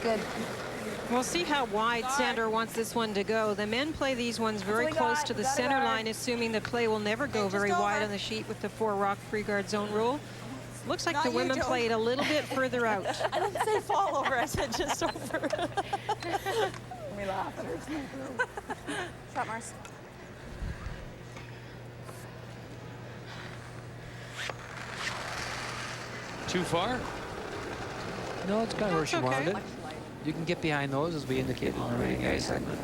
good. We'll see how wide Sandra wants this one to go. The men play these ones very close to the center line, assuming the play will never go very wide on the sheet with the 4-rock free guard zone rule. Looks like the women play it a little bit further out. I didn't say fall over, I said just over. We laugh at her. Shot, Mars. Too far? No, it's kind of where she wanted it. You can get behind those, as we indicated in the rating segment.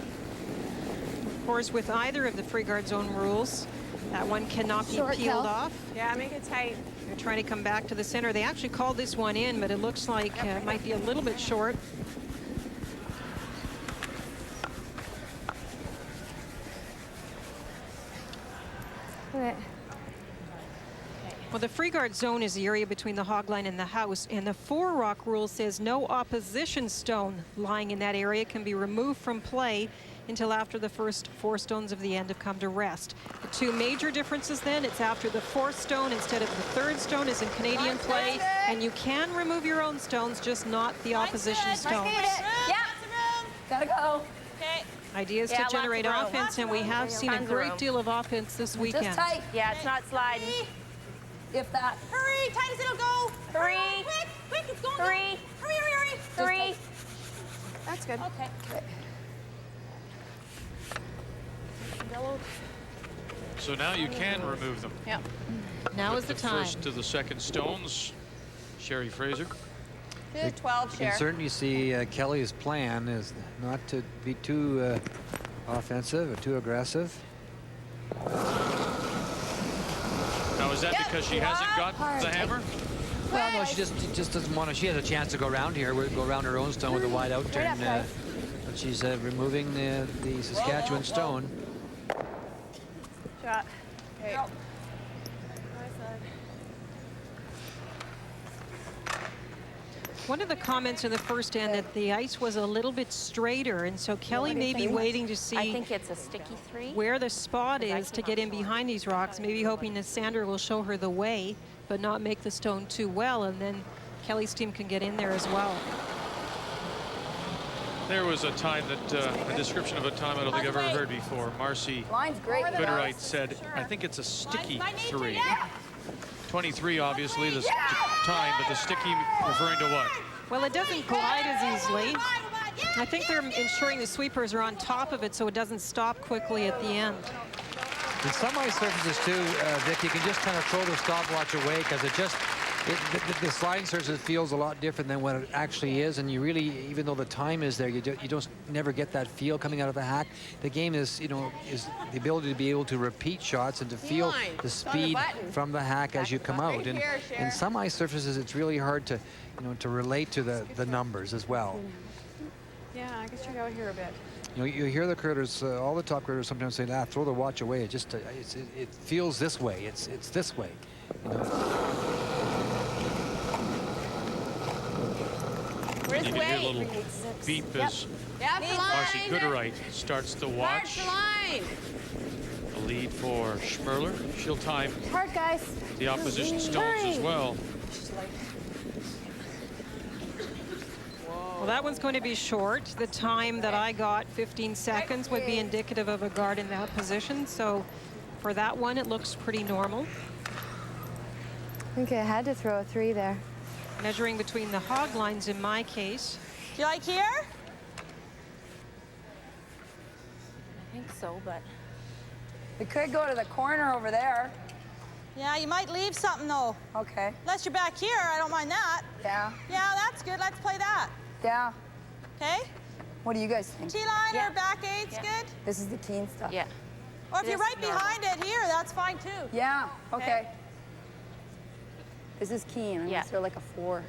Of course, with either of the free guard zone rules, that one cannot be peeled off. Yeah, make it tight. They're trying to come back to the center. They actually called this one in, but it looks like it might be a little bit short. Okay. Well, the free guard zone is the area between the hog line and the house, and the 4-rock rule says no opposition stone lying in that area can be removed from play until after the first 4 stones of the end have come to rest. The 2 major differences then, it's after the 4th stone instead of the 3rd stone as in Canadian play, and you can remove your own stones, just not the opposition stones. Yeah. Gotta go. Okay. Idea is to generate offense, and we have seen a great deal of offense this weekend. Just tight. Yeah, it's not sliding. If that. Hurry, tight as it'll go. 3. Quick, quick, it's going. 3. Hurry, hurry, hurry. 3. That's good. Okay. So now you can remove them. Yeah. Now With is the time. First to the second stones, Sherry Fraser. 12, You Cher. can certainly see Kelley's plan is not to be too offensive or too aggressive. Now, is that because she hasn't got the hammer? Well, no, she just doesn't want to. She has a chance to go around here, go around her own stone with a wide out turn. But she's removing the Saskatchewan stone. Shot. Okay. One of the comments in the first end that the ice was a little bit straighter, and so Kelley may be waiting to see I think it's a sticky 3. where the spot is to get in behind these rocks, maybe hoping that Sandra will show her the way, but not make the stone too well, and then Kelley's team can get in there as well. There was a time that, a description of a time I don't think I've ever heard before. Marcy Line's great. Gooderite said, I think it's a sticky 3. 23, obviously, the time, but the sticky referring to what? Well, it doesn't glide as easily. I think they're ensuring the sweepers are on top of it so it doesn't stop quickly at the end. In some ice surfaces too, Vic, you can just kind of throw the stopwatch away because the sliding surface feels a lot different than what it actually is, and you really, even though the time is there, you don't never get that feel coming out of the hack. The game is, is the ability to be able to repeat shots and to feel the speed from the hack as you come out. And in some ice surfaces, it's really hard to, to relate to the numbers as well. Yeah, I guess you go here a bit. You hear the critters, all the top critters sometimes say, throw the watch away. It just, it feels this way. It's this way. Where's You the can hear a way? little beep as Marcy Gooderite starts to watch. Line. The lead for Schmirler. She'll time Hard, guys. the opposition stones as well. Well, that one's going to be short. The time that I got, 15 seconds, would be indicative of a guard in that position. So for that one, it looks pretty normal. I think I had to throw a 3 there. Measuring between the hog lines in my case. Do you like here? I think so, but We could go to the corner over there. Yeah, you might leave something though. Okay. Unless you're back here, I don't mind that. Yeah. Yeah, that's good. Let's play that. Yeah. Okay? What do you guys think? T-line Yeah. or back eight's good? This is the keen stuff. yeah. Or if you're This right is normal. behind it here, that's fine too. Yeah. Okay. Okay. This is keen. I'm Yeah. gonna throw like a 4.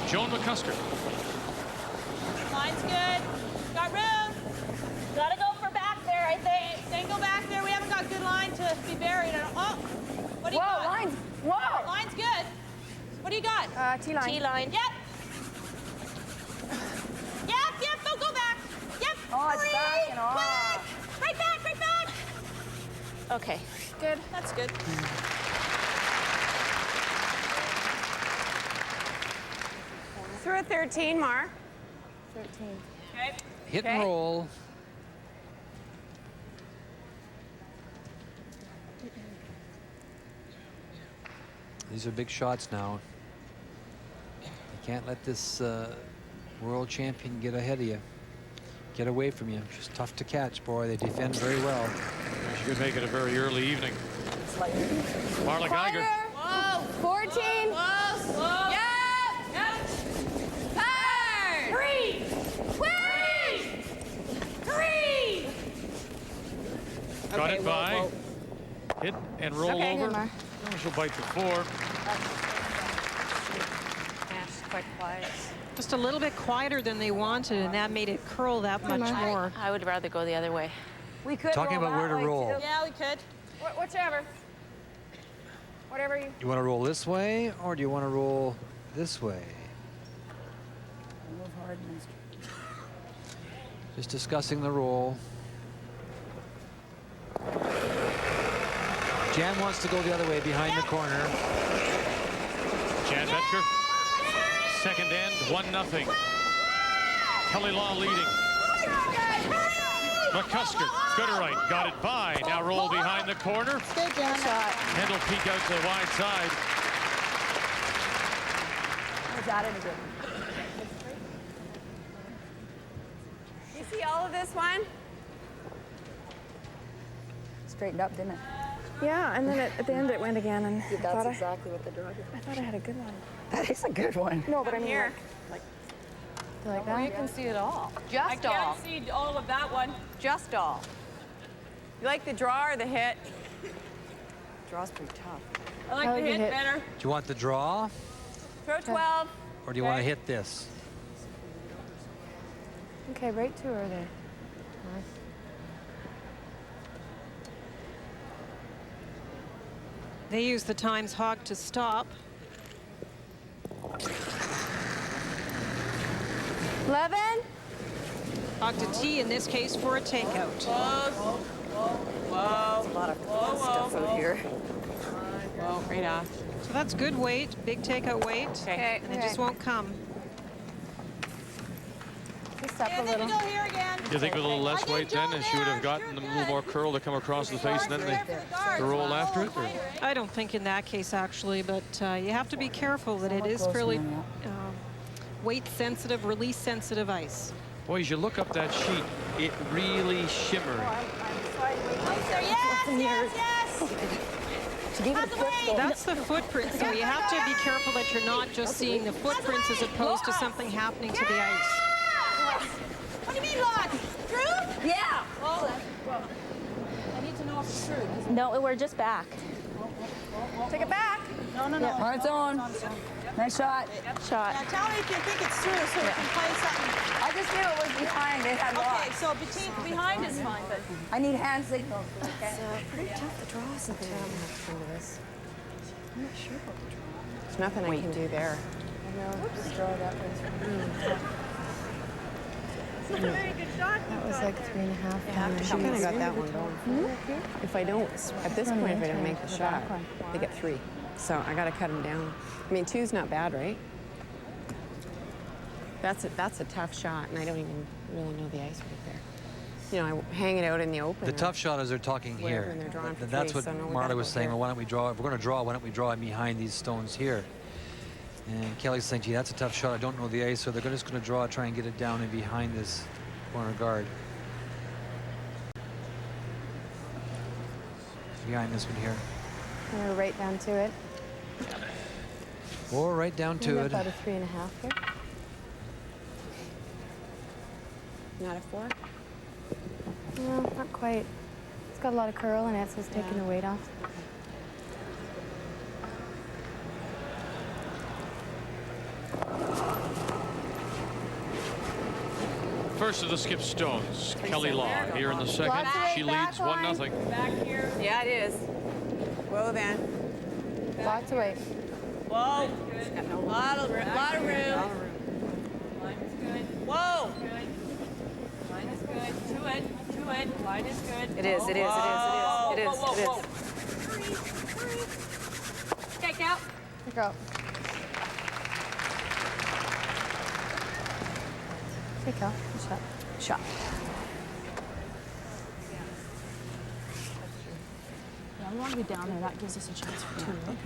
Joan McCusker. Line's good. Got room. Gotta go for back there, I think. Then go back there. We haven't got good line to be buried. Oh, what do you got? Line's. Whoa. Line's good. What do you got? T-line. T-line. Yep. Yep, go back. Yep. Oh, it's Hurry, back and off. quick. Right back. Okay. Good. That's good. Through a 13, Mar. 13. Okay. Hit and roll. These are big shots now. You can't let this world champion get ahead of you. Get away from you. Just tough to catch, boy. They defend very well. She could make it a very early evening. Marla Geiger. Whoa. 14. Whoa. Whoa. Yep. Yep. Third. 3. Got it by. Hit and roll Okay. over. Mar. Oh, she'll bite the 4. Yeah, she's quite quiet. Just a little bit quieter than they wanted, and that made it curl that much more. I would rather go the other way. We could Talking roll about where that to way, roll. too. Yeah, we could. Whichever. Whatever you. You want to roll this way, or do you want to roll this way? Move hard, mister. Just discussing the roll. Jan wants to go the other way, behind the corner. Jan Betker. Second end, 1-0. Kelley Law leading. McCusker, good or right, got it by. Now roll behind the corner. Good, Jan. Shot. Handle peek out to the wide side. Was that a good one? You see all of this one? Straightened up, didn't it? Yeah, and then at the end it went again, and That's exactly what the draw did. I thought I had a good one. That is a good one. No, but I mean, Here. like You like that? You can see it all. I Just all. can't see all of that one. Just all. You like the draw or the hit? Draw's pretty tough. I like I the like the hit hit. better. Do you want the draw, Throw 12. or do you want to Okay. hit this? Okay, right to her there. They use the times hog to stop. 11. Hog to tee in this case for a takeout. Whoa. A lot of stuff out here. Whoa, right off. So that's good weight, big takeout weight. Okay. And it just won't come. Just up Yeah, a then we little. go here again. You think with a little less I weight think then, Joe and she would have there, gotten a you're little more good. curl to come across the face, and then the roll after it? Or? I don't think in that case, actually, but you have to be careful that it is fairly weight-sensitive, release-sensitive ice. Boy, as you look up that sheet, it really shimmered. Yes. That's the footprint, so you have to be careful that you're not just seeing the footprints as opposed to something happening to the ice. What do you mean, lost? True? Yeah. I need to know if it's true. No, we're just back. Take it back. No. On its own. Nice shot. Shot. Now tell me if you think it's true so we can play something. I just knew it was behind. It had Okay, lost. so behind is fine, but I need hand signals. Okay. Pretty tough to draw something. I'm not sure about the draw. there's nothing I can do there. I know. Just draw that way. it's not a very good shot. That was like 3.5. I kind of got that one going. If I don't, at this point, if I don't make the shot, they get 3. So I got to cut them down. I mean, 2's not bad, right? That's a tough shot, and I don't even really know the ice right there. You know, I hang it out in the open. The tough shot is they're talking Wherever here. they're drawing for That's three, what so no, we Marla gotta was go saying. here. Well, why don't we draw? If we're going to draw, why don't we draw behind these stones here? And Kelly's saying, gee, that's a tough shot. I don't know the ice, so they're just going to draw, try and get it down and behind this corner guard. Behind this one here. We're right down to it. Or right down to it. About a 3.5 here. Not a 4? No, not quite. It's got a lot of curl in it, so it's taking the weight off. First of the skip stones, Kelley Law here in the second. She leads 1-0. Back here. Yeah, it is. Whoa, then. Lots of weight. Whoa. Lot of room. Line is good. Whoa. Line is good. To it. good. Line is good. It is, it is, it is, it is, it is, it is. Okay, Cal. Pick up. Take out. Shot. Shot. Yeah, we want to be down there. That gives us a chance for two. Okay.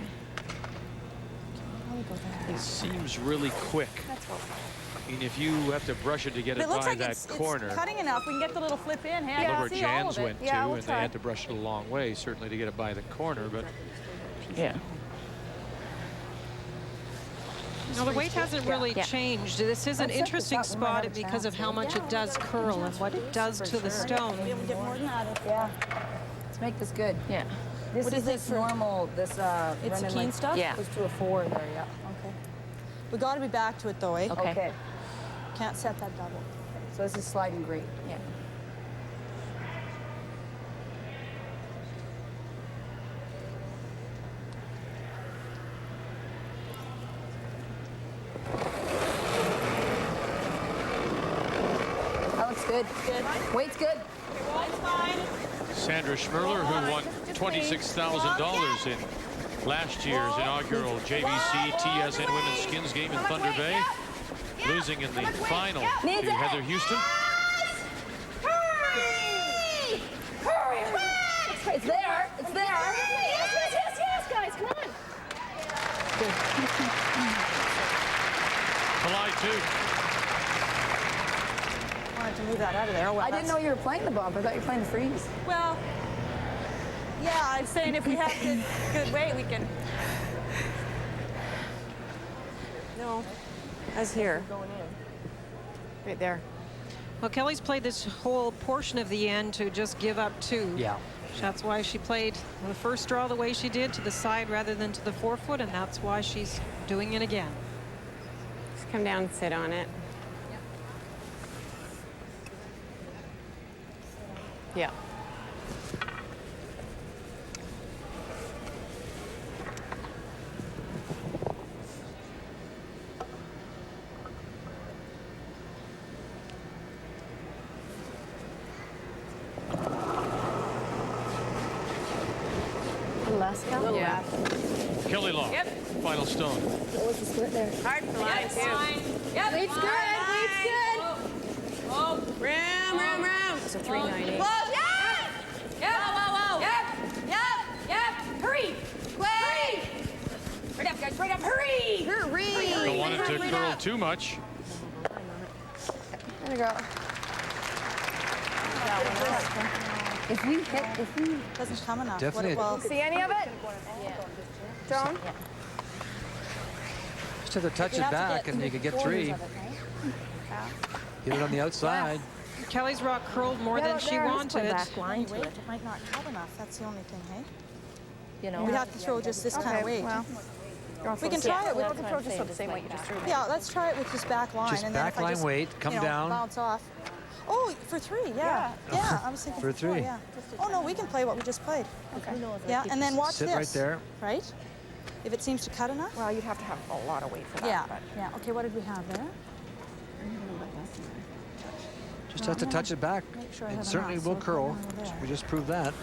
It seems really quick. I mean, if you have to brush it to get it, It looks by like that it's corner. cutting enough. We can get the little flip in. Hey, Look I where can see all Jan's of it. went to, Yeah, we'll and try. they had to brush it a long way, certainly, to get it by the corner. But Yeah. Now, the weight hasn't really changed. This is an interesting spot because of how much it does curl and what it does to the stone. We get more than that. Yeah. Let's make this good. Yeah. This is this normal, this It's the running keen like, stuff? Yeah. goes to a 4 there, yeah. Okay. We got to be back to it though, eh? Okay. Okay. Can't set that double. So this is sliding great. Yeah. That looks good. Good. Weight's good. Line's fine. Sandra Schmirler, who won $26,000 in last year's inaugural JVC TSN Women's Skins game in Thunder Bay, losing in the final to Heather Houston. Hurry! Hurry! It's there. It's there. Yes, yes, yes, yes, guys, come on. Collide two. Wanted to move that out of there. Well, I didn't know you were playing the bump. I thought you were playing the freeze. Well, yeah, I'm saying if we have good weight, we can. No. I was here. Right there. Well, Kelley's played this whole portion of the end to just give up two. Yeah. That's why she played the first draw the way she did, to the side rather than to the forefoot, and that's why she's doing it again. Just come down and sit on it. Yeah. Alaska? Yeah. Kelley Law, Yep. final stone. What was the split there? Hard for line, too. Yep. Weight's good. Weight's good. Oh, Round, round. It's a 390. close. Yeah. Yep. Whoa. Yep. Hurry. Hurry. Right up, guys. Right up. Hurry. Hurry. Don't want it to curl too much. There we go. If we Doesn't come enough. Definitely. Well, See any of it? Drone? Just have to touch it have to back, get and you could get three. Get it on the outside. Kelley's rock curled more than she wanted. back line to it. It might not cut enough. That's the only thing, hey? you know. We have to throw just this kind of weight. Well, We can try it with That's what I'm saying, just like that. Yeah, let's try it with just back line. Just and then back if I line just, weight, come you know, down. Bounce off. Oh, for three, yeah. Yeah, I was thinking For four, three. yeah. Oh, no, we can play what we just played. Okay. Yeah, and then watch Sit this. right there. Right? If it seems to cut enough? Well, you'd have to have a lot of weight for that. Yeah, But yeah. Okay, what did we have there? Just have to touch it back. Make sure I It have certainly enough, will so it's curl. not over there. We just proved that.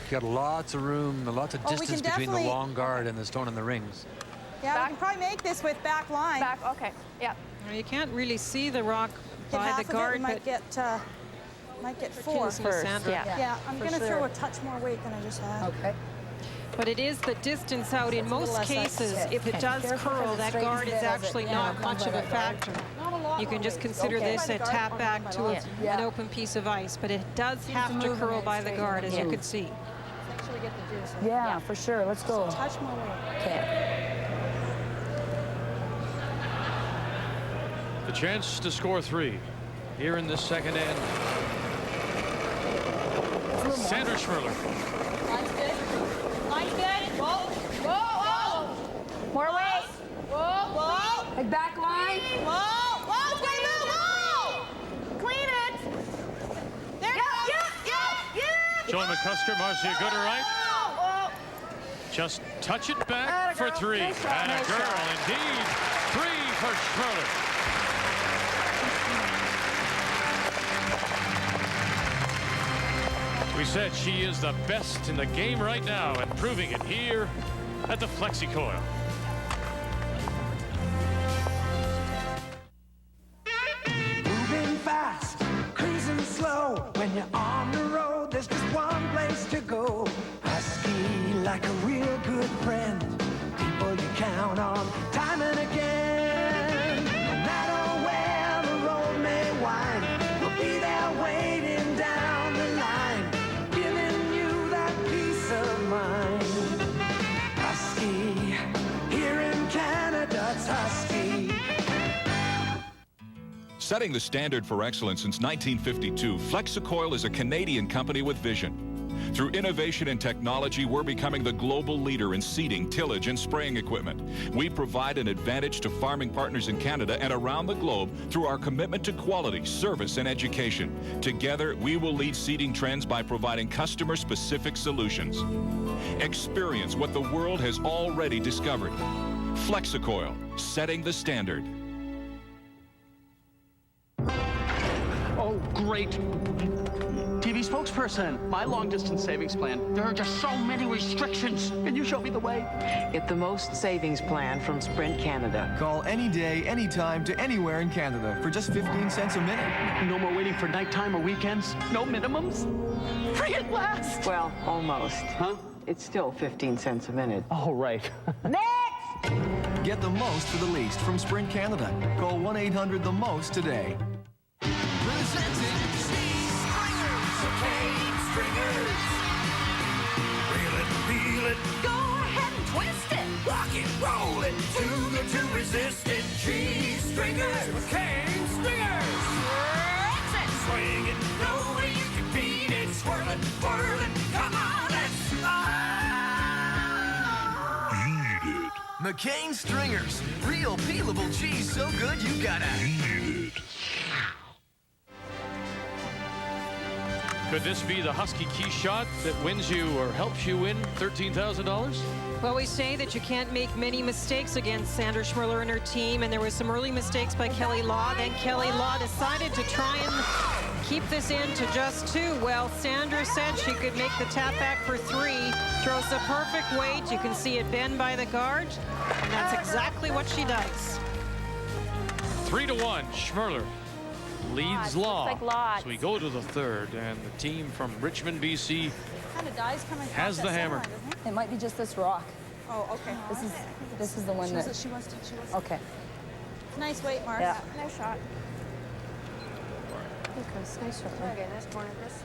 You got lots of room, lots of Oh, we distance can between the definitely- long guard and the stone in the rings. Yeah, we can probably make this with back line. Back, okay, yeah. Well, you can't really see the rock Hit by half the of it, guard, we might but get four. Kinsey, Sandra. Yeah, I'm gonna throw a touch more weight than I just had. Okay. But it is the distance out. In most less like cases, this. if it does Careful, curl, 'cause it that straightens guard a is bit as it- actually yeah, not comes much by of a that guard. factor. Not a lot You can more just weight. consider Okay. this a tap back to an open piece of ice, but it does have to curl by the guard, as you could see. Actually get the juice. Yeah, for sure. Let's go. Touch more weight. Okay. The chance to score three here in this second end. Sandra Schmirler. Line's good. Line's good. Whoa. More weight. Whoa. Like back line. Whoa. It's gonna move. Whoa. Clean it. There you go. Yeah. Joan McCusker, Marcia Gooderite. Just touch it back for three. And a girl, indeed. Three for Schmirler. We said she is the best in the game right now and proving it here at the FlexiCoil. Moving fast, cruising slow. When you're on the road, there's just one place to go. Husky, like a real good friend. People you count on time and again. No matter where the road may wind, we'll be there waiting down the line, giving you that peace of mind. Husky, here in Canada, it's Husky. Setting the standard for excellence since 1952, FlexiCoil is a Canadian company with vision. Through innovation and technology, we're becoming the global leader in seeding, tillage, and spraying equipment. We provide an advantage to farming partners in Canada and around the globe through our commitment to quality, service, and education. Together, we will lead seeding trends by providing customer-specific solutions. Experience what the world has already discovered. FlexiCoil, setting the standard. Oh, great. TV spokesperson, my long-distance savings plan. There are just so many restrictions. Can you show me the way? Get the most savings plan from Sprint Canada. Call any day, anytime to anywhere in Canada for just 15 cents a minute. No more waiting for nighttime or weekends? No minimums? Free at last! Well, almost. Huh? It's still 15 cents a minute. Oh, right. Next! Get the most for the least from Sprint Canada. Call 1-800-THE-MOST today. Presented Stringers. Reel it, feel it. Go ahead and twist it. Rock it, roll it. Too good to resist it. Cheese stringers. McCain stringers. Stretch it. Swing it. No way you can beat it. Swirl it, whirl it. Come on and eat it. McCain Stringers. Real peelable cheese so good you gotta eat it. Could this be the Husky key shot that wins you or helps you win $13,000? Well, we say that you can't make many mistakes against Sandra Schmirler and her team, and there was some early mistakes by Kelley Law. Then Kelley Law decided to try and keep this in to just 2. Well, Sandra said she could make the tap back for 3. Throws the perfect weight. You can see it bend by the guard, and that's exactly what she does. 3-1, Schmirler leads Law. Looks like lots. So we go to the third, and the team from Richmond, BC has the hammer. It might be just this rock. Oh, okay. This is the one that. She wants to. Okay. Nice weight, Mark. Yeah. Nice shot. Hey, Chris, nice shot. Okay, nice corner, Chris.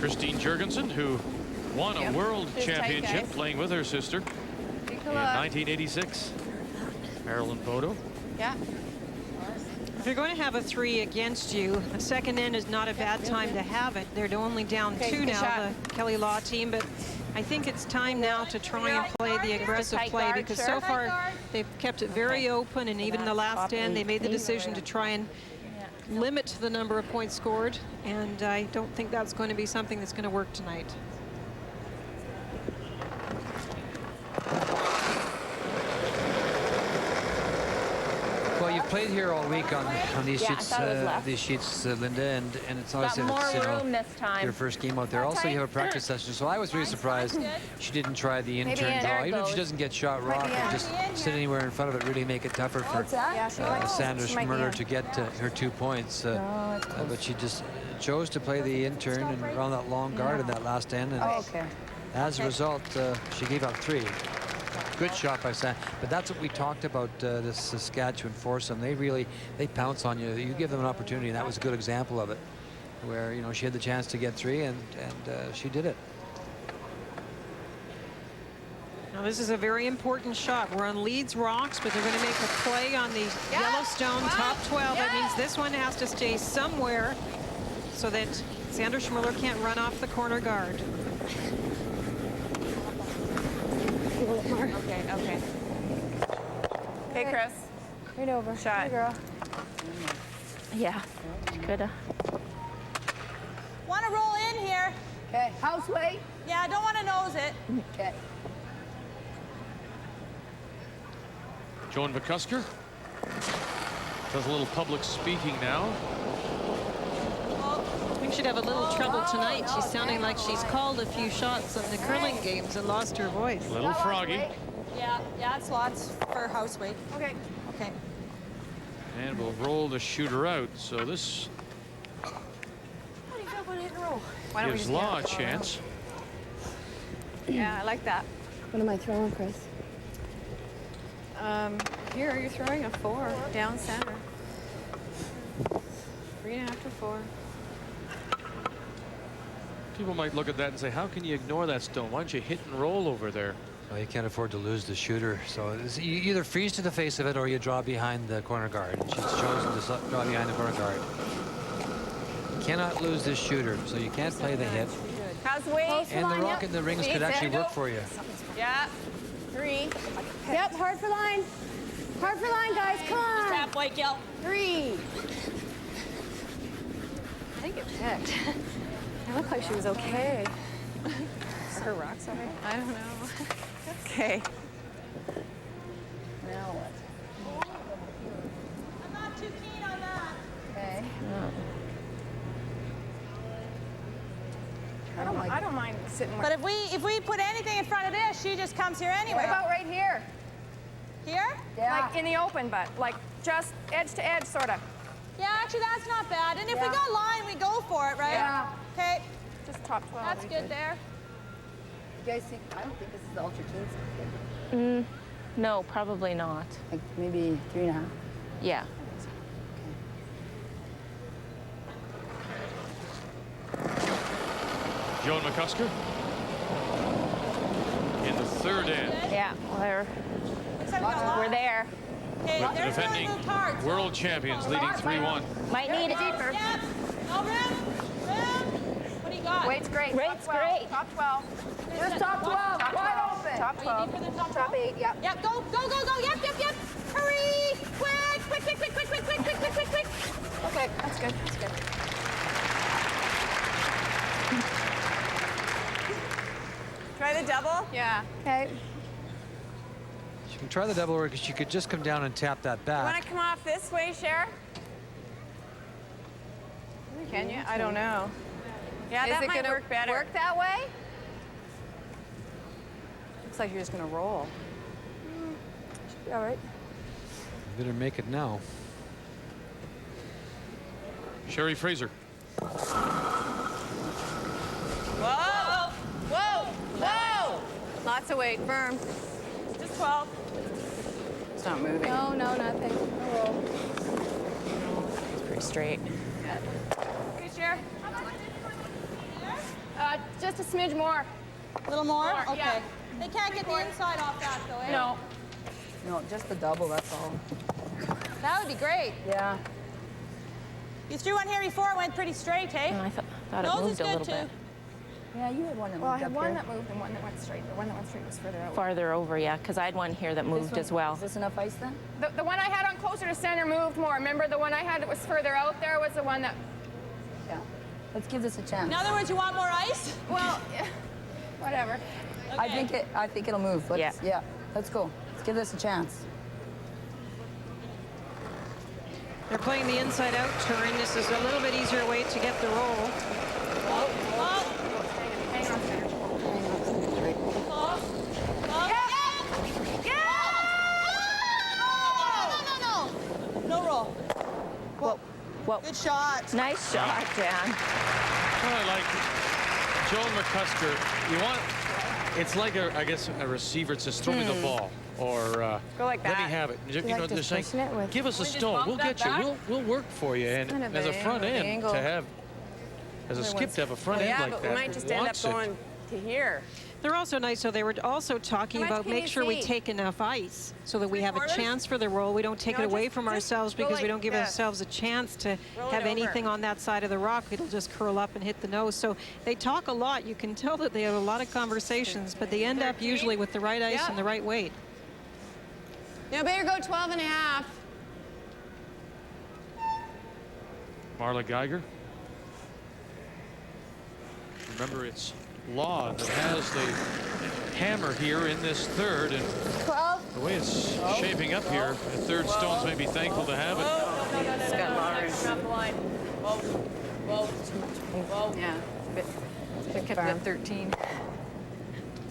Christine Jurgensen, who won a world championship playing with her sister in 1986. Marilyn Bodo. Yeah. If you're going to have a 3 against you, a second end is not a bad time to have it. They're only down 2 now, the Kelley Law team, but I think it's time now to try and play the aggressive play, because so far they've kept it very open, and even the last end they made the decision to try and limit the number of points scored, and I don't think that's going to be something that's going to work tonight. Well, you've played here all week on these sheets, Linda, and it's obviously more room this time. your first game out there. Also, you have a practice session, so I was really surprised she didn't try the intern draw. Even if she doesn't get shot rock, just sit anywhere in front of it, really make it tougher for Sandra Schmirler to get her 2 points. But she just chose to play the intern and run that long guard in that last end, and as a result, she gave up 3. Good shot by Sandra, but that's what we talked about, this Saskatchewan foursome. They pounce on you. You give them an opportunity, and that was a good example of it, where, you know, she had the chance to get 3, and she did it. Now this is a very important shot. We're on Leeds rocks, but they're going to make a play on the Yellowstone top 12. That means this one has to stay somewhere so that Sandra Schmirler can't run off the corner guard. Okay. Hey, Chris. Right over. Shot. Hey, girl. Yeah, coulda. Want to roll in here? Okay. House way. Yeah, I don't want to nose it. Okay. Joan McCusker Does a little public speaking now. I think she'd have a little trouble tonight. She's sounding like she's called a few shots on the curling games and lost her voice. A little froggy. Yeah, it's lots for house weight. Okay. Okay. And we'll roll the shooter out. So this How do you feel about hitting roll? gives Law a chance. Yeah, I like that. What am I throwing, Chris? Here, you're throwing a 4 down center. 3.5 to 4. People might look at that and say, how can you ignore that stone? Why don't you hit and roll over there? Well, you can't afford to lose the shooter. So you either freeze to the face of it or you draw behind the corner guard. And she's chosen to draw behind the corner guard. You cannot lose this shooter, so you can't play the hit. How's the weight? And the rock in the rings could actually work for you. Yeah. 3. Yep, hard for line. Hard for line, guys. Come on. Just halfway, Gil. 3. I think it picked. It looked like she was okay. Are her rocks all right? I don't know. Okay. Now what? I'm not too keen on that. Okay. I don't mind sitting But if we put anything in front of this, she just comes here anyway. What about right here? Here? Yeah. Like in the open, but like just edge to edge, sort of. Yeah, actually, that's not bad. And if we got line, we go for it, right? Yeah. Okay. Just top 12. That's good there. You guys think, I don't think this is ultra teens. No, probably not. Like maybe 3.5. Yeah. Joan McCusker in the third end. Yeah, we're there. Okay, With the there's where I defending moved hard. world champions leading 3-1. Might need it. Yep. No rim. What do you got? Weight's great. Weight's top 12. great. Top 12. Just top 12. Wide open. Top 12. Are you deeper than top 12? Top 8, yep. Yep, go. Yep. Hurry. Quick. Okay, that's good. That's good. Try the double? Yeah. Okay. You can try the double or she could just come down and tap that You want back. to come off this way, Cher? Can you? I don't know. Yeah, that might work better. Work that way? Looks like you're just gonna roll. Should be all right. You better make it now. Sherry Fraser. Whoa! Lots of weight, firm. Just 12. It's not moving. No, nothing. No roll. It's pretty straight. Okay, Cher. Just a smidge more. A little more? Okay. Yeah. They can't get the inside off that, though, eh? No. No, just the double, that's all. That would be great. Yeah. You threw one here before, it went pretty straight, hey? I thought it Nose moved is a good, little too. bit. Yeah, you had one that Well, I moved had up one here. that moved and one that went straight. The one that went straight was further out. Farther over, yeah, because I had one here that moved as well. Is this enough ice then? The one I had on closer to center moved more. Remember the one I had that was further out there was the one that... Yeah. Let's give this a chance. In other words, you want more ice? Well, whatever. Okay. I think it'll move. Let's, Yeah. Let's go. Let's give this a chance. They're playing the inside-out turn. This is a little bit easier way to get the roll. Hang on, center. No roll. Whoa. Good shot. Nice shot, Dan. Well, I like Joan McCusker. You want, it's like I guess a receiver. It's just throw me the ball or Go like let me that. have it. You know, like they're just saying, pushing it with- give us a We just stone. bump We'll that get you. back? We'll work for you. And Kind of as a an front end angle. to have, as a skip to have a front end Yeah, like but that. we might just end up wants it. going to here. They're also nice, so they were also talking How much about can make you sure we see? take enough ice so that we have a Three-quarters? chance for the roll. We don't take No, it away just- from just ourselves go because we like don't give this. ourselves a chance to Roll it have over. anything on that side of the rock. It'll just curl up and hit the nose. So they talk a lot. You can tell that they have a lot of conversations, but they end up 13? usually with the right ice Yep. and the right weight. Now better go 12.5. Marla Geiger. Remember, it's Law that has the hammer here in this third, and 12. the way it's shaping up here, the third stone's maybe thankful to have it. Around the line. Whoa. Whoa. Whoa. Yeah. It kept it at 13.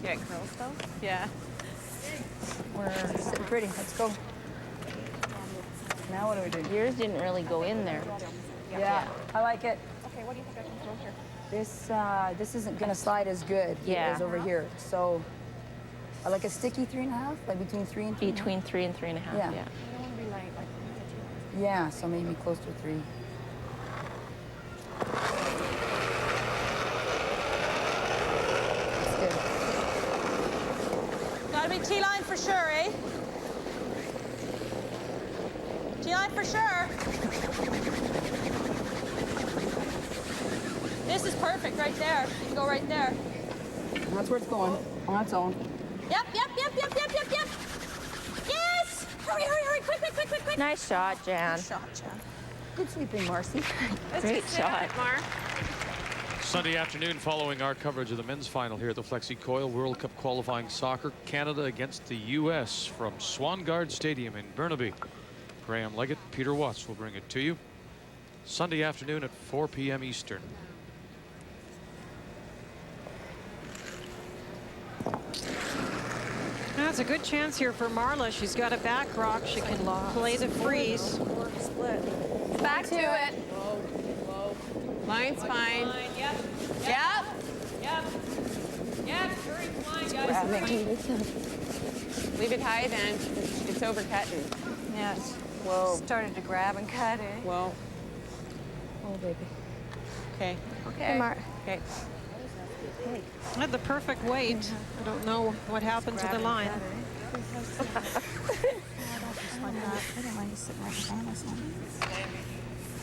Yeah, curls though? Yeah. We're sitting pretty. Let's go. Now what do we do? Yours didn't really go in there. Yeah, I like it. Okay, what do you think I can throw here? This isn't gonna slide as good Yeah. as over here. So I like a sticky 3.5, like between 3 and 3. Between 3 and 3.5, Yeah. yeah. I don't want to be light, like Yeah, so maybe close to 3. That's good. Gotta be T-line for sure, eh? T-line for sure. This is perfect right there. You can go right there. That's where it's going, on its own. Yep. Yes! Hurry, quick. Nice shot, Jan. Good shot, Jan. Good sweeping, Marcy. Great shot. Sunday afternoon following our coverage of the men's final here at the FlexiCoil World Cup qualifying soccer. Canada against the U.S. from Swangard Stadium in Burnaby. Graham Leggett, Peter Watts will bring it to you. Sunday afternoon at 4 p.m. Eastern. That's a good chance here for Marla. She's got a back rock. She can play the freeze. Back to it. Line's fine. Yep. Hurry, flying, guys. Leave it high then. It's overcutting. Yes. Whoa. Started to grab and cut it. Whoa. Oh, baby. Okay. Okay. Okay. Had the perfect weight. I don't know what happened to the line. I don't mind you sitting right behind us.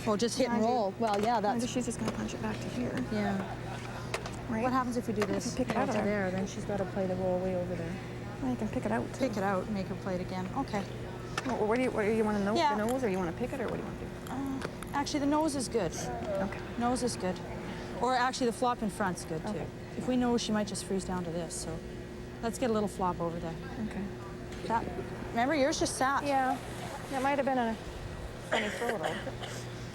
Oh, just hit and roll. Well, yeah, Maybe she's just going to punch it back to here. Yeah. Right? What happens if we do this? Pick it out to there. there, then she's got to play the roll way over there. Well, you can pick it out. Pick it out and make her play it again. Okay. Well, where do you want to know Yeah. the nose, or you want to pick it, or what do you want to do? Actually, the nose is good. Okay. Nose is good. Or actually, the flop in front's good, too. Okay. If we know, she might just freeze down to this. So let's get a little flop over there. Okay. That, remember, yours just sat. Yeah. That might have been a funny throw, though.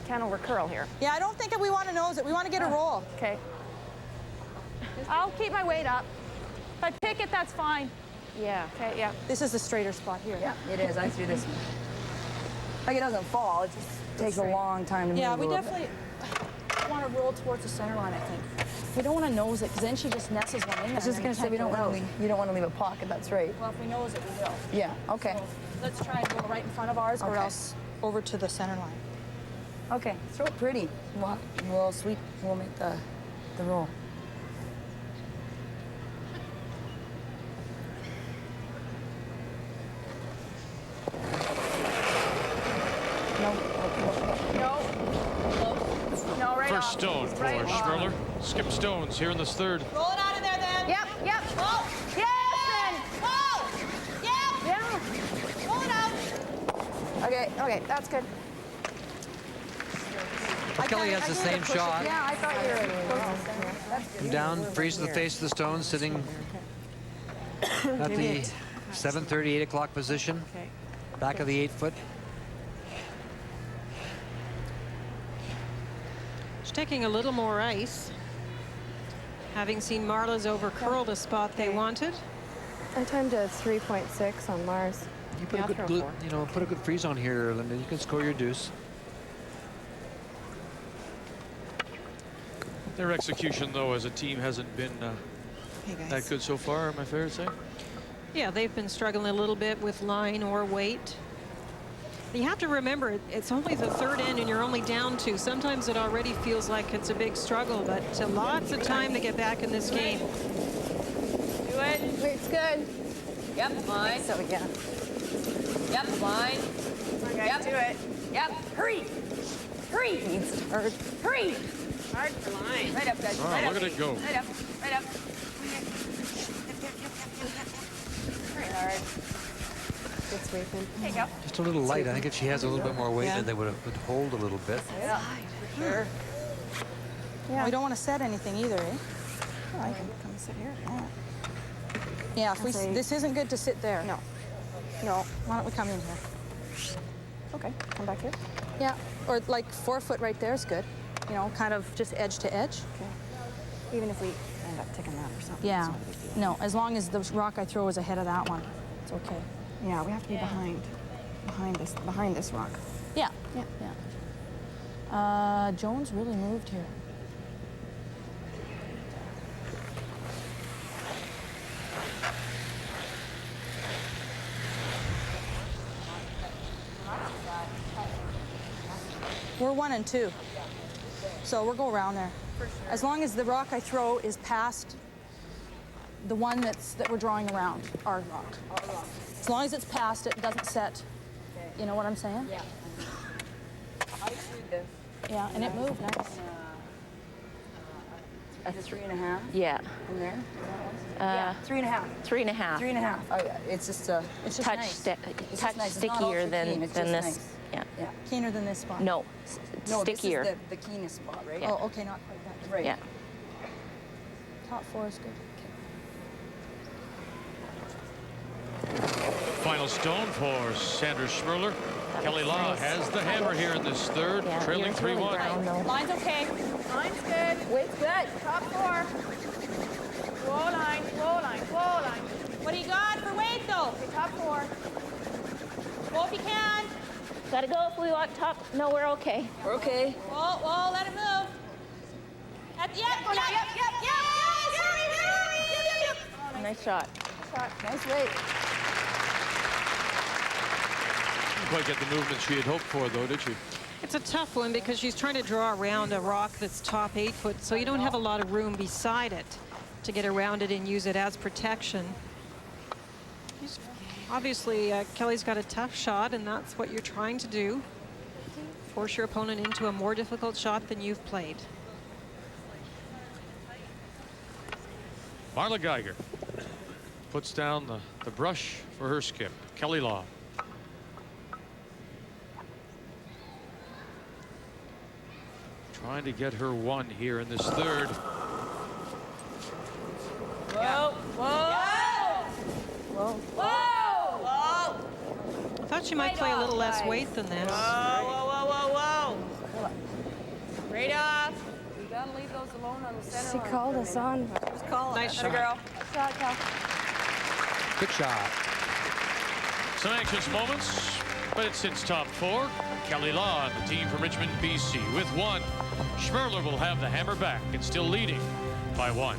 Can't over curl here. Yeah, I don't think that we want to nose it. We want to get a roll. Okay. I'll keep my weight up. If I pick it, that's fine. Yeah. Okay, yeah. This is the straighter spot here. Yeah, it is. I threw this one. Like it doesn't fall. It just takes a long time to move. Yeah, a we little definitely want to roll towards the center line, I think. We don't want to nose it, because then she just nesses one in there. I was just gonna say you don't want to leave a pocket. That's right. Well, if we nose it, we will. Yeah. Okay. So let's try and go right in front of ours, or Okay. else over to the center line. Okay. Throw it pretty. We'll sweep. We'll make the roll. No, right First off. stone for Right off. Schmirler. Skip stones here in this third. Roll it out of there, then. Yep. Roll. Yes, then. Roll. Yeah. Yeah. Roll it out. Okay, that's good. Well, Kelley has the same shot. Yeah, I thought you were close to center. That's good. Down, freeze to the face of the stone, sitting at the 7:30, 8 o'clock position. Okay. Back of the 8-foot. She's taking a little more ice. Having seen Marla's over curl the spot they wanted. I timed a 3.6 on Mars. You put a good, put a good freeze on here, Linda. You can score your deuce. Their execution, though, as a team hasn't been that good so far, am I fair to say? Yeah, they've been struggling a little bit with line or weight. You have to remember, it's only the third end and you're only down 2. Sometimes it already feels like it's a big struggle, but lots of time to get back in this game. Do it. Weight's good. Yep, line. So, yeah. Yep, line. Okay, Yep. do it. Yep. Hurry. Needs hard. Hurry. Hard for line. Right up, guys. Oh, right look up. at it go. Right up. Right up. Very hard. Good sweeping. There you go. Just a little light. I think if she has a little bit more weight, then they would hold a little bit. Yeah, for sure. Yeah. We don't want to set anything either, eh? Oh, I can come sit here if you want. Yeah, if we, this isn't good to sit there. No. No. Why don't we come in here? Okay, come back here. Yeah, or like 4 foot right there is good. You know, kind of just edge to edge. Okay. Even if we end up taking that or something. Yeah. It's not a big deal. No, as long as the rock I throw is ahead of that one, it's okay. Yeah, we have to be behind this rock. Yeah. Yeah. Yeah. Jones really moved here. We're 1 and 2. So we'll go around there. As long as the rock I throw is past the one that we're drawing around, our rock. As long as it's past it, doesn't set. You know what I'm saying? Yeah. I see this. Yeah, and it moved nice. A 3.5? Yeah. In there? Yeah, 3.5. 3.5. 3.5. Oh, yeah. It's just touch nice. touch It's just nice. It's not stickier ultra than keen, it's this. just nice. Yeah. Keener than this spot? No, No, stickier. this is the keenest spot, right? Oh, okay, not quite that. Right. Yeah. Top 4 is good. Final stone for Sandra Schmirler. Kelley Law has the hammer here in this third, trailing 3-1. Line's okay. Line's good. Weight's good. Top 4. Whoa line, whoa line, whoa line. What do you got for weight, though? Okay, top 4. Go if you can. Gotta go if we want top. No, we're okay. We're okay. Whoa, let it move. Oh, nice shot. Nice weight. Didn't quite get the movement she had hoped for, though, did she? It's a tough one because she's trying to draw around a rock that's top 8 foot, so you don't have a lot of room beside it to get around it and use it as protection. Obviously, Kelley's got a tough shot, and that's what you're trying to do. Force your opponent into a more difficult shot than you've played. Marla Geiger puts down the brush for her skip. Kelley Law. Trying to get her 1 here in this third. Whoa, whoa. Whoa. Whoa. I thought she might play a little less weight than this. Whoa. Right off. We gotta leave those alone on the center She line called for a us minute. on. Who's calling? Nice Atta shot. girl. Shot, Cal. Good shot. Some anxious moments, but it sits top 4. Kelley Law and the team from Richmond, BC. With 1, Schmirler will have the hammer back and still leading by 1.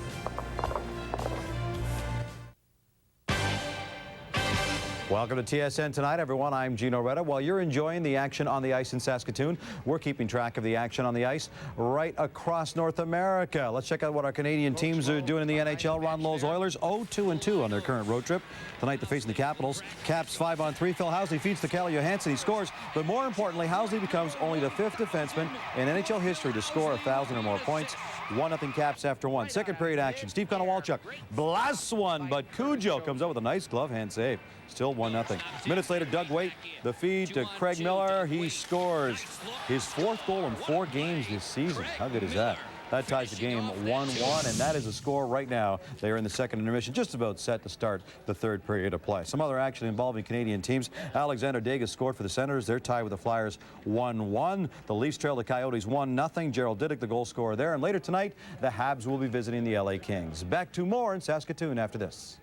Welcome to TSN Tonight, everyone. I'm Gino Retta. While you're enjoying the action on the ice in Saskatoon, we're keeping track of the action on the ice right across North America. Let's check out what our Canadian teams are doing in the NHL. Ron Lowe's Oilers 0-2-2 on their current road trip. Tonight they're facing the Capitals. Caps 5-on-3. Phil Housley feeds to Calle Johansson. He scores, but more importantly, Housley becomes only the 5th defenseman in NHL history to score 1,000 or more points. 1-0 Caps after 1. Second period action. Steve Konowalchuk blasts one, but Cujo comes out with a nice glove hand save. Still 1-0. Minutes later, Doug Waite, the feed to Craig Miller. He scores his 4th goal in 4 games this season. How good is that? That ties the game 1-1, and that is the score right now. They are in the second intermission, just about set to start the 3rd period of play. Some other action involving Canadian teams. Alexander Degas scored for the Senators. They're tied with the Flyers 1-1. The Leafs trail the Coyotes 1-0. Gerald Diddick, the goal scorer there. And later tonight, the Habs will be visiting the LA Kings. Back to more in Saskatoon after this.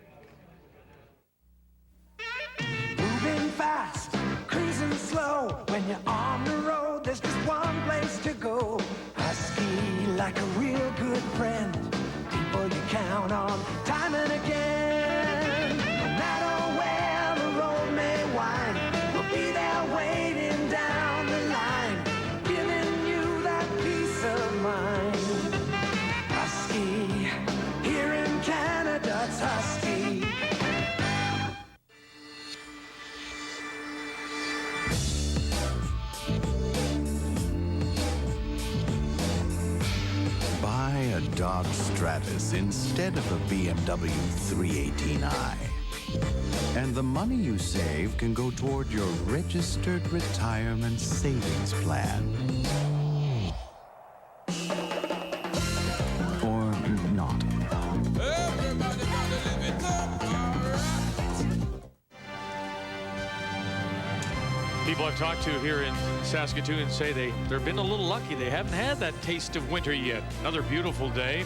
Moving fast, cruising slow. When you're on the road, there's just one place to go. Husky like a real good friend. People you count on time and again. No matter where the road may wind, we'll be there waiting down the line, giving you that peace of mind. Husky, here in Canada, it's Husky. Buy a Dodge Stratus instead of a BMW 318i. And the money you save can go toward your registered retirement savings plan. Or not. People are I've talked to here in Saskatoon say they've been a little lucky. They haven't had that taste of winter yet. Another beautiful day.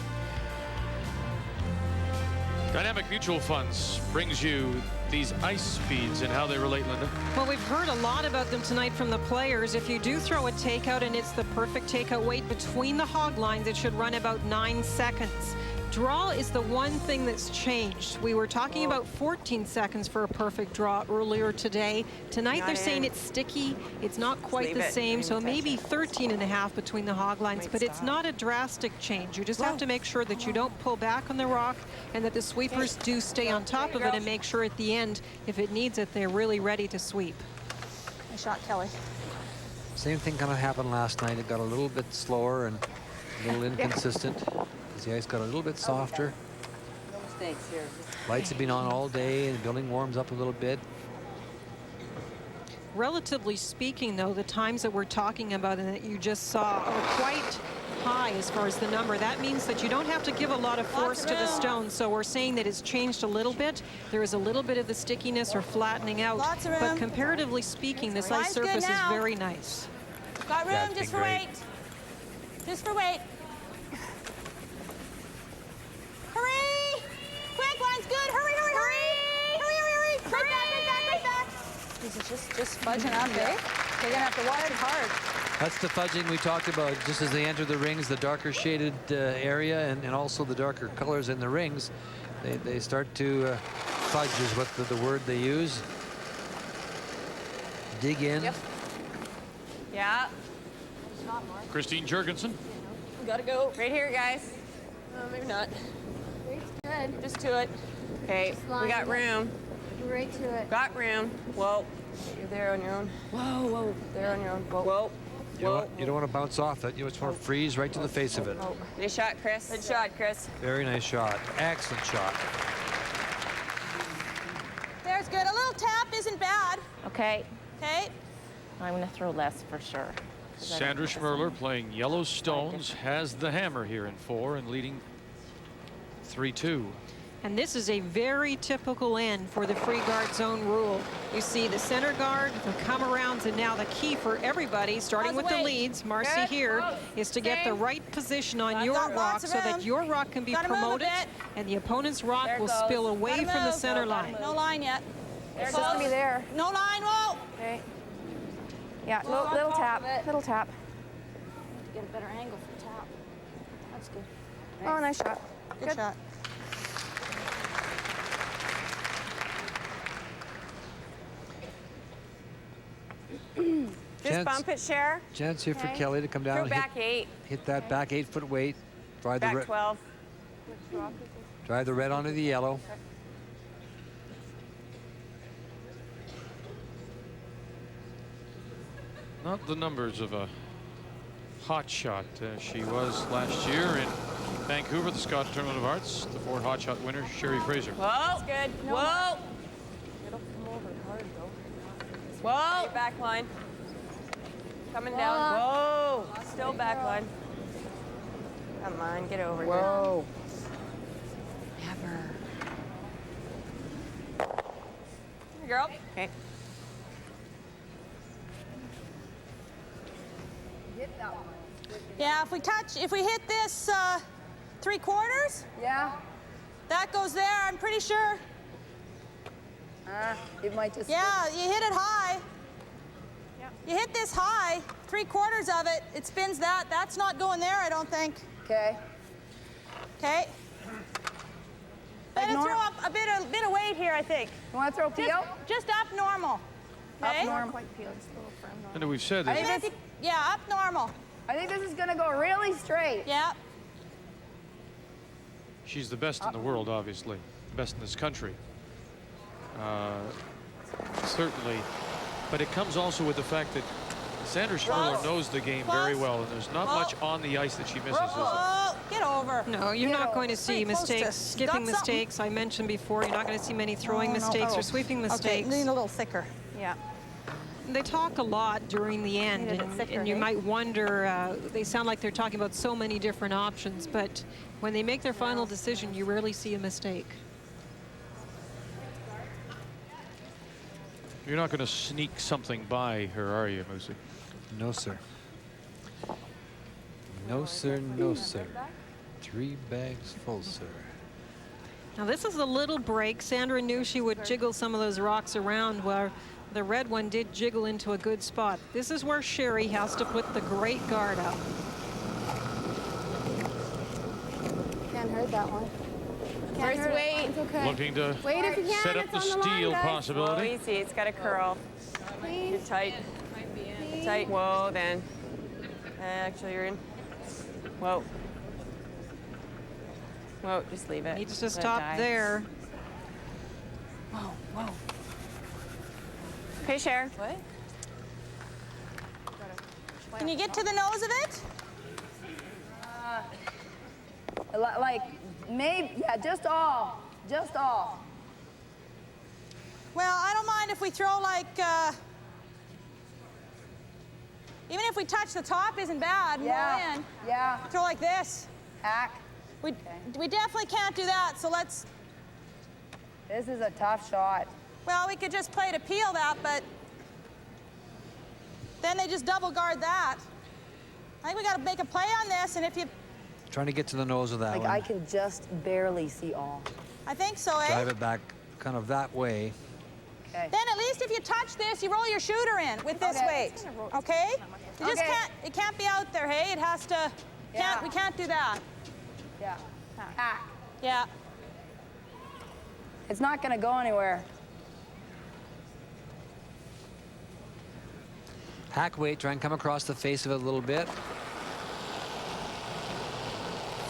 Dynamic Mutual Funds brings you these ice speeds and how they relate, Linda. Well, we've heard a lot about them tonight from the players. If you do throw a takeout and it's the perfect takeout weight between the hog lines, it should run about 9 seconds. Draw is the one thing that's changed. We were talking about 14 seconds for a perfect draw earlier today. Tonight they're saying it's sticky. It's not quite the same, so maybe 13.5 between the hog lines, but it's not a drastic change. You just have to make sure that you don't pull back on the rock and that the sweepers do stay on top of it and make sure at the end, if it needs it, they're really ready to sweep. Nice shot, Kelley. Same thing kind of happened last night. It got a little bit slower and a little inconsistent. The ice got a little bit softer. No mistakes here. Lights have been on all day and the building warms up a little bit. Relatively speaking, though, the times that we're talking about and that you just saw are quite high as far as the number. That means that you don't have to give a lot of force to the stone. So we're saying that it's changed a little bit. There is a little bit of the stickiness or flattening out. But comparatively speaking, this ice surface is very nice. Got room just for weight. Just for weight. Hurry! Quick, line's good. Hurry, hurry, hurry! Hurry, hurry, hurry! Right back, right back, right back! This is just fudging up, eh? They're gonna have to watch it hard. That's the fudging we talked about. Just as they enter the rings, the darker shaded area and also the darker colors in the rings, they start to fudge is what the word they use. Dig in. Yep. Yeah. Christine Jurgensen. We gotta go. Right here, guys. Maybe not. Good. Just to it. Okay, we got room. Right to it. Got room. Whoa. You're there on your own. Whoa, whoa. There on your own. Whoa. Whoa. You don't want to bounce off it. You just want to freeze right to the face of it. Oh. Nice shot, Chris. Good shot, Chris. Very nice shot. Excellent shot. There's good. A little tap isn't bad. Okay. Okay. I'm going to throw less for sure. Sandra Schmirler playing Yellow Stones has the hammer here in 4 and leading 3-2. And this is a very typical end for the free guard zone rule. You see the center guard, the come-arounds, and now the key for everybody, starting with the leads, Marcy here, is to get the right position on your rock so that your rock can be promoted and the opponent's rock will spill away from the center line. No line yet. It's just gonna be there. No line, whoa! Okay. Yeah, little tap, little tap. Get a better angle for the tap. That's good. Oh, nice shot. Good shot. Just bump it, Cher. Chance here for Kelley to come down and back 8. Hit that back 8-foot weight. Drive back 12. Drive the red onto the yellow. Not the numbers of a hot shot she was last year in Vancouver, the Scottish Tournament of Arts. The 4 hot shot winner, Sherry Fraser. Whoa. That's good. Whoa. It'll come over hard, though. Whoa. Back line. Coming down. Whoa. Still back line. Come on, get over here. Whoa. Never. Here, girl. Okay. Yeah, if we hit this 3/4, yeah, that goes there, I'm pretty sure. It might just. Yeah, you hit it high. Yep. You hit this high, 3/4 of it, it spins that. That's not going there, I don't think. Okay. Okay. Better throw up a bit of weight here, I think. You want to throw peel? Just up normal. Okay? Up normal. Quite peel, just a little firm. And we've said that. Yeah, up normal. I think this is going to go really straight. Yeah. She's the best in the world, obviously. Best in this country. Certainly. But it comes also with the fact that Sandra Schmirler knows the game very well, and there's not much on the ice that she misses, is there? Get over. No, you're not going to see mistakes, skipping mistakes. I mentioned before, you're not going to see many throwing mistakes or sweeping mistakes. Okay, need a little thicker. Yeah. They talk a lot during the end, and you might wonder, they sound like they're talking about so many different options, but when they make their final decision, you rarely see a mistake. You're not going to sneak something by her, are you, Moosey? No, sir. No, sir, no, sir. 3 bags full, sir. Now this is a little break. Sandra knew she would jiggle some of those rocks around where the red one did jiggle into a good spot. This is where Sherry has to put the great guard up. Can't hurt that one. First weight. It's okay. Looking to Wait if you can. set up It's the on the line, steal guys. possibility. Oh, easy. It's got a curl. Please. You're tight. Tight. Whoa, then. Actually, you're in. Whoa. Whoa, just leave it. Needs to Let it stop die. there. Whoa, whoa. Okay, Cher. What? Can you get to the nose of it? Like, maybe, yeah, just all. Just all. Well, I don't mind if we throw like, even if we touch the top isn't bad. Yeah. Go in. Yeah. Throw like this. Hack. We definitely can't do that, so let's. This is a tough shot. Well, we could just play to peel that, but then they just double guard that. I think we got to make a play on this, and if you. Trying to get to the nose of that Like, one. I can just barely see all. I think so, eh? Drive it back kind of that way. Okay. Then at least if you touch this, you roll your shooter in with this weight. Okay? You just can't. It can't be out there, hey? It has to. Yeah. We can't do that. Yeah. Hack. Yeah. It's not going to go anywhere. Hack weight, try and come across the face of it a little bit.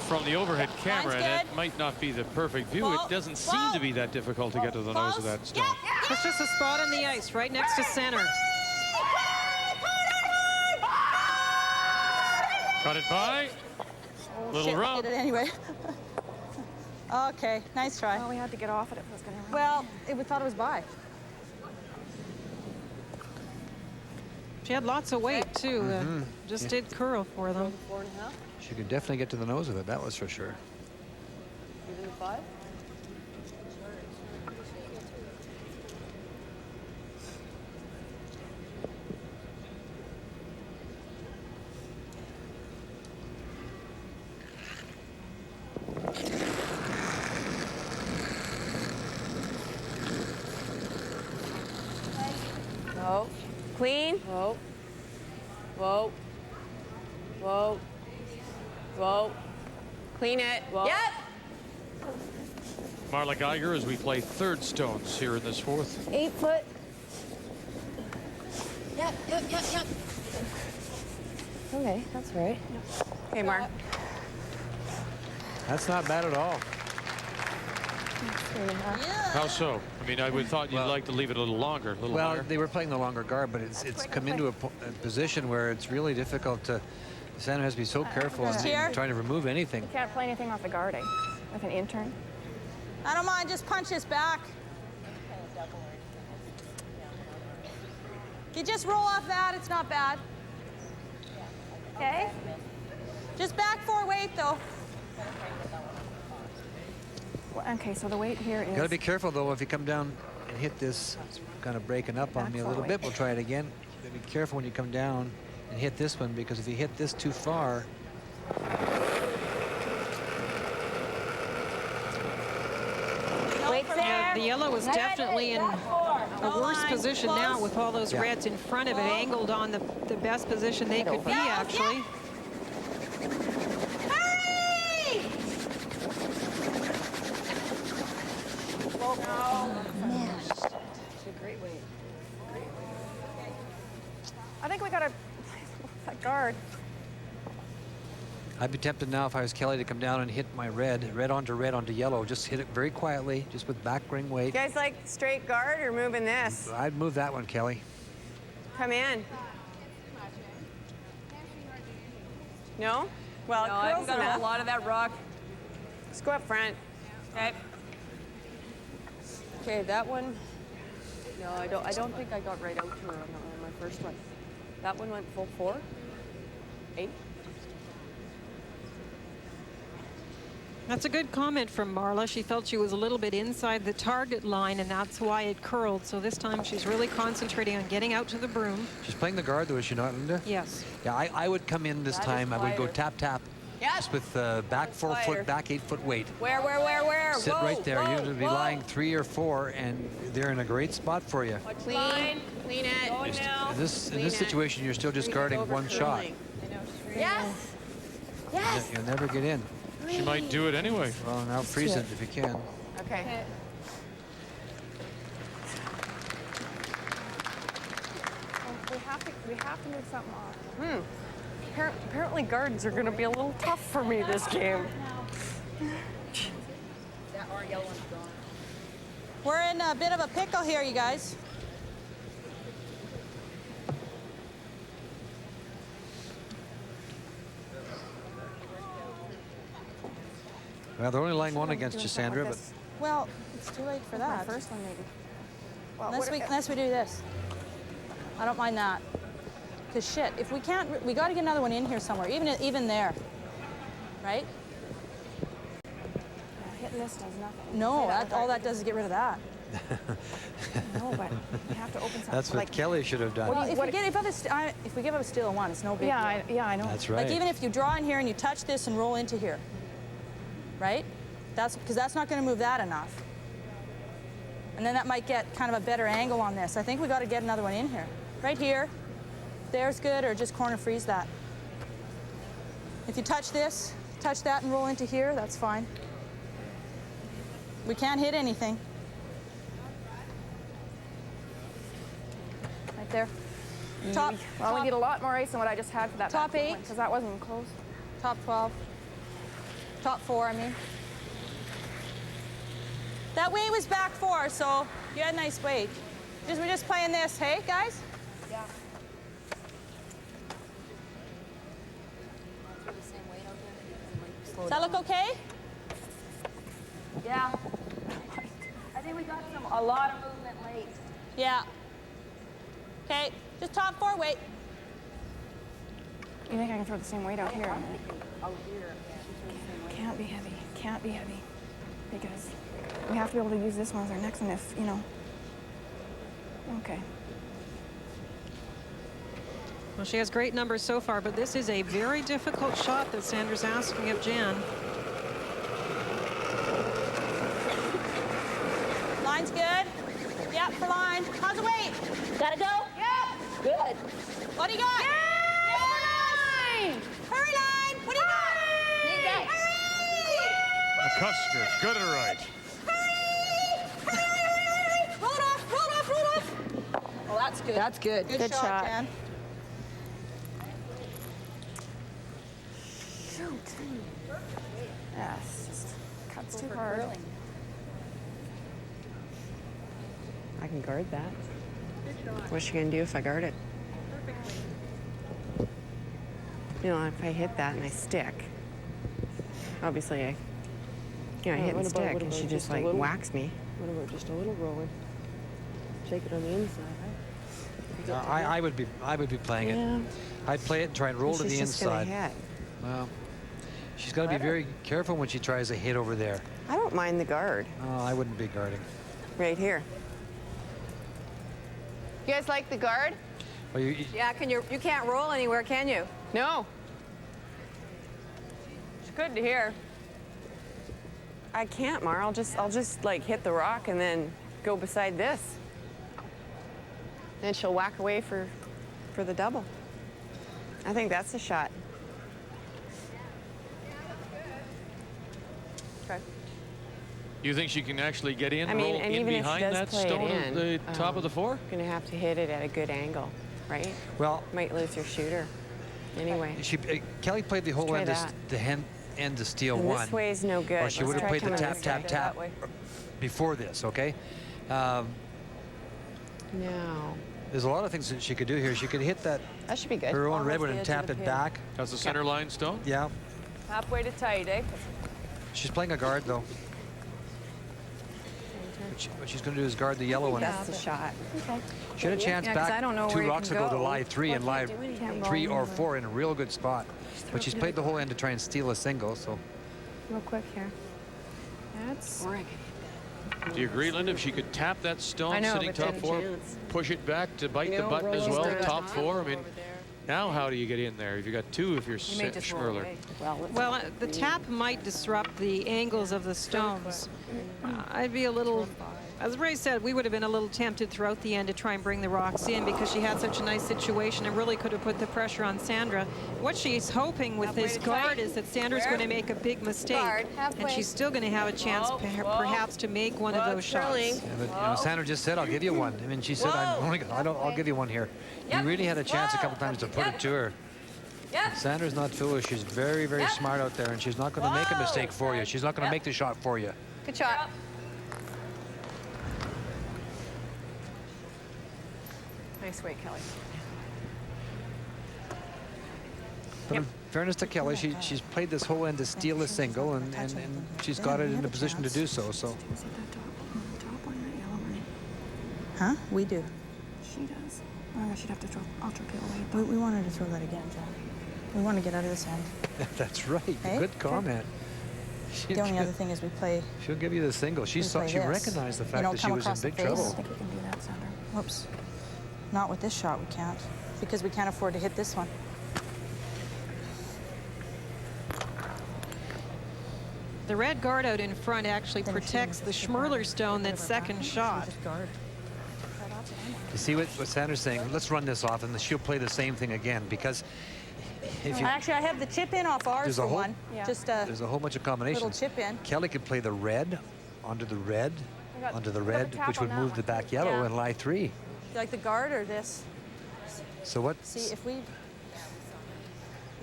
From the overhead camera, Mine's and good. it might not be the perfect view. Whoa, It doesn't seem to be that difficult to get to the nose of that stone. It's just a spot on the ice right next to center. Cut it by. Little Shit, rub. did it anyway. Okay, nice try. Well, we had to get off it if it was going to. Well, we thought it was by. She had lots of weight too. Just did curl for them. 4.5. She could definitely get to the nose of it, that was for sure. Even the 5. Whoa. Clean. Whoa. Whoa. Whoa. Whoa. Clean it. Whoa. Yep. Marla Geiger as we play third stones here in this fourth. 8 foot. Yep. Okay, that's right. Okay, Mark. That's not bad at all. How so? I mean, I would thought you'd like to leave it a little longer, a little Well, longer. they were playing the longer guard, but it's come into a position where it's really difficult to. Sandra has to be so careful in Here. trying to remove anything. You can't play anything off the guarding with an intern. I don't mind. Just punch this back. You just roll off that. It's not bad. Okay. Just back 4 weight though. Well, okay, so the weight here is. Got to be careful though. If you come down and hit this, it's kind of breaking up on me a little bit. We'll try it again. Got to be careful when you come down and hit this one, because if you hit this too far. Yeah, the yellow is definitely in a worse position now with all those reds in front of it, angled on the best position they could be, actually. Hurry! Great weight. I think we got to that guard. I'd be tempted now if I was Kelley to come down and hit my red onto yellow. Just hit it very quietly, just with back ring weight. You guys like straight guard or moving this? I'd move that one, Kelley. Come in. No? Well, No, I curls got enough. a lot of that rock. Let's go up front. Okay. Okay, that one. No, I don't think I got right out to her on my first one. That one went full 4. 8. That's a good comment from Marla. She felt she was a little bit inside the target line, and that's why it curled. So this time she's really concentrating on getting out to the broom. She's playing the guard, though, is she not, Linda? Yes. Yeah, I would come in this time. I would go tap, tap. Just with back 4 foot, back 8 foot weight. Where? Sit right there. You're going to be lying 3 or 4, and they're in a great spot for you. Clean it. In this situation, you're still just guarding one shot. Yes. You'll never get in. She might do it anyway. Well, now freeze it if you can. Okay. We have to move something on. Apparently gardens are going to be a little tough for me this game. We're in a bit of a pickle here, you guys. Well, they're only lying one against you, Sandra, but Well, it's too late for that. My first one, maybe. Well, Unless we do this. I don't mind that. Because shit, if we can't, we got to get another one in here somewhere, even there, right? Hitting this does nothing. No, all that does is get rid of that. No, but we have to open something. that's what Kelley should have done. Well, if we give up a steal one, it's no big deal. I know. That's right. Like even if you draw in here and you touch this and roll into here, right? Because that's not going to move that enough. And then that might get kind of a better angle on this. I think we got to get another one in here. Right here. There's good, or just corner freeze that. If you touch this, touch that and roll into here, that's fine. We can't hit anything. Right there. Well, we need a lot more ice than what I just had for that top 8, because that wasn't close. Top 12. Top 4, I mean. That weight was back 4, so you had a nice weight. We're just playing this, hey, guys? Yeah. Does that look okay? Yeah. I think we got a lot of movement late. Yeah. Okay, just top 4 weight. You think I can throw the same weight out here? Out here. Can't be heavy. Can't be heavy. Because we have to be able to use this one as our next one if, you know. Okay. Well, she has great numbers so far, but this is a very difficult shot that Sandra's asking of Jan. Line's good. Yep, for line. How's the weight? Gotta go? Yep. Good. What do you got? Yay! Hurry, line. What do you got? Need that. McCusker, good and right. Roll it off, roll it off, roll it off. Oh, that's good. That's good. Good shot, Jan. Shoot. Yeah, it's just cuts too hard. I can guard that. What's she gonna do if I guard it? You know, if I hit that and I stick, obviously I hit and stick, and she just like whacks me. What about just a little rolling? Shake it on the inside, right? I would be playing it. I'd play it and try and roll to the She's just gonna inside. hit. Well, she's got to be very careful when she tries to hit over there. I don't mind the guard. Oh, I wouldn't be guarding. Right here. You guys like the guard? Well, Yeah, you can't roll anywhere, can you? No. It's good to hear. I can't, Mar. I'll just like hit the rock and then go beside this. Then she'll whack away for the double. I think that's the shot. Okay. You think she can actually get in, I mean, roll and in even behind if she does that play it stone at in, the top of the 4? Gonna have to hit it at a good angle, right? Well, might lose your shooter. Anyway. Kelley played the whole end, end to steal And one. this way is no good. Or she would have played the tap, tap, tap before this, okay? No. There's a lot of things that she could do here. She could hit that. That should be good. Her own redwood and tap it back. That's the center line stone? Yeah. Halfway to tight, eh? She's playing a guard, though. What she's going to do is guard the yellow one. That's the shot. Okay. She had a chance back I don't know 2 where you rocks can ago to go. lie 3 and lie Can't 3 roll or anywhere. 4 in a real good spot. But she's played the whole end to try and steal a single, so. real quick here. That's. Do you agree, Linda? If she could tap that stone I know, sitting but top then four, chance. push it back to bite You the know, button as roll well, over top the four. I mean, now how do you get in there? If you got two, if you're Schmirler. Well, the tap might disrupt the angles of the stones. I'd be a little, as Ray said, we would have been a little tempted throughout the end to try and bring the rocks in because she had such a nice situation and really could have put the pressure on Sandra. What she's hoping with this guard is that Sandra's going to make a big mistake, and she's still going to have a chance perhaps to make one of those shots. Yeah, but, you know, Sandra just said, "I'll give you one." I mean, she said, "I'll give you one here." You really had a chance a couple times to put it to her. Sandra's not foolish. She's very, very smart out there, and she's not going to make a mistake for you. She's not going to make the shot for you. Good shot. Nice weight, Kelley. But in fairness to Kelley, she's played this whole end to steal a single, and she's got it in a position to do so. So. Huh? We do. She does. Oh, she'd have to throw. I'll throw Kelley. We wanted to throw that again, John. We want to get out of this end. That's right. Hey? Good comment. The only other thing is we play. She'll give you the single. She recognized the fact that she was in big trouble. I think we can do that, Sandra. Whoops. Not with this shot, we can't. Because we can't afford to hit this one. The red guard out in front actually protects the Schmirler stone, that second shot. You see what Sandra's saying? Let's run this off, and she'll play the same thing again, because if you... Actually, I have the chip in off ours for one. Just there's a whole bunch of combinations. little chip in. Kelley could play the red onto the red, which would move the back yellow and lie three. You like the guard or this? So what? See, if we...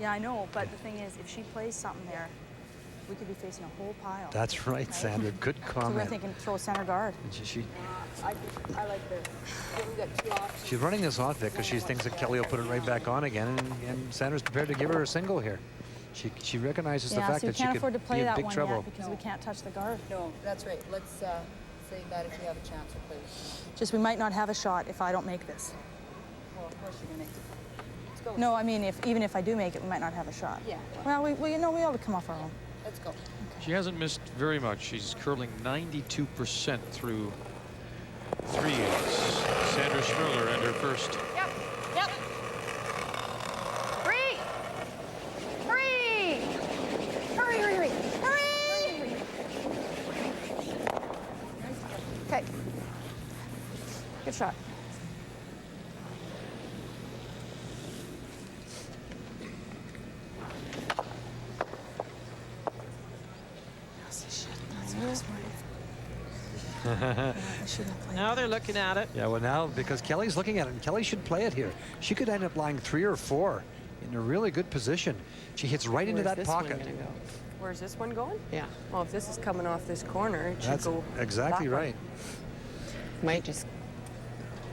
Yeah, I know, but the thing is, if she plays something there, we could be facing a whole pile. That's right, Sandra. Good comment. So we're thinking throw center guard. I like the. We got two options. She's running this off, Vic, because she thinks that Kelley will put it right back on again, and Sandra's prepared to give her a single here. She recognizes the fact that she could be in big trouble. Because we can't touch the guard. No, that's right. Let's say that if we have a chance, we'll play this. Just we might not have a shot if I don't make this. Well, of course you're gonna make it. Let's go. No, I mean, even if I do make it, we might not have a shot. Yeah. Well, we ought to come off our own. Let's go. She hasn't missed very much. She's curling 92% through 3/8. Sandra Schmirler and her first. Yep. Hurry! Hurry! Okay. Good shot. Now they're looking at it. Yeah, well now, because Kelley's looking at it, and Kelley should play it here. She could end up lying 3 or 4 in a really good position. She hits right into that pocket. Where's this one going? Yeah. Well, if this is coming off this corner, it should That's go exactly that way. right. Might just...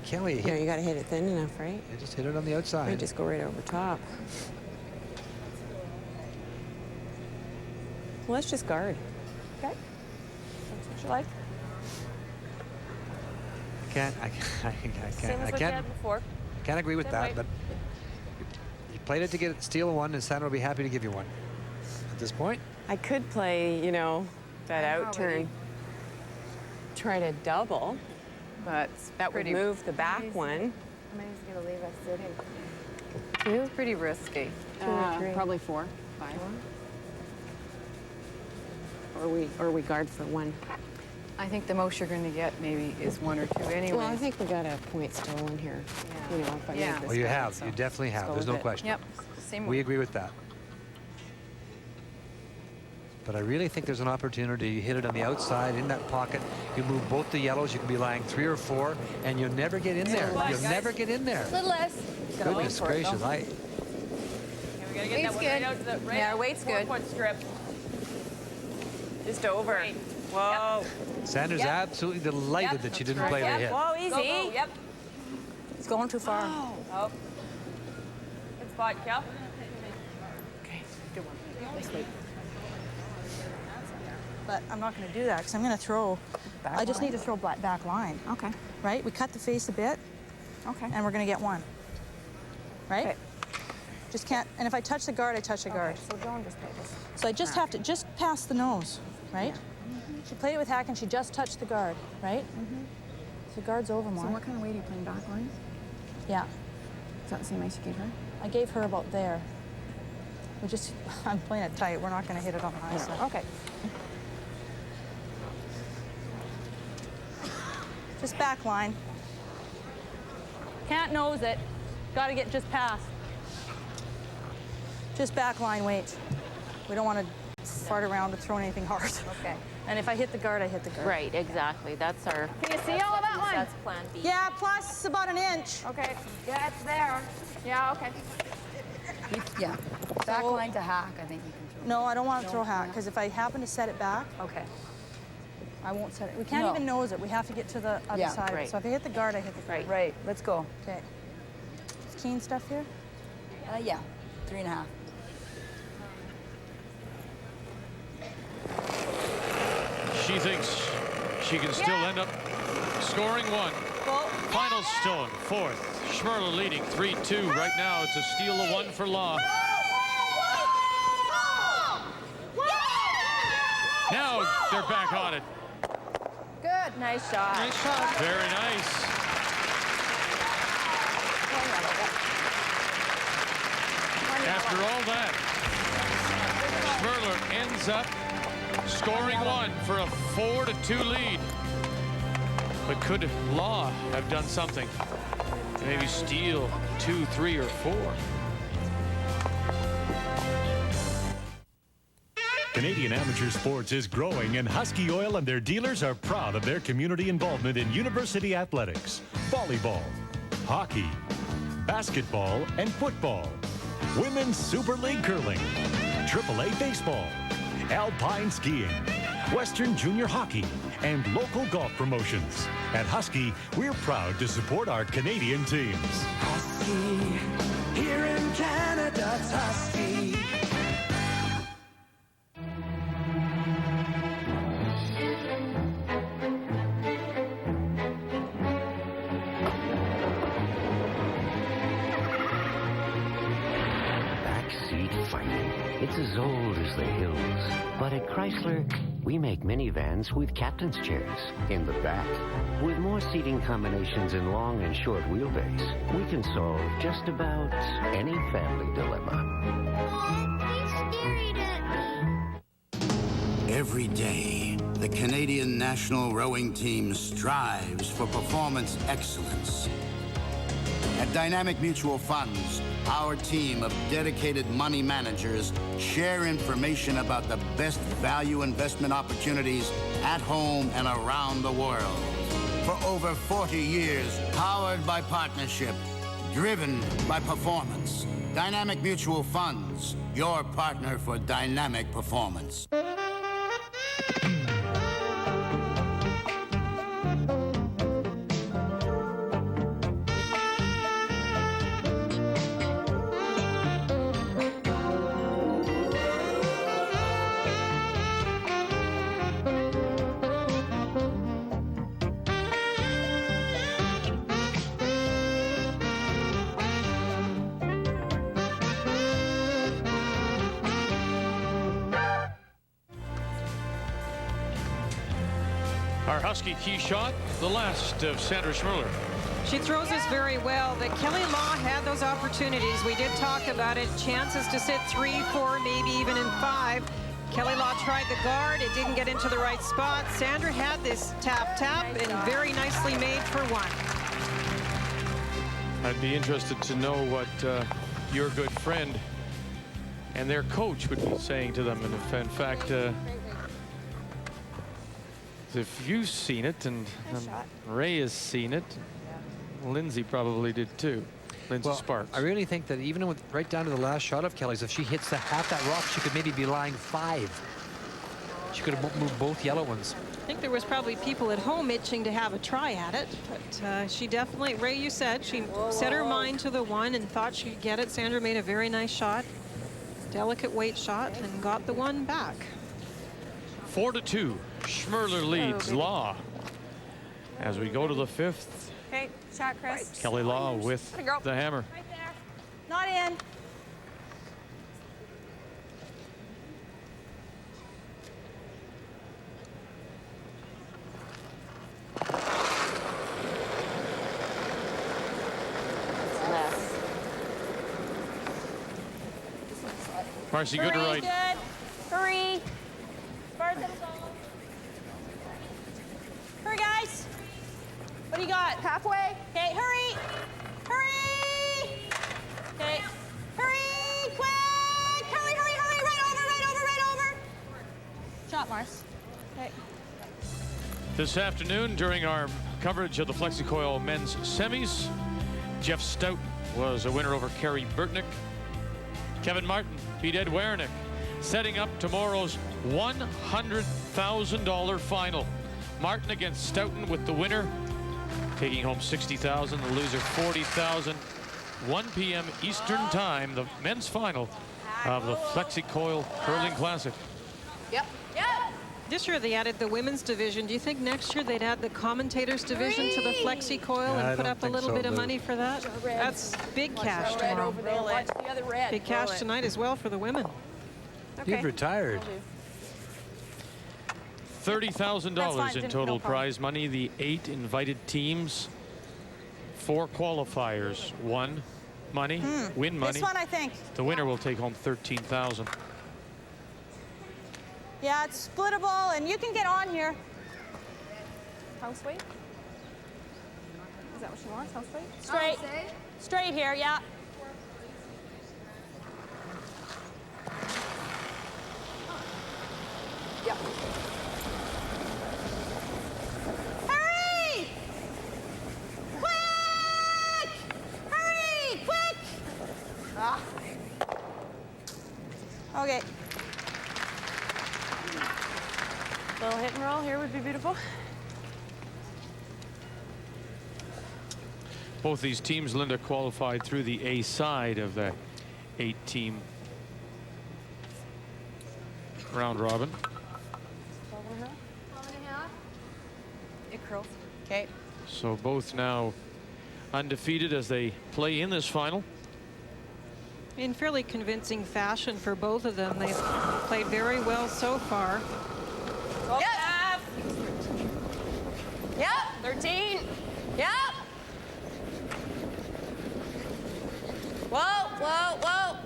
Kelley, Yeah, you got to hit it thin enough, right? You just hit it on the outside. Might just go right over top. Well, let's just guard. Okay. That's what you like. I Same as what you had before. Can't agree with Same that, way. but you played it to steal one, and Sandra will be happy to give you one. At this point, I could play, you know, that out turn. Try to double, but that would move the back one. How many's gonna leave us sitting? Feels pretty risky. 2 or 3. Probably 4, 5. Or we guard for 1. I think the most you're going to get maybe is 1 or 2 anyway. Well, I think we got a point still in here. Yeah. You know, if I make this well, you guy, have. so You definitely have. let's There's go no with it. question. Yep. Same We way. agree with that. But I really think there's an opportunity. You hit it on the outside in that pocket. You move both the yellows. You can be lying 3 or 4, and you'll never get in there. You'll never get in there. A little less. Goodness gracious! We gotta get Weight's that one good. right out to the right Yeah, out weight's the good. 4-foot strip. Just over. Right. Whoa. Sanders absolutely delighted that she didn't play the hit. Whoa, easy. Go. Yep. It's going too far. Oh. Good spot, Kel. Okay. Good one. But I'm not going to do that because I'm going to throw. I just need to throw back line. Okay. Right? We cut the face a bit. Okay. And we're going to get 1. Right? Okay. Just can't, and if I touch the guard, I touch the guard. So don't just play this. So I just have to, just pass the nose, right? She played it with hack and she just touched the guard, right? So the guard's over more. So what kind of weight are you playing, back line? Yeah. Is that the same ice you gave her? I gave her about there. We just, I'm playing it tight. We're not going to hit it on the high side. Okay. Just back line. Can't nose it. Got to get just past. Just back line weight. We don't want to fart around to throw anything hard. Okay. And if I hit the guard, I hit the guard. Right, exactly. That's our. Can you see all of that one? That's plan B. Yeah, plus about an inch. Okay. Yeah, it's there. Yeah, okay. Yeah. Back line to hack, I think you can throw. No, I don't want to throw hack, because if I happen to set it back, Okay. I won't set it. We can't No. even nose it. We have to get to the other Yeah, side. right. So if I hit the guard, I hit the guard. Right, let's go. Okay. Is keen stuff here? Yeah, 3.5. She thinks she can still end up scoring one. Final stone, fourth. Schmirler leading 3-2. Right now, it's a steal of one for Law. Now they're back on it. Good. Nice shot. Nice shot. Very nice. After all that, Schmirler ends up scoring one for a 4-2 lead. But could Law have done something? Maybe steal 2, 3, or 4. Canadian amateur sports is growing, and Husky Oil and their dealers are proud of their community involvement in university athletics, volleyball, hockey, basketball, and football, Women's Super League curling, AAA baseball, alpine skiing, Western junior hockey, and local golf promotions. At Husky, we're proud to support our Canadian teams. Husky, here in Canada, it's Husky. Backseat fighting. It's as old as the hills. But at Chrysler, we make minivans with captain's chairs in the back. With more seating combinations in long and short wheelbase, we can solve just about any family dilemma. Every day, the Canadian national rowing team strives for performance excellence. At Dynamic Mutual Funds, our team of dedicated money managers share information about the best value investment opportunities at home and around the world. For over 40 years, powered by partnership, driven by performance. Dynamic Mutual Funds, your partner for dynamic performance. Our Husky key shot, the last of Sandra Schmirler. She throws this very well. But Kelley Law had those opportunities. We did talk about it. Chances to sit 3, 4, maybe even in 5. Kelley Law tried the guard. It didn't get into the right spot. Sandra had this tap and very nicely made for one. I'd be interested to know what your good friend and their coach would be saying to them. And if, in fact, if you've seen it, and Ray has seen it, Lindsay probably did too. Lindsay Sparks. I really think that even with right down to the last shot of Kelley's, if she hits the half that rock, she could maybe be lying 5. She could have moved both yellow ones. I think there was probably people at home itching to have a try at it, but she definitely, Ray, you said, she set her mind to the one and thought she'd get it. Sandra made a very nice shot, delicate weight shot, and got the one back. 4-2, Schmirler leads Law. As we go to the 5th, Okay, shot, Chris. Kelley Law with the hammer. Not in. Marcy, good to Hurry, right. good. Hurry. Far as it'll go. Hurry, guys. What do you got? Halfway. Okay, hurry. Hurry. Okay. Hurry, quick. Hurry, hurry, hurry. Right over. Shot, Mars. Okay. This afternoon, during our coverage of the FlexiCoil men's semis, Jeff Stout was a winner over Kerry Burtnick. Kevin Martin beat Ed Wernick, setting up tomorrow's $100,000 final. Martin against Stoughton with the winner taking home $60,000, the loser $40,000. 1 p.m. Eastern Time, the men's final of the FlexiCoil Curling Classic. Yep. Yep. This year they added the women's division. Do you think next year they'd add the commentators division to the FlexiCoil and put up a little bit of money for that? That's big cash tomorrow. Over there. Watch the other red. Big cash tonight as well for the women. Okay. You've retired. $30,000 in total prize money. The 8 invited teams, 4 qualifiers, 1 money, win money. This one, I think. The winner will take home $13,000. Yeah, it's splittable, and you can get on here. House weight? Is that what she wants? House weight? Straight. Straight here, yeah. Yep. Hurry! Quick! Hurry! Quick! Ah. Okay. Little hit and roll here would be beautiful. Both these teams, Linda, qualified through the A side of the 8-team round robin. 12.5. It curls. Okay. So both now undefeated as they play in this final. In fairly convincing fashion for both of them. They've played very well so far. Yep. Yep. 13. Yep. Whoa, whoa, whoa.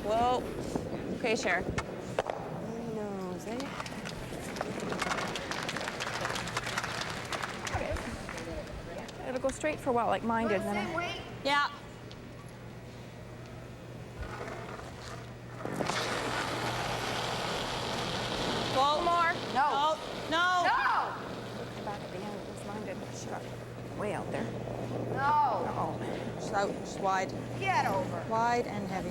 Whoa. Okay, Cher. Nose, eh? Okay. It'll go straight for a while, like mine did. Yeah. Go more. No. No. No. Back at the end, it was mine did. She got way out there. No. Uh-oh. Just out, just wide. Get over. Wide and heavy.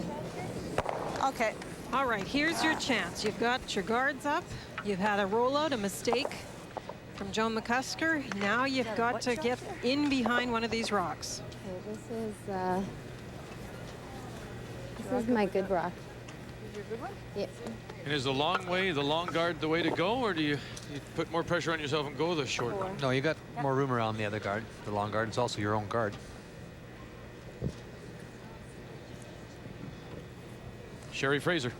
Okay. All right, here's your chance. You've got your guards up. You've had a rollout, a mistake from Joan McCusker. Now you've got to get in behind one of these rocks. Okay, this is my good rock. Is your good one? Yep. And is the long guard the way to go, or do you put more pressure on yourself and go the short one? No, you got more room around the other guard. The long guard is also your own guard. Sherry Fraser.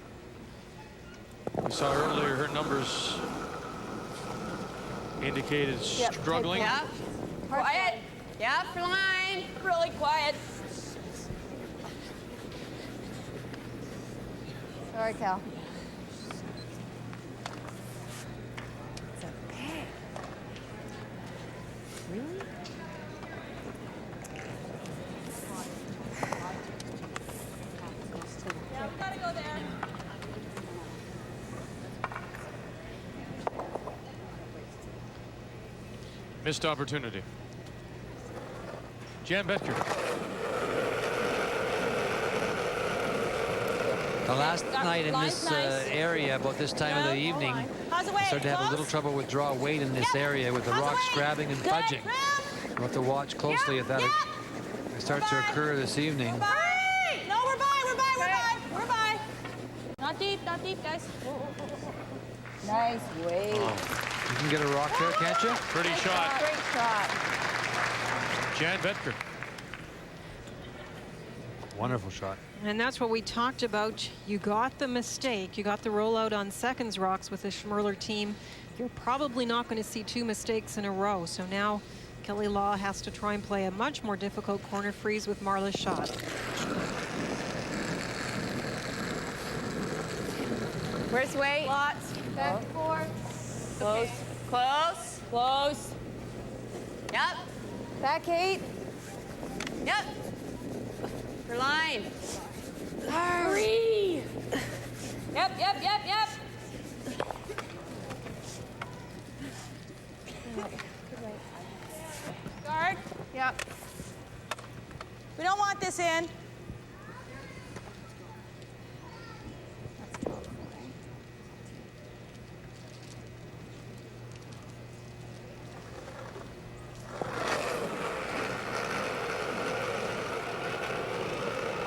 We saw earlier her numbers indicated struggling. Yeah. Quiet. Yeah, for line. Really quiet. Sorry, Cal. Really? Yeah, we gotta go there. Missed opportunity. Jan Betker. The last night in this area, about this time of the evening, started to have a little trouble with draw weight in this area with the rocks grabbing and budging. We'll have to watch closely if that starts to occur this evening. No, we're by. Not deep, guys. Nice weight. You can get a rock there, can't you? Pretty shot. Great shot. Jan Betker. Wonderful shot. And that's what we talked about. You got the mistake. You got the rollout on seconds rocks with the Schmirler team. You're probably not going to see 2 mistakes in a row. So now Kelley Law has to try and play a much more difficult corner freeze with Marla's shot. Where's weight? Lots. Back 4. Close. Close. Close. Yep. Back 8. Yep. For line. Hurry. Yep, yep, yep, yep. Guard. Yep. We don't want this in.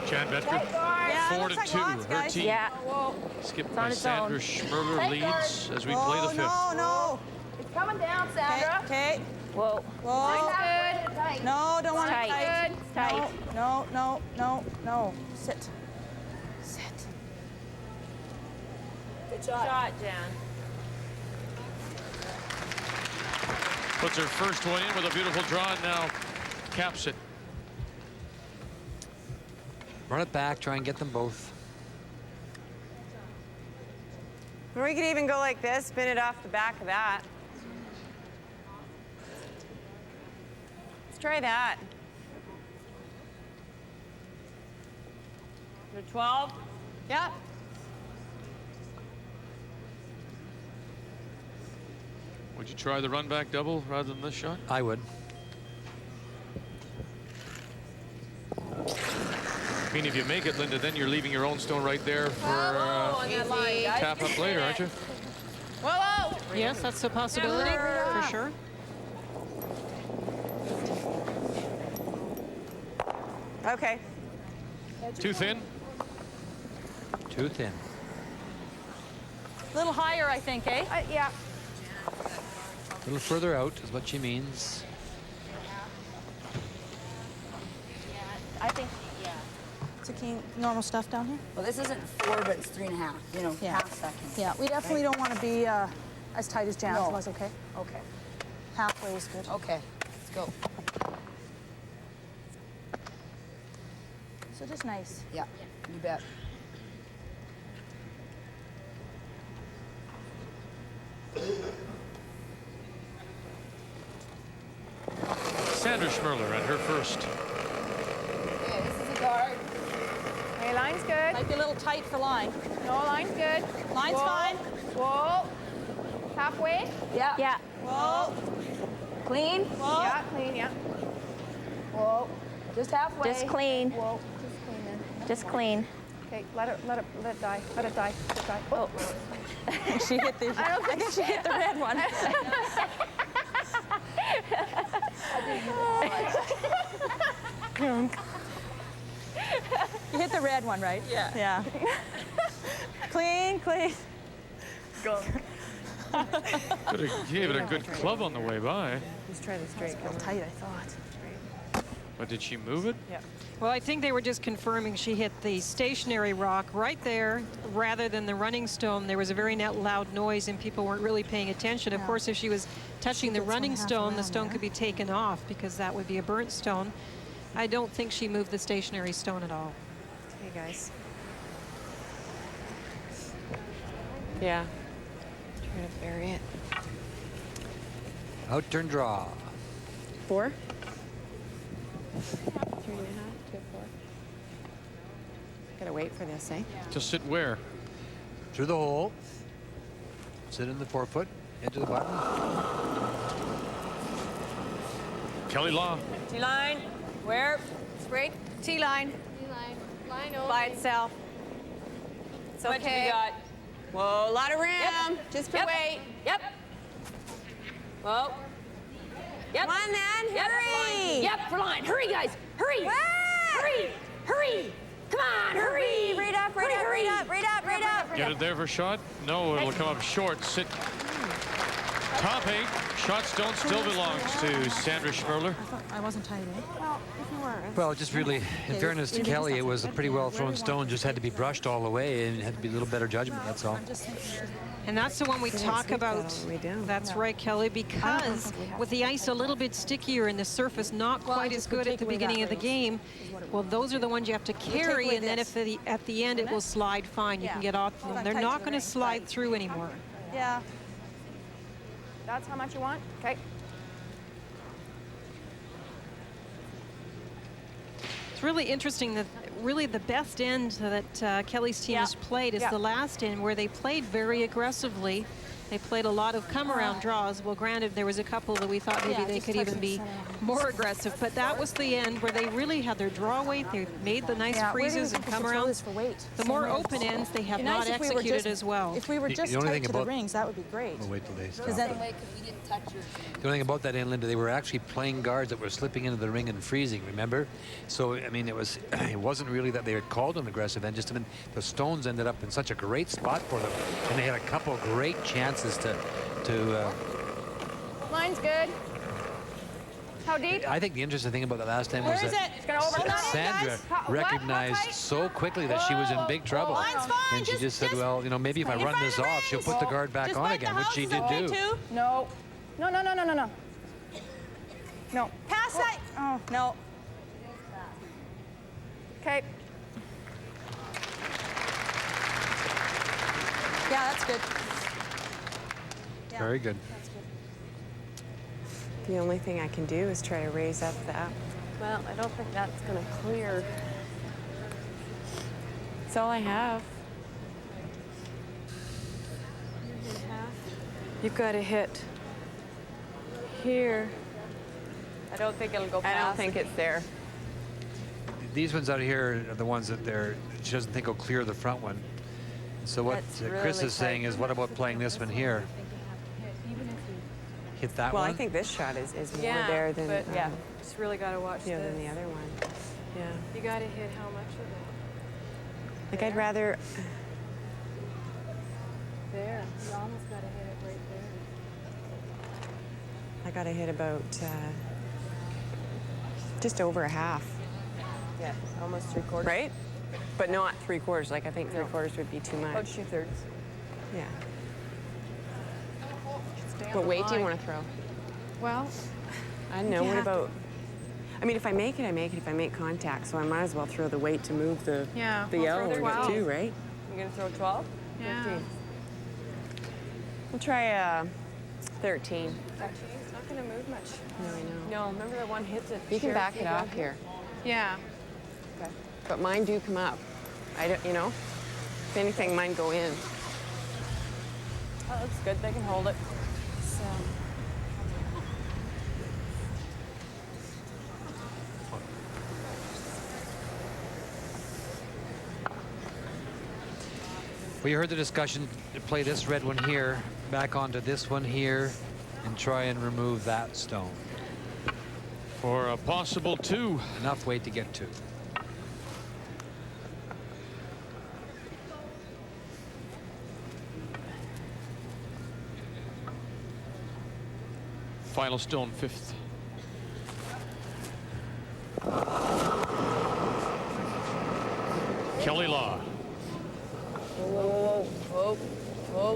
Jan Bedford, 4-2. Her team, skipped by Sandra Schmirler, leads as we play the fifth. No, no. It's coming down, Sandra. Okay. Whoa. Whoa. Good. Tight. No, don't want it Tight. tight. Good. It's tight. No, no, no, no. Sit. Sit. Good shot, Jan. Puts her first one in with a beautiful draw and now caps it. Run it back, try and get them both. Or we could even go like this, spin it off the back of that. Let's try that. The 12? Yep. Would you try the run back double rather than this shot? I would. I mean, if you make it, Linda, then you're leaving your own stone right there for tap up later, aren't you? Whoa! Yes, that's a possibility for sure. Okay. Too thin? Too thin. A little higher, I think, eh? Yeah. A little further out is what she means. I think, yeah. It's okay, normal stuff down here? Well, this isn't 4, but it's 3.5. You know, half second. Yeah, we definitely don't want to be as tight as Jan's No. was, okay? Okay. Halfway is good. Okay. Let's go. So just nice. Yeah. You bet. Sandra Schmirler at her first. Okay, this is a guard. Hey, line's good. Might be a little tight for line. No, line's good. Line's Whoa. fine. Whoa. Halfway? Yeah. Yeah. Whoa. Clean? Whoa. Yeah, clean, yeah. Whoa. Just halfway. Just clean. Whoa. Just clean then. Just clean. Okay, let it die. Let it die. Let it die. Oh. She hit the, I think she hit the red one. You hit the red one, right? Yeah. Yeah. Clean, clean. Go. Could have gave it a good club on the way by. Let's try the straight. A little tight, I thought. But did she move it? Yeah. Well, I think they were just confirming she hit the stationary rock right there rather than the running stone. There was a very loud noise and people weren't really paying attention. Of course, if she was touching the running stone, the stone could be taken off because that would be a burnt stone. I don't think she moved the stationary stone at all. Hey, guys. Yeah. Trying to bury it. Out turn draw. 4? 3.5 to 4. Gotta wait for this, eh? To sit where? Through the hole. Sit in the forefoot. Into the button. Kelley Law. T-line. Where? Straight. T-line. T-line. Line over. By itself. It's okay. What have you got? Whoa, a lot of rim. Yep. Just for weight. Yep. Whoa. Yep. Come on, then. Hurry. Yep, for line. Hurry, guys. Hurry. Hurry. Hurry. Come on, hurry. Right up, right up, right up, right up, right up. Get it there for a shot? No, it'll come up short. Sit. Top 8. Shot stone still belongs to Sandra Schmirler. I wasn't tied in. Well, if you were. Well, just really, in fairness to Kelley, it was a pretty well thrown stone. Just had to be brushed all the way, and had to be a little better judgment. That's all. And that's the one we talk about. That's right, Kelley, because with the ice a little bit stickier and the surface not quite as good at the beginning of the game, well, those are the ones you have to carry, and then if at the end it will slide fine. You can get off them. They're not going to slide through anymore. Yeah. That's how much you want? Okay. It's really interesting that really the best end that Kelley's team has played is the last end, where they played very aggressively. They played a lot of come-around draws. Well, granted, there was a couple that we thought maybe they could even be more aggressive, but that was the end where they really had their draw weight. They made the nice freezes and come-arounds. The more open ends, they have not executed as well. If we were just tight to the rings, that would be great. We'll wait till they stop. Then, the only thing about that end, Linda, they were actually playing guards that were slipping into the ring and freezing, remember? So, I mean, it wasn't really that they had called an aggressive end, just, I mean, the stones ended up in such a great spot for them, and they had a couple of great chances to Line's good. How deep? I think the interesting thing about the last time was that Sandra recognized so quickly that she was in big trouble. And she just said, well, you know, maybe if I run this off, she'll put the guard back on again, which she did do. No. No, no, no, no, no, no. No. Pass that. Oh, no. Okay. Yeah, that's good. Very good. The only thing I can do is try to raise up that. Well, I don't think that's going to clear. That's all I have. You've got to hit here. I don't think it'll go past. I don't think it's there. These ones out here are the ones that she doesn't think will clear the front one. So what Chris is saying is, what about playing this one here? Hit that one? Well, I think this shot is more there than but just really got to watch this. than the other one. Yeah. You got to hit how much of it? Like I'd rather. There. You almost got to hit it right there. I got to hit about just over a half. Yeah, almost 3/4. Right? But not 3/4. Like I think 3/4 would be too much. About 2/3. Yeah. What weight do you want to throw? Well, I don't know. What about? I mean, if I make it, I make it. If I make contact, so I might as well throw the weight to move the yellow too, right? You're gonna throw 12? Yeah. 15. We'll try 13. 13. It's not gonna move much. No, I know. No, remember that one hit that. You can back it off here. Yeah. Okay. But mine do come up. I don't, you know. If anything, mine go in. Oh, that's good. They can hold it. So. We heard the discussion to play this red one here, back onto this one here, and try and remove that stone. For a possible 2. Enough weight to get 2. Final stone, 5th. Kelley Law. Whoa, whoa, whoa,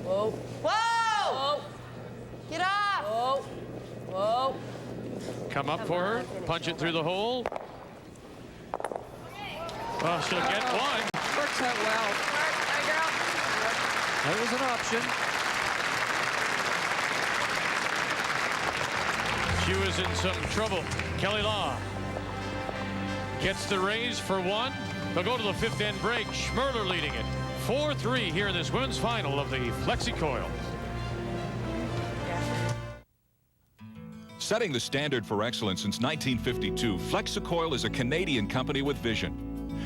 whoa. Whoa! Whoa! Get off! Whoa! Whoa! Come up for her, punch it through the hole. Well, she'll get one. Works out well. That was an option. She was in some trouble. Kelley Law gets the raise for 1. They'll go to the 5th end break. Schmirler leading it 4-3 here in this women's final of the FlexiCoil. Setting the standard for excellence since 1952, FlexiCoil is a Canadian company with vision.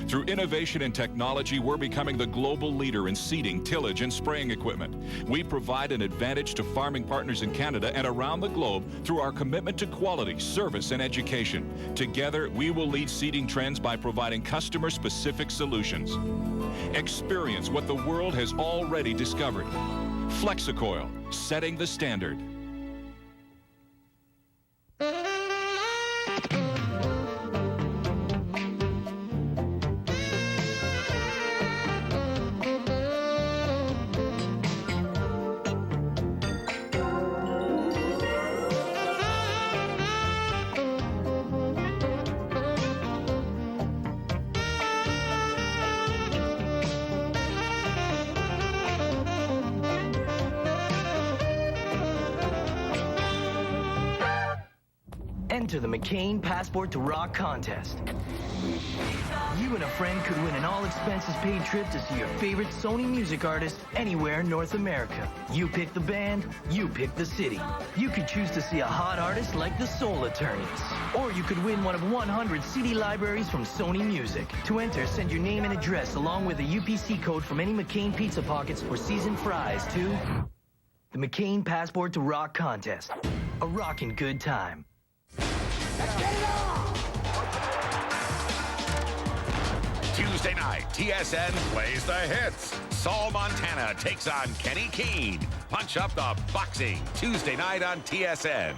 Through innovation and technology, we're becoming the global leader in seeding, tillage, and spraying equipment. We provide an advantage to farming partners in Canada and around the globe through our commitment to quality, service, and education. Together, we will lead seeding trends by providing customer-specific solutions. Experience what the world has already discovered. FlexiCoil, setting the standard. Enter the McCain Passport to Rock contest. You and a friend could win an all-expenses-paid trip to see your favorite Sony music artist anywhere in North America. You pick the band, you pick the city. You could choose to see a hot artist like the Soul Attorneys. Or you could win one of 100 CD libraries from Sony Music. To enter, send your name and address along with a UPC code from any McCain Pizza Pockets or seasoned fries to the McCain Passport to Rock contest. A rockin' good time. Tuesday night, TSN plays the hits. Saul Montana takes on Kenny Keene. Punch up the boxing. Tuesday night on TSN.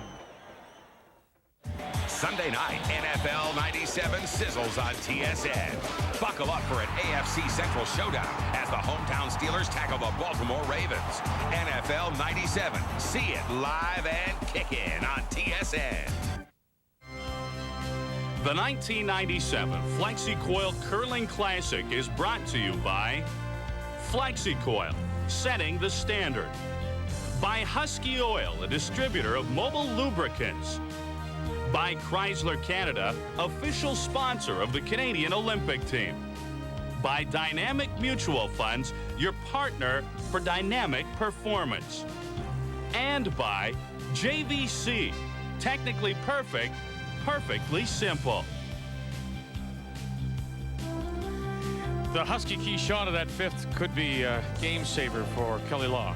Sunday night, NFL 97 sizzles on TSN. Buckle up for an AFC Central showdown as the hometown Steelers tackle the Baltimore Ravens. NFL 97. See it live and kick in on TSN. The 1997 FlexiCoil Curling Classic is brought to you by FlexiCoil, setting the standard. By Husky Oil, a distributor of mobile lubricants. By Chrysler Canada, official sponsor of the Canadian Olympic team. By Dynamic Mutual Funds, your partner for dynamic performance. And by JVC, technically perfect, perfectly simple. The Husky key shot of that fifth could be a game saver for Kelley Law.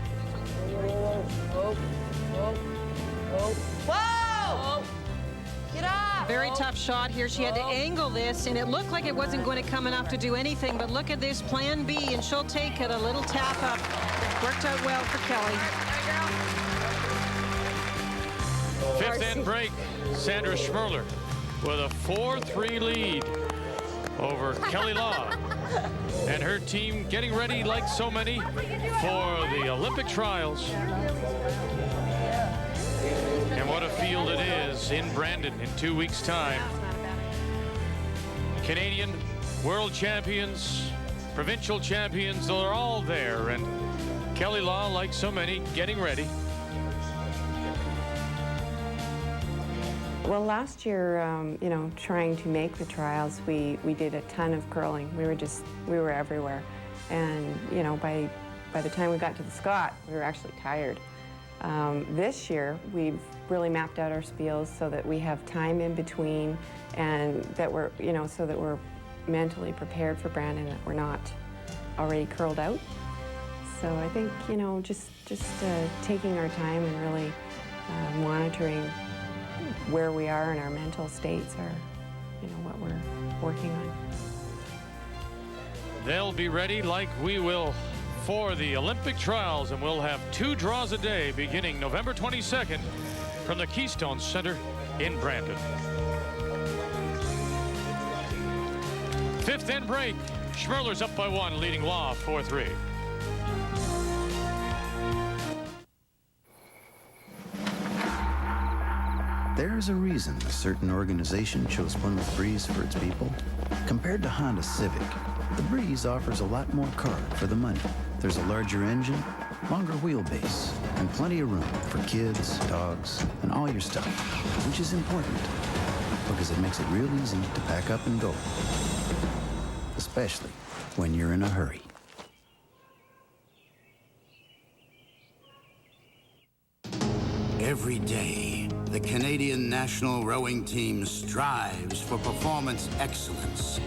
Whoa! Get up! Very tough shot here. She had to angle this, and it looked like it wasn't going to come enough to do anything, but look at this plan B, and she'll take it. A little tap up. Worked out well for Kelley. Fifth end break. Sandra Schmirler with a 4-3 lead over Kelley Law. And her team getting ready, like so many, for the Olympic trials. And what a field it is in Brandon in 2 weeks' time. Canadian world champions, provincial champions, they're all there. And Kelley Law, like so many, getting ready. Well, last year, you know, trying to make the trials, we did a ton of curling. We were everywhere. And, you know, by the time we got to the Scott, we were actually tired. This year, we've really mapped out our spiels so that we have time in between and that we're, you know, so that we're mentally prepared for Brandon, that we're not already curled out. So I think, you know, just taking our time and really monitoring where we are in our mental states are, you know, what we're working on. They'll be ready like we will for the Olympic trials, and we'll have 2 draws a day beginning November 22nd from the Keystone Center in Brandon. Fifth end break. Schmirler's up by 1, leading Law 4-3. There's a reason a certain organization chose Plymouth Breeze for its people. Compared to Honda Civic, the Breeze offers a lot more car for the money. There's a larger engine, longer wheelbase, and plenty of room for kids, dogs, and all your stuff, which is important because it makes it real easy to pack up and go, especially when you're in a hurry. Every day, the Canadian national rowing team strives for performance excellence.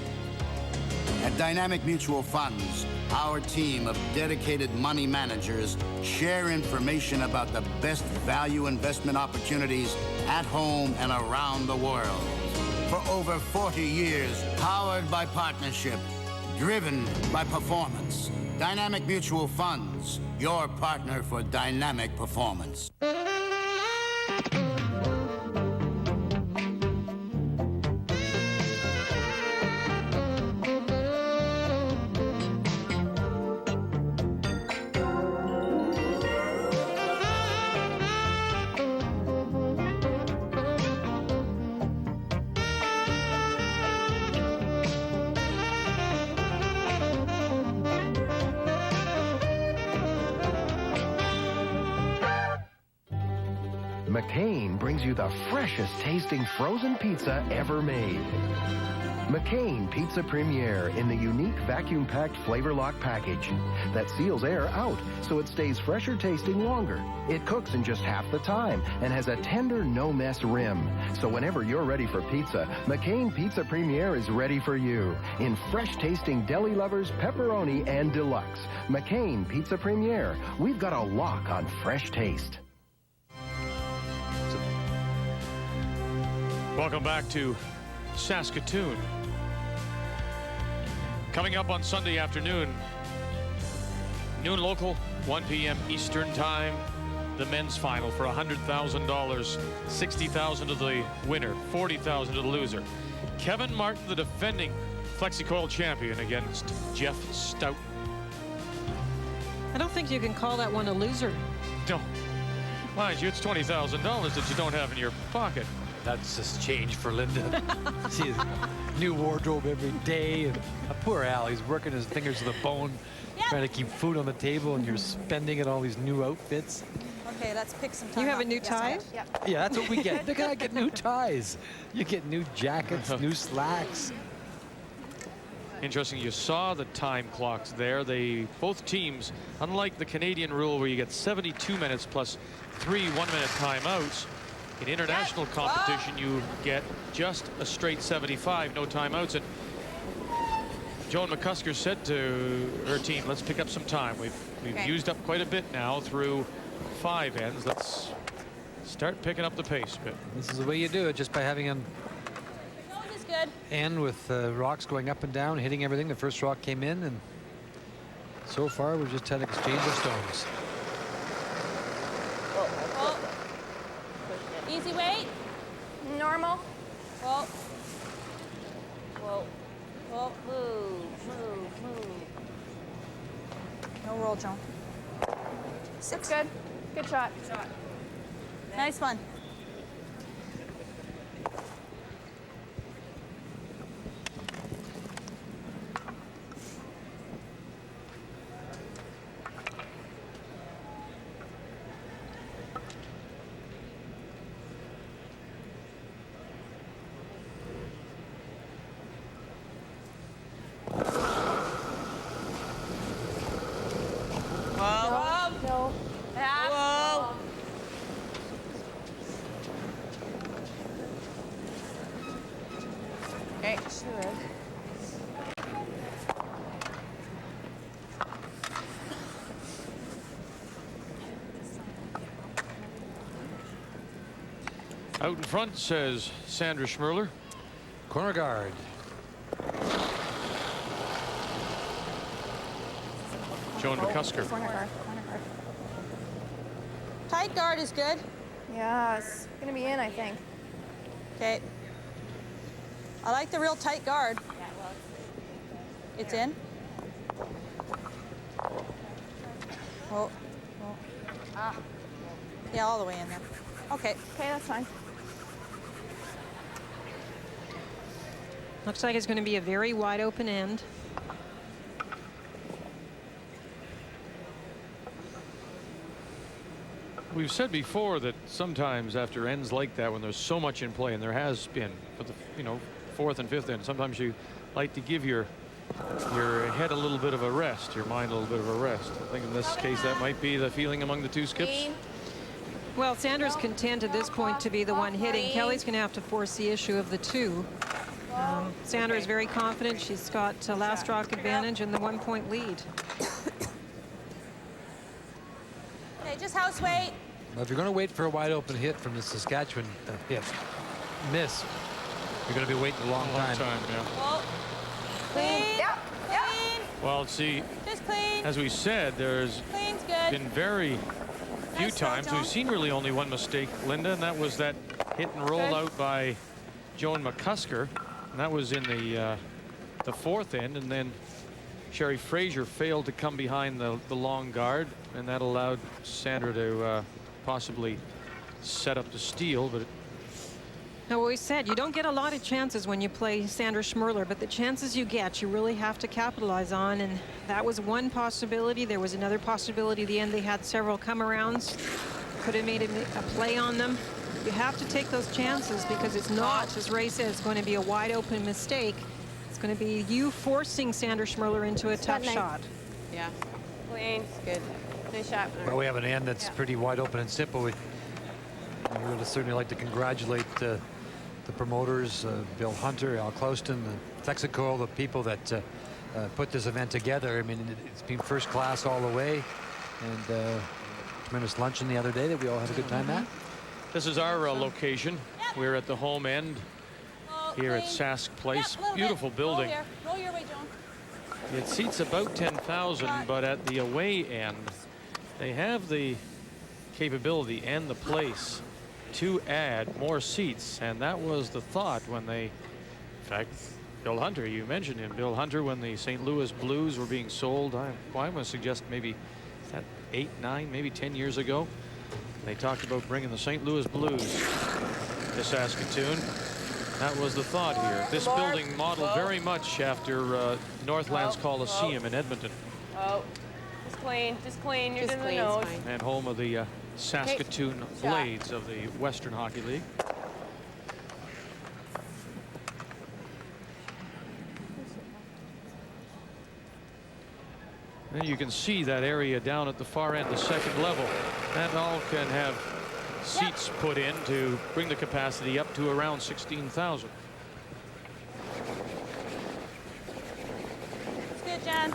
At Dynamic Mutual Funds, our team of dedicated money managers share information about the best value investment opportunities at home and around the world. For over 40 years, powered by partnership, driven by performance. Dynamic Mutual Funds, your partner for dynamic performance. McCain brings you the freshest tasting frozen pizza ever made. McCain Pizza Premiere in the unique vacuum-packed flavor lock package that seals air out so it stays fresher tasting longer. It cooks in just half the time and has a tender, no-mess rim. So whenever you're ready for pizza, McCain Pizza Premiere is ready for you in fresh tasting deli lovers, pepperoni, and deluxe. McCain Pizza Premiere. We've got a lock on fresh taste. Welcome back to Saskatoon. Coming up on Sunday afternoon, noon local, 1 p.m. Eastern Time, the men's final for $100,000, $60,000 to the winner, $40,000 to the loser. Kevin Martin, the defending FlexiCoil champion, against Jeff Stout. I don't think you can call that one a loser. No. Mind you, it's $20,000 that you don't have in your pocket. That's just change for Linda. She has new wardrobe every day. And poor Al, he's working his fingers to the bone, trying to keep food on the table, and you're spending it all these new outfits. Okay, let's pick some time. You have up. a new tie? Yep. Yeah, that's what we get. Look at I get new ties. You get new jackets, new slacks. Interesting, you saw the time clocks there. Both teams, unlike the Canadian rule where you get 72 minutes plus 3 one-minute timeouts, in international competition, you get just a straight 75, no timeouts. And Joan McCusker said to her team, let's pick up some time. We've used up quite a bit now through 5 ends. Let's start picking up the pace a bit. This is the way you do it, just by having an end with rocks going up and down, hitting everything. The first rock came in, and so far we've just had an exchange of stones. Easy weight. Normal. Whoa. Whoa. Whoa. Move. No roll, Joan. 6. Good. Good shot. Nice one. Out in front, says Sandra Schmirler. Corner guard. Joan McCusker. Corner guard. Tight guard is good. Yes. Gonna be in, I think. Okay. I like the real tight guard. It's in. Oh. Yeah, all the way in there. Okay. Okay, that's fine. Looks like it's going to be a very wide open end. We've said before that sometimes after ends like that, when there's so much in play, and there has been for the 4th and 5th end, sometimes you like to give your head a little bit of a rest, your mind a little bit of a rest. I think in this case that might be the feeling among the two skips. Well, Sandra's content at this point to be the one hitting. Kelley's going to have to force the issue of the 2. Sandra is very confident. She's got last rock advantage and the 1-point lead. Okay, just house weight. Well, if you're going to wait for a wide open hit from the Saskatchewan miss, you're going to be waiting a long time. Clean. Clean. Well, see, just clean. As we said, there's Clean's good. been very few Nice times. job, We've seen really only one mistake, Linda, and that was that hit and roll Good. out by Joan McCusker. And that was in the fourth end. And then Sherry Fraser failed to come behind the long guard. And that allowed Sandra to possibly set up the steal. But Now, we said you don't get a lot of chances when you play Sandra Schmirler, but the chances you get, you really have to capitalize on, and that was one possibility. There was another possibility at the end. They had several come-arounds. Could have made a play on them. You have to take those chances because it's not, as Ray says, going to be a wide-open mistake. It's going to be you forcing Sandra Schmirler into a tough shot. Yeah. Clean. Good. Nice shot. Well, we have an end that's pretty wide open and simple. We would certainly like to congratulate the promoters, Bill Hunter, Al Closton, the FlexiCoil, the people that put this event together. I mean, it's been first class all the way, and tremendous luncheon the other day that we all had a good time at. this is our location. We're at the home end here at Sask Place. Beautiful building. Roll your way, Joan. It seats about 10,000, but at the away end, they have the capability and the place to add more seats, and that was the thought when they, in fact, Bill Hunter, you mentioned him, Bill Hunter, when the St. Louis Blues were being sold, I'm going to suggest maybe 8, 9, maybe 10 years ago. They talked about bringing the St. Louis Blues to Saskatoon. That was the thought here. This building modeled very much after Northlands Coliseum in Edmonton. Oh, just clean, just clean. You're Just in the clean, nose. it's fine. And home of the Saskatoon Blades of the Western Hockey League. And you can see that area down at the far end, the second level. That all can have seats put in to bring the capacity up to around 16,000. It's good, Jen.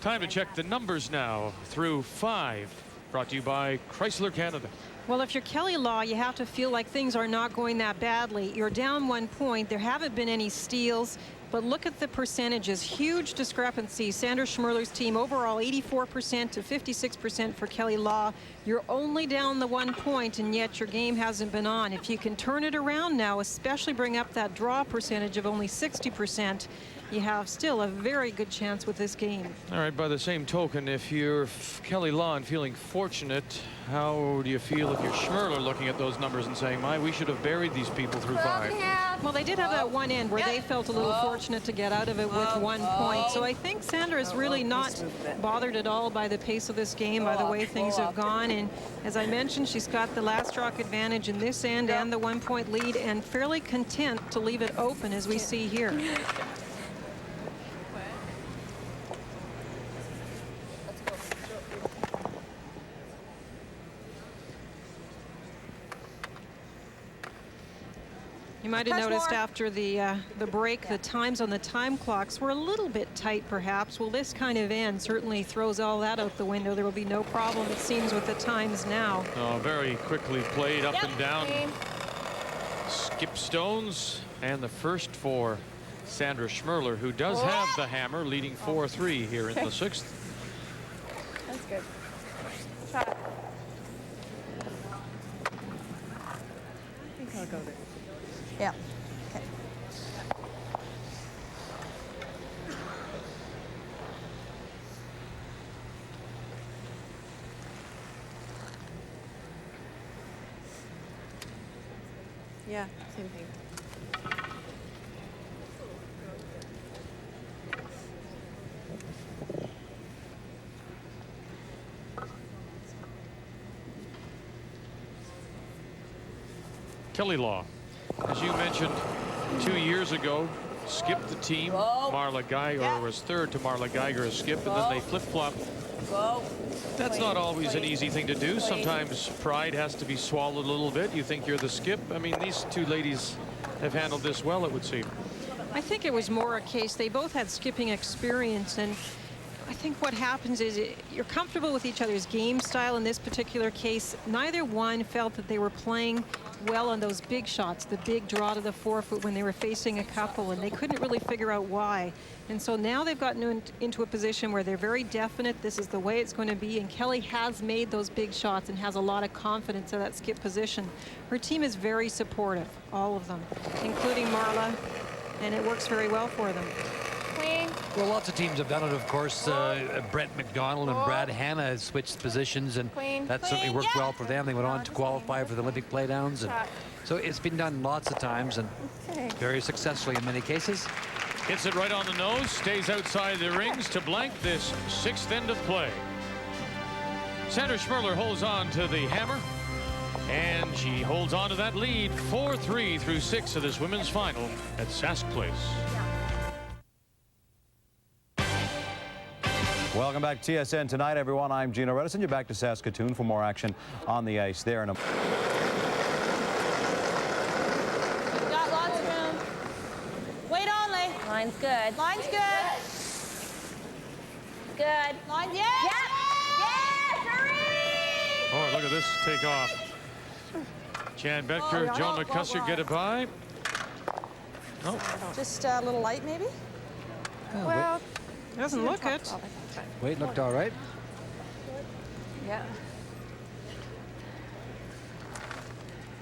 Time to check the numbers now through 5. Brought to you by Chrysler Canada. Well, if you're Kelley Law, you have to feel like things are not going that badly. You're down 1 point. There haven't been any steals, but look at the percentages. Huge discrepancy. Sandra Schmirler's team overall 84% to 56% for Kelley Law. You're only down the 1 point, and yet your game hasn't been on. If you can turn it around now, especially bring up that draw percentage of only 60%, you have still a very good chance with this game. All right, by the same token, if you're Kelley Law and feeling fortunate, how do you feel if you're Schmirler looking at those numbers and saying, my, we should have buried these people through 5? Well, they did have that one end where they felt a little fortunate to get out of it with 1 point. So I think Sandra is really not bothered at all by the pace of this game, by the way things have gone. And as I mentioned, she's got the last stroke advantage in this end and the 1 point lead, and fairly content to leave it open as we see here. You might have noticed after the break, the times on the time clocks were a little bit tight, perhaps. Well, this kind of end certainly throws all that out the window. There will be no problem, it seems, with the times now. Oh, very quickly played up and down. Skip stones, and the first for Sandra Schmirler, who does have the hammer, leading 4-3 here in the 6th. That's good. Shot. I think I'll go there. Yeah. Okay. Yeah, same thing. Kelley Law, as you mentioned, 2 years ago, skipped the team. Marla Geiger was third to Marla Geiger as skip, and then they flip-flopped. That's not always an easy thing to do. Sometimes pride has to be swallowed a little bit. You think you're the skip. I mean, these two ladies have handled this well, it would seem. I think it was more a case, they both had skipping experience, and I think what happens is you're comfortable with each other's game style. In this particular case, neither one felt that they were playing well on those big shots, the big draw to the 4-foot when they were facing a couple, and they couldn't really figure out why. And so now they've gotten into a position where they're very definite. This is the way it's going to be. And Kelley has made those big shots and has a lot of confidence in that skip position. Her team is very supportive, all of them, including Marla, and it works very well for them. Queen. Well, lots of teams have done it, of course. Brett McDonald and Brad Hanna have switched positions, and that certainly worked well for them. They went on to qualify for the Olympic playdowns. And so it's been done lots of times and very successfully in many cases. Hits it right on the nose, stays outside the rings to blank this 6th end of play. Sandra Schmirler holds on to the hammer, and she holds on to that lead 4-3 through 6 of this women's final at Sask Place. Welcome back to TSN Tonight, everyone. I'm Gino Redison. You're back to Saskatoon for more action on the ice there. Got lots of room. Weight only. Line's good. Line's good. Good. Line, yes! Oh, look at this take off. Jan Becker, Joan McCusker get it by. Oh. Just a little light, maybe? Well, doesn't look it. Weight looked all right. Yeah.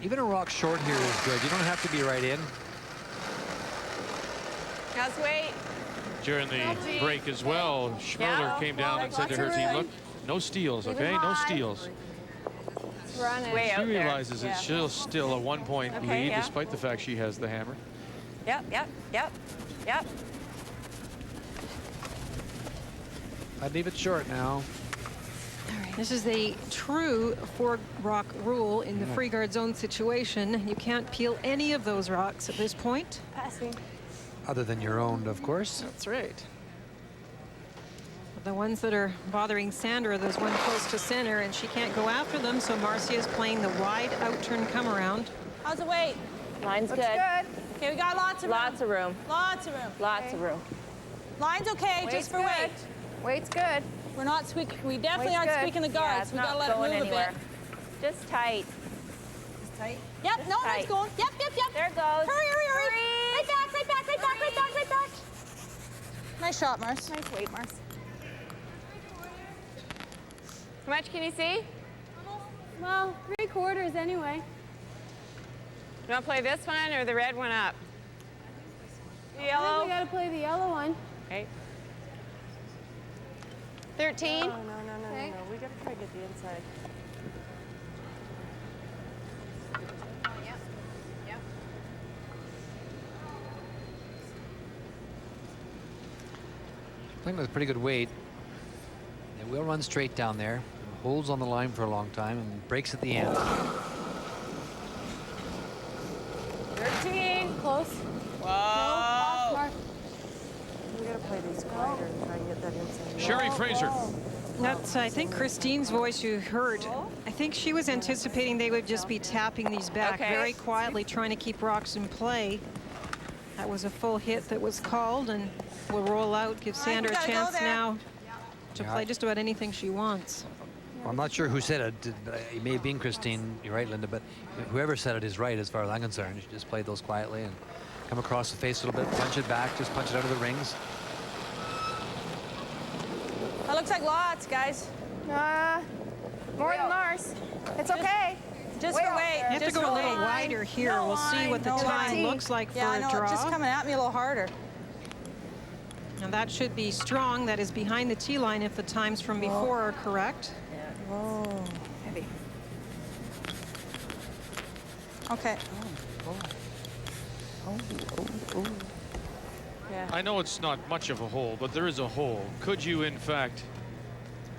Even a rock short here is good. You don't have to be right in. How's weight? During the break as well, Schmirler came down and said to her team, look, no steals, okay? No steals. She realizes it's still a 1-point lead, despite the fact she has the hammer. Yep. I'd leave it short now. This is a true 4-rock rule in the free guard zone situation. You can't peel any of those rocks at this point. Passing. Other than your own, of course. That's right. The ones that are bothering Sandra, those one close to center, and she can't go after them, so Marcia is playing the wide out-turn come-around. How's the weight? Line's good. Okay, we got lots of room. Lots of room. Lots of room. Lots of room. Line's okay, just for weight. Weight's good. We're not squeaking. We definitely aren't squeaking the guards. We gotta let it move a bit. Just tight. Just tight. Yep. No, it's going. Yep. There it goes. Hurry. Right back. Nice shot, Mars. Nice weight, Mars. How much can you see? Well, 3/4 anyway. You want to play this one or the red one up? The I yellow? think we gotta play the yellow one. Okay. 13? No. We gotta try to get the inside. Playing with pretty good weight. It will run straight down there. Holds on the line for a long time and breaks at the end. 13. Close. Whoa. No, off mark. We gotta play these quieter and try and get that inside. Sherry Fraser. That's, I think, Christine's voice you heard. I think she was anticipating they would just be tapping these back very quietly, trying to keep rocks in play. That was a full hit that was called, and will roll out, give Sandra a chance now to play just about anything she wants. Well, I'm not sure who said it. It may have been Christine. You're right, Linda, but whoever said it is right as far as I'm concerned. You just play those quietly and come across the face a little bit, punch it back, just punch it out of the rings. That looks like lots, guys. More than Mars. It's okay. Just for weight. You have to go a little wider here. We'll see what the time looks like for a draw. It's just coming at me a little harder. Now that should be strong. That is behind the tee line if the times from before are correct. Oh, heavy. Okay. Yeah. I know it's not much of a hole, but there is a hole. Could you, in fact,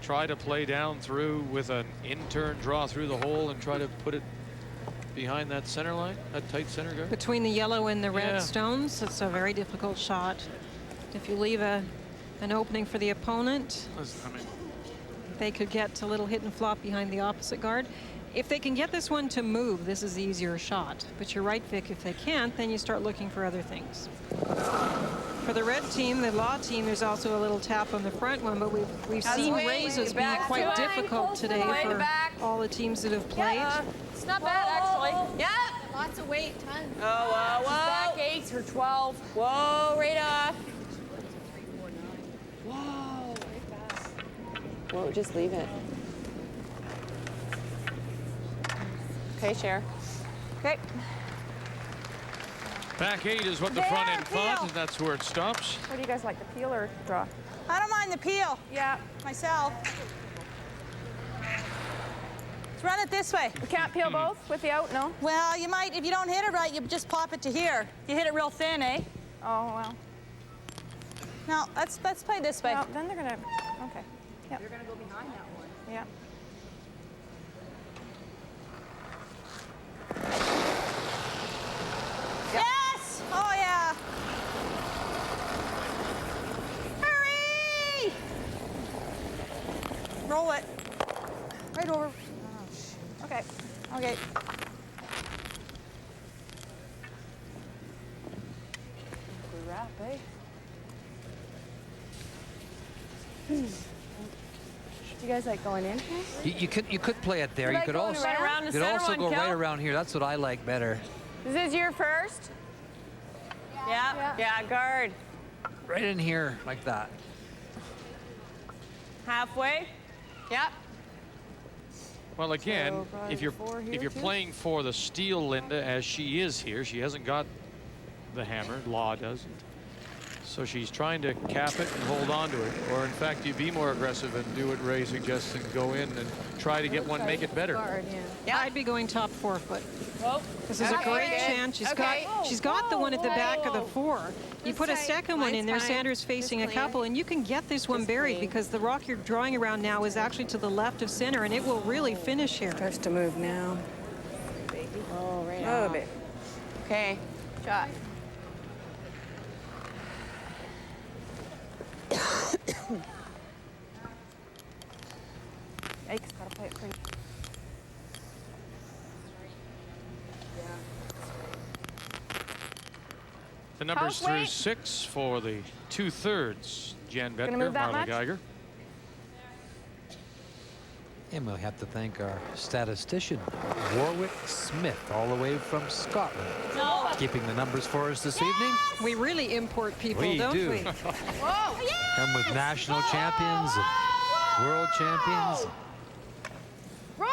try to play down through with an in-turn draw through the hole and try to put it behind that center line, that tight center guard? Between the yellow and the red stones, it's a very difficult shot. If you leave an opening for the opponent, they could get a little hit and flop behind the opposite guard. If they can get this one to move, this is the easier shot. But you're right, Vic, if they can't, then you start looking for other things. For the red team, the Law team, there's also a little tap on the front one, but we've seen raises be quite difficult today for all the teams that have played. It's not bad, actually. Yep. Lots of weight, tons. Oh, whoa, whoa. Back 8 or 12. Whoa, right off. Whoa. Whoa, just leave it. Okay, Cher. Okay. Back 8 is what the front end thought, and that's where it stops. What do you guys like, the peel or draw? I don't mind the peel. Yeah. Myself. Let's run it this way. We can't peel both with the out, no? Well, you might, if you don't hit it right, you just pop it to here. You hit it real thin, eh? Oh, well. No, let's play this way. Well, then they're gonna, okay. Yep. You're gonna go behind that one. Yeah. Yes! Oh, yeah. Hurry! Roll it. Right over. Oh, shoot. Okay. Okay. We wrap, eh? Do you guys like going in here? You could play it there. You You like could going also right around the you could center also one, go right Kel? around here. That's what I like better. Is this your first? Yeah. Yeah, guard. Right in here like that. Halfway. Yep. Well, again, So probably if you're 4 here, too? playing for the steel, Linda, as she is here, she hasn't got the hammer. Law doesn't. So she's trying to cap it and hold on to it. Or in fact, you be more aggressive and do what Ray suggests and go in and try to get one, make it better. Guard, yeah. Yeah, I'd be going top 4 foot. Whoa. This is a great Okay. chance. Okay. She's got the one at the back of the 4. You This put a tight. second one in there. Mine's fine. Sandra's facing a Just clean. couple, and you can get this one Just buried clean. because the rock you're drawing around now is actually to the left of center, and it will really finish here. Starts to move now. Oh, right Oh, off. bit. Okay. Shot. Ike's gotta play it pretty. The numbers House through weight. 6 for the 2/3. Jan Gonna Bettker, move that Marla much? Geiger. And we'll have to thank our statistician, Warwick Smith, all the way from Scotland, keeping the numbers for us this evening. We really import people, We don't do. we? Whoa. Come with national champions and world champions. Roll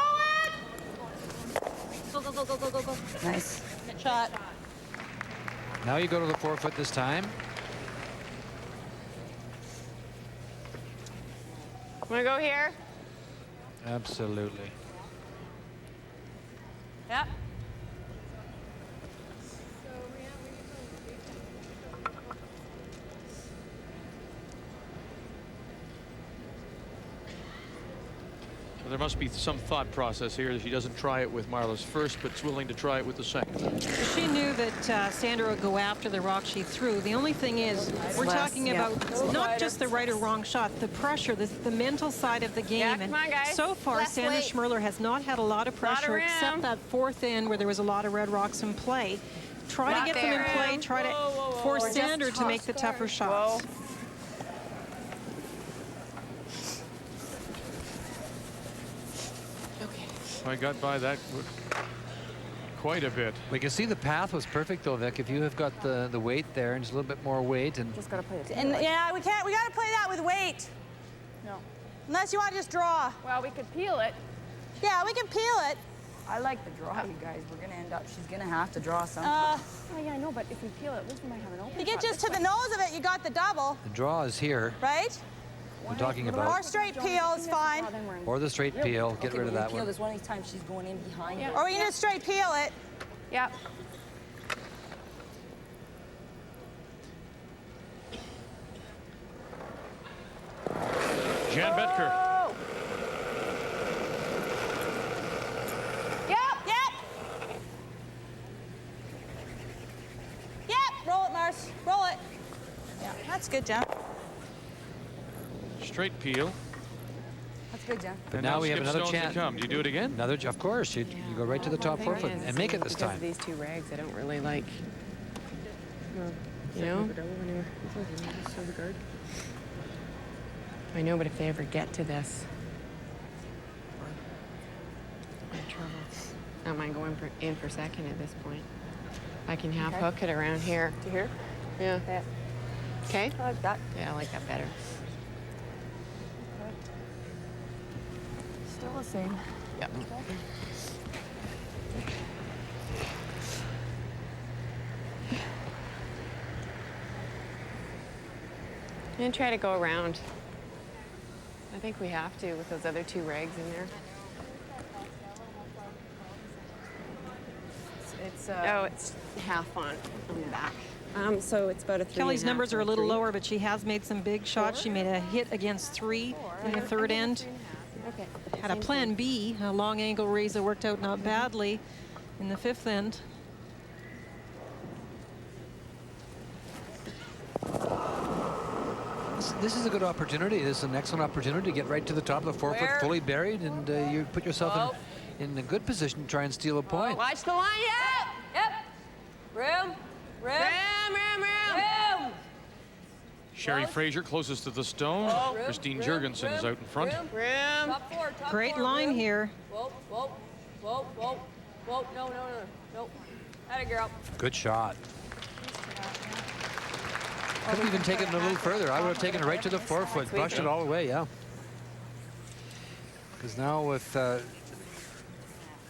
it. Go, go, go, go, go, go, go. Nice. Shot. Now you go to the 4 foot this time. Want to go here? Absolutely. Yep. So there must be some thought process here that she doesn't try it with Marla's first, but is willing to try it with the second. She knew that Sandra would go after the rock she threw. The only thing is, we're Less, talking yeah. about not just the right or wrong shot, the pressure, the mental side of the game. Yeah, come on, guys. So far, Less Sandra weight. Schmirler has not had a lot of pressure, room. except that 4th end where there was a lot of red rocks in play. Try Not to get them in there. play. Try to force Or just Sandra to make the toss tougher guard. shots. Whoa. I got by that quite a bit. We can see the path was perfect though, Vic. If you have got the weight there and just a little bit more weight, and Just gotta play it. And yeah, we got to play that with weight. No. Unless you want to just draw. Well, we could peel it. Yeah, we can peel it. I like the draw, you guys. We're gonna end up. She's gonna have to draw something. Uh, Oh, yeah, I know, but if we peel it, at least we might have an open you get shot just this to the way. nose of it, you got the double, the draw is here. right? We're talking Or about, straight peel is fine. Oh, then we're in. or the straight peel. Get Okay, rid of we're gonna that peel one. this one anytime she's going in behind her. Or we can just straight peel it. Yep. Jan Bettker. Oh! Yep. Yep. Roll it, Mars. Roll it. Yeah, that's good, Jen. Straight peel. That's good, Jen. But And now we have skip another stones to chance. come. Do you do it again? Another, of course. You go right to the top 4 foot and make it this because time. of these 2 rags, I don't really like. You know? I know, but if they ever get to this, I'm in trouble. I don't mind going in for second at this point. I can half hook it around here. To here? Yeah. Okay? I like that. Yeah, I like that better. Still the same. Yep. And try to go around. I think we have to with those other 2 rags in there. It's half on the back. So it's about a 3.5. Kelley's numbers are a little lower, but she has made some big shots. She made a hit against 3 in the third end. Okay. Had a plan B, a long angle raise that worked out not badly in the 5th end. This is a good opportunity. This is an excellent opportunity to get right to the top of the 4 foot, fully buried, and you put yourself in a good position to try and steal a point. Watch the line. Yep. Room. Sherry Fraser closest to the stone. Christine Jurgensen is out in front. Top four. Great line here. Whoa. No. Atta girl. Good shot. Could have even taken it a little further. I would have taken it right to the 4 foot, brushed it all the way, yeah. Because now if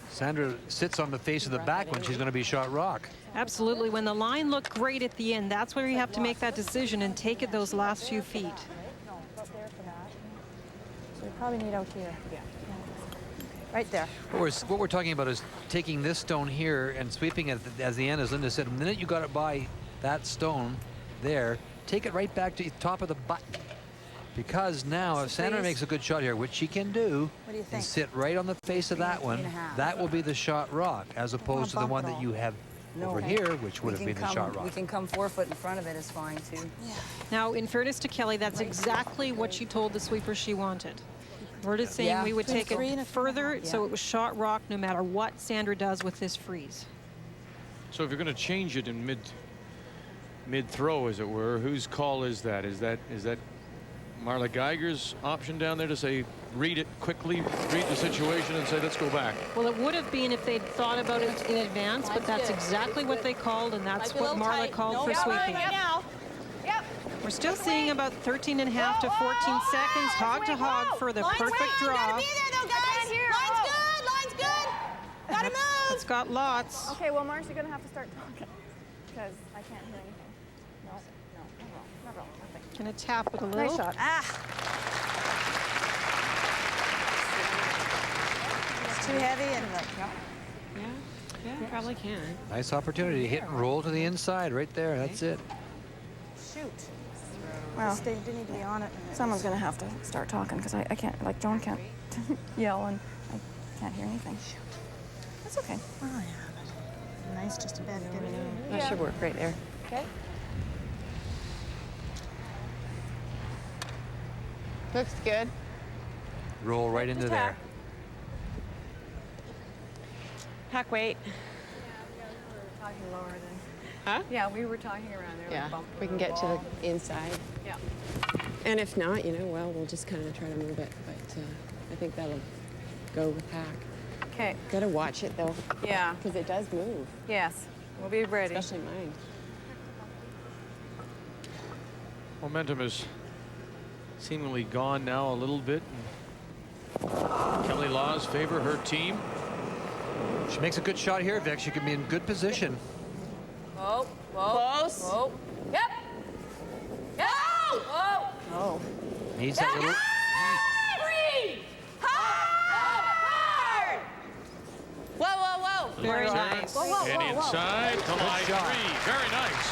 Sandra sits on the face of the back when she's going to be shot rock. Absolutely. When the line looked great at the end, that's where you have to make that decision and take it those last few feet. So we probably need out here. Yeah. Right there. What we're talking about is taking this stone here and sweeping it as the end, as Linda said. The minute you got it by that stone there, take it right back to the top of the button. Because now, if Sandra makes a good shot here, which she can do, and sit right on the face of that one, that will be the shot rock, as opposed to the one that you have over here, which would have been the shot rock. We can come 4 foot in front of it is fine, too. Yeah. Now, in fairness to Kelley, that's exactly what she told the sweeper she wanted. We're just saying we would take it further, so it was shot rock no matter what Sandra does with this freeze. So if you're going to change it in mid-throw, as it were, whose call is that? Is that Marla Geiger's option down there to say, read it quickly, read the situation, and say, let's go back? Well, it would have been if they'd thought about it in advance, but that's exactly what they called, and that's what Marla called for sweeping. We're still seeing about 13.5 to 14 seconds, hog to hog for the perfect draw. Line's good. Gotta move. It's got lots. Okay, well, Marsh, you're gonna have to start talking because I can't hear anything. No, not wrong, nothing. Gonna tap it a little. Nice shot. It's too heavy and Yeah, probably can. Nice opportunity. Hit and roll to the inside right there. That's it. shoot. Well, they need to be on it. Someone's gonna have to start talking because I can't, like Joan can't yell and I can't hear anything. Shoot. That's okay. Oh, yeah. Nice, just a bad dip. That should work right there. Okay. Looks good. Roll right into there. Pack weight. Talking lower than. Huh? Yeah, we were talking around there. Yeah, Like we can get to the inside. Yeah. And if not, you know, well, we'll just kind of try to move it. But I think that'll go with pack. Okay. Gotta watch it though. Yeah. Because it does move. Yes. We'll be ready. Especially mine. Momentum is seemingly gone now a little bit. Kelley Laws favor her team. She makes a good shot here, Vic. She can be in good position. Whoa, whoa. Close. Whoa. Yep. Yep. Whoa. Oh. Needs that little. Breathe. Hard. Whoa, whoa, whoa. Very nice. Whoa, whoa, And inside to line three. Very nice.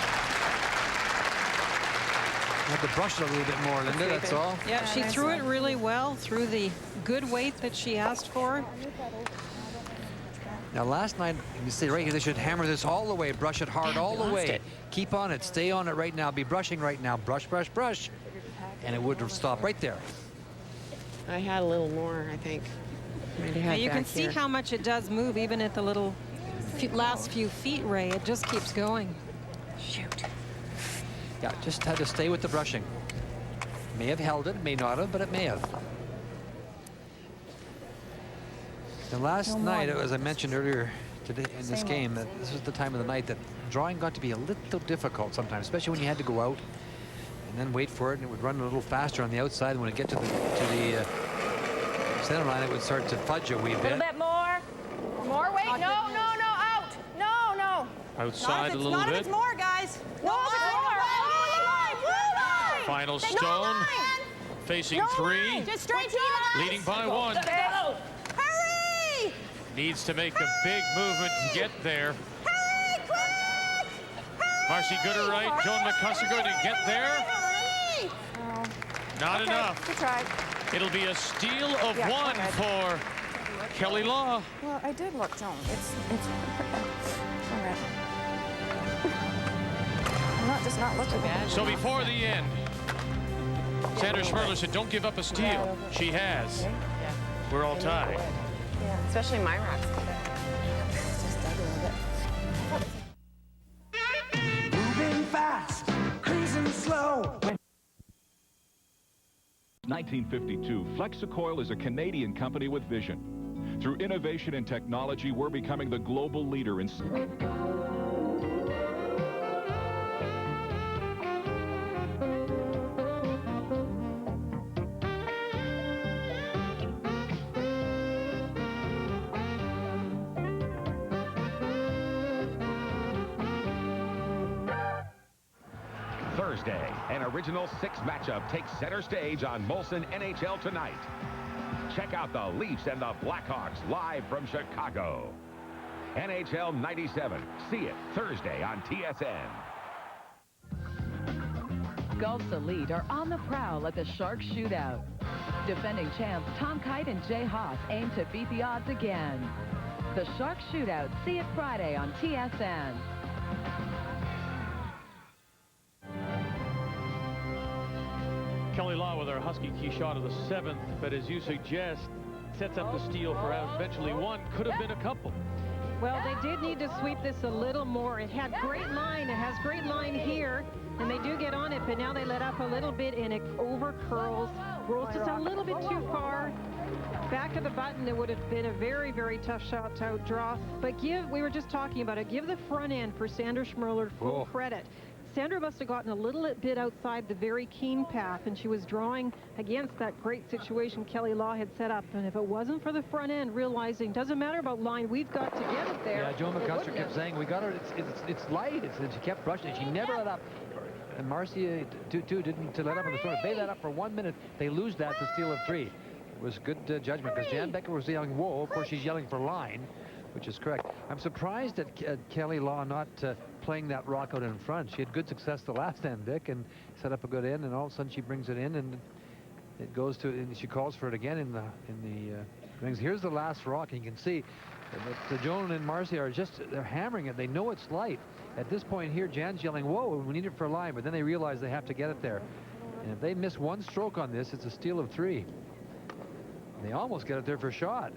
Have to brush it a little bit more, Linda, that's all. Yeah, she threw it really well, threw the good weight that she asked for. Now, last night, you see right here, they should hammer this all the way, brush it hard all the way. Keep on it, stay on it right now, be brushing right now, brush, brush, brush. And it would stop right there. I had a little more, I think. Now you can see how much it does move, even at the little last few feet, Ray. It just keeps going. Shoot. Yeah, just had to stay with the brushing. May have held it, may not have, but it may have. And last night, as I mentioned earlier today in this game, that this was the time of the night that drawing got to be a little difficult sometimes, especially when you had to go out and then wait for it, and it would run a little faster on the outside. And when it get to the center line, it would start to fudge a wee bit. A little bit more. More weight. No, out. No. Outside a little not bit. If it's more, guys. No, if it's more. Line. Final stone. Facing three. Just straight T-line. Leading by one. Hurry! Needs to make a big movement to get there. Hurry, quick! Marcy Gooderwright, Joan McCusker going to get there. Not enough. Good try. It'll be a steal of one for Kelley Law. Well, I did look, Joan. It's all right. I'm just not looking. So before the end, Sandra Schmirler said, don't give up a steal. She has. We're all tied. Yeah, especially my rocks. Moving fast, cruising slow. 1952, FlexiCoil is a Canadian company with vision. Through innovation and technology, we're becoming the global leader in... Thursday, an original 6 matchup takes center stage on Molson NHL Tonight. Check out the Leafs and the Blackhawks live from Chicago. NHL 97. See it Thursday on TSN. Gulf's Elite are on the prowl at the Shark Shootout. Defending champs Tom Kite and Jay Haas aim to beat the odds again. The Shark Shootout. See it Friday on TSN. Kelley Law with her Husky key shot of the 7th, but as you suggest, sets up the steal for out. Eventually one, could have been a couple. Well, they did need to sweep this a little more. It had great line. It has great line here, and they do get on it, but now they let up a little bit, and it over curls. Rolls just a little bit too far. Back of the button, it would have been a very, very tough shot to outdraw. But we were just talking about it, give the front end for Sandra Schmirler full credit. Sandra must have gotten a little bit outside the very keen path, and she was drawing against that great situation Kelley Law had set up. And if it wasn't for the front end, realizing doesn't matter about line, we've got to get it there. Yeah, Joan McCusker kept saying, we got her, it's light. And she kept rushing, she never let up. And Marcy, too, didn't let up on the front. If they let up for 1 minute, they lose that to steal of 3. It was good judgment, because Jan Becker was yelling, whoa. Of course, she's yelling for line, which is correct. I'm surprised at Kelley Law not playing that rock out in front. She had good success the last end, Vic, and set up a good end, and all of a sudden she brings it in, and it goes to, and she calls for it again in the rings. Here's the last rock, and you can see that Joan and Marcy are they're hammering it. They know it's light. At this point here, Jan's yelling, whoa, we need it for line, but then they realize they have to get it there. And if they miss one stroke on this, it's a steal of 3. And they almost get it there for shot.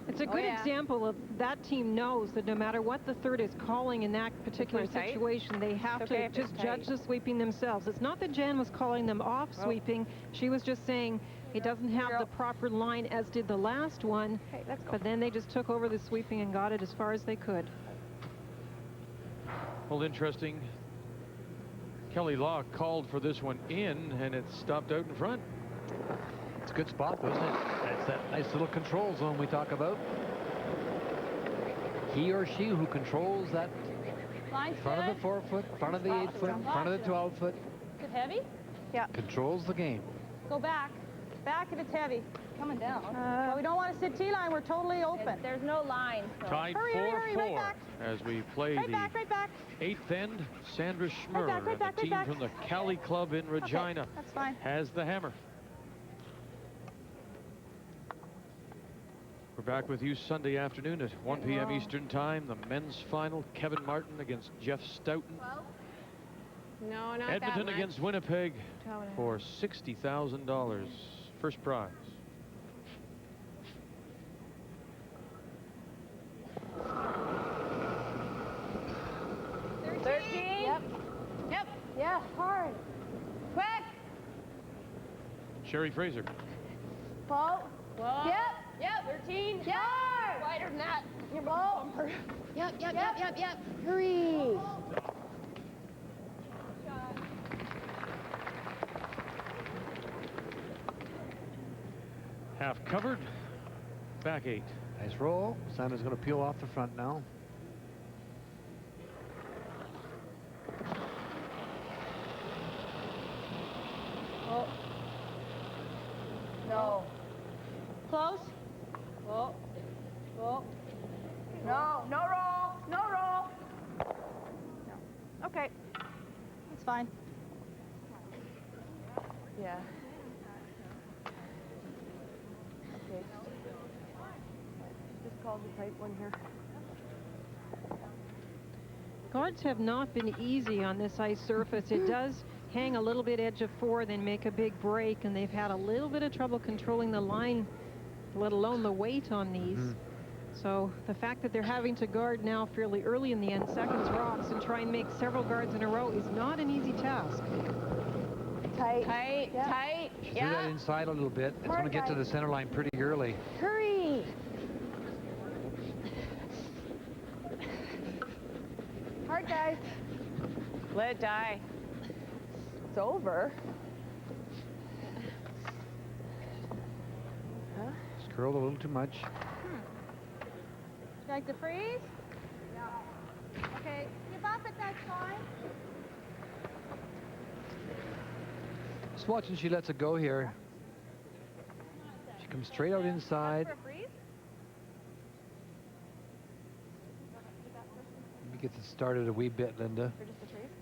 It's a good example of that team knows that no matter what the third is calling in that particular situation, they have to just judge the sweeping themselves. It's not that Jan was calling them off sweeping. She was just saying it doesn't have the proper line as did the last one. But then they just took over the sweeping and got it as far as they could. Well, interesting. Kelley Law called for this one in, and it stopped out in front. It's a good spot, though, isn't it? That's that nice little control zone we talk about. He or she who controls that front of the 4-foot, front of the 8-foot, front of the 12-foot. Is it heavy? Yeah. Controls the game. Go back. Back if it's heavy. Coming down. Well, we don't want to sit T-line. We're totally open. There's no line. So. Tied 4-4 as we play the 8th end. Sandra Schmirler, and the team from the Cali Club in Regina, has the hammer. We're back with you Sunday afternoon at 1 p.m. Eastern Time. The men's final, Kevin Martin against Jeff Stoughton. No, not Edmonton that against Winnipeg for $60,000. First prize. Yep. Yeah, hard. Quick. Sherry Fraser. Whoa. Yep. Yep, 13. Yep. Wider than that. Your bumper. Yep. Hurry. Half covered. Back 8. Nice roll. Sandra's going to peel off the front now. Oh. No. Close. Oh. Oh. No. No roll. No roll. No. Okay. That's fine. Yeah. Okay. Just called the tight one here. Guards have not been easy on this ice surface. It does hang a little bit edge of 4, then make a big break, and they've had a little bit of trouble controlling the line, let alone the weight on these. So the fact that they're having to guard now fairly early in the end, seconds rocks, and try and make several guards in a row is not an easy task. Tight. Tight. Yeah. Tight. She threw that inside a little bit. It's going to get to the center line pretty early. Hurry. Hard, guys. Let it die. It's over. Just curled a little too much. You like to freeze? Yeah. Okay. You bump it, that's fine. Just watching, she lets it go here. She comes straight out inside. Maybe gets it started a wee bit, Linda.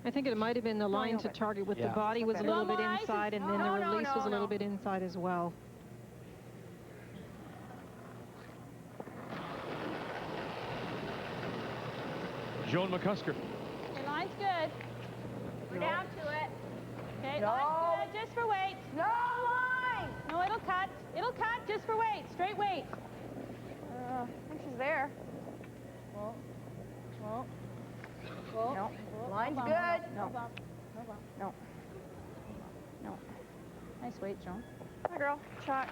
I think it might have been the line to target with the body was a little bit inside, and then the release was a little bit inside as well. Joan McCusker. Okay, line's good. We're down to it. Okay, No. line's good, just for weight. No line. No, it'll cut. It'll cut just for weight, straight weight. I think she's there. Whoa. Whoa. No. Whoa. Line's No bump, good. No No. bump. No bump. No. No. Nice weight, Joan. Hi, girl. Shot.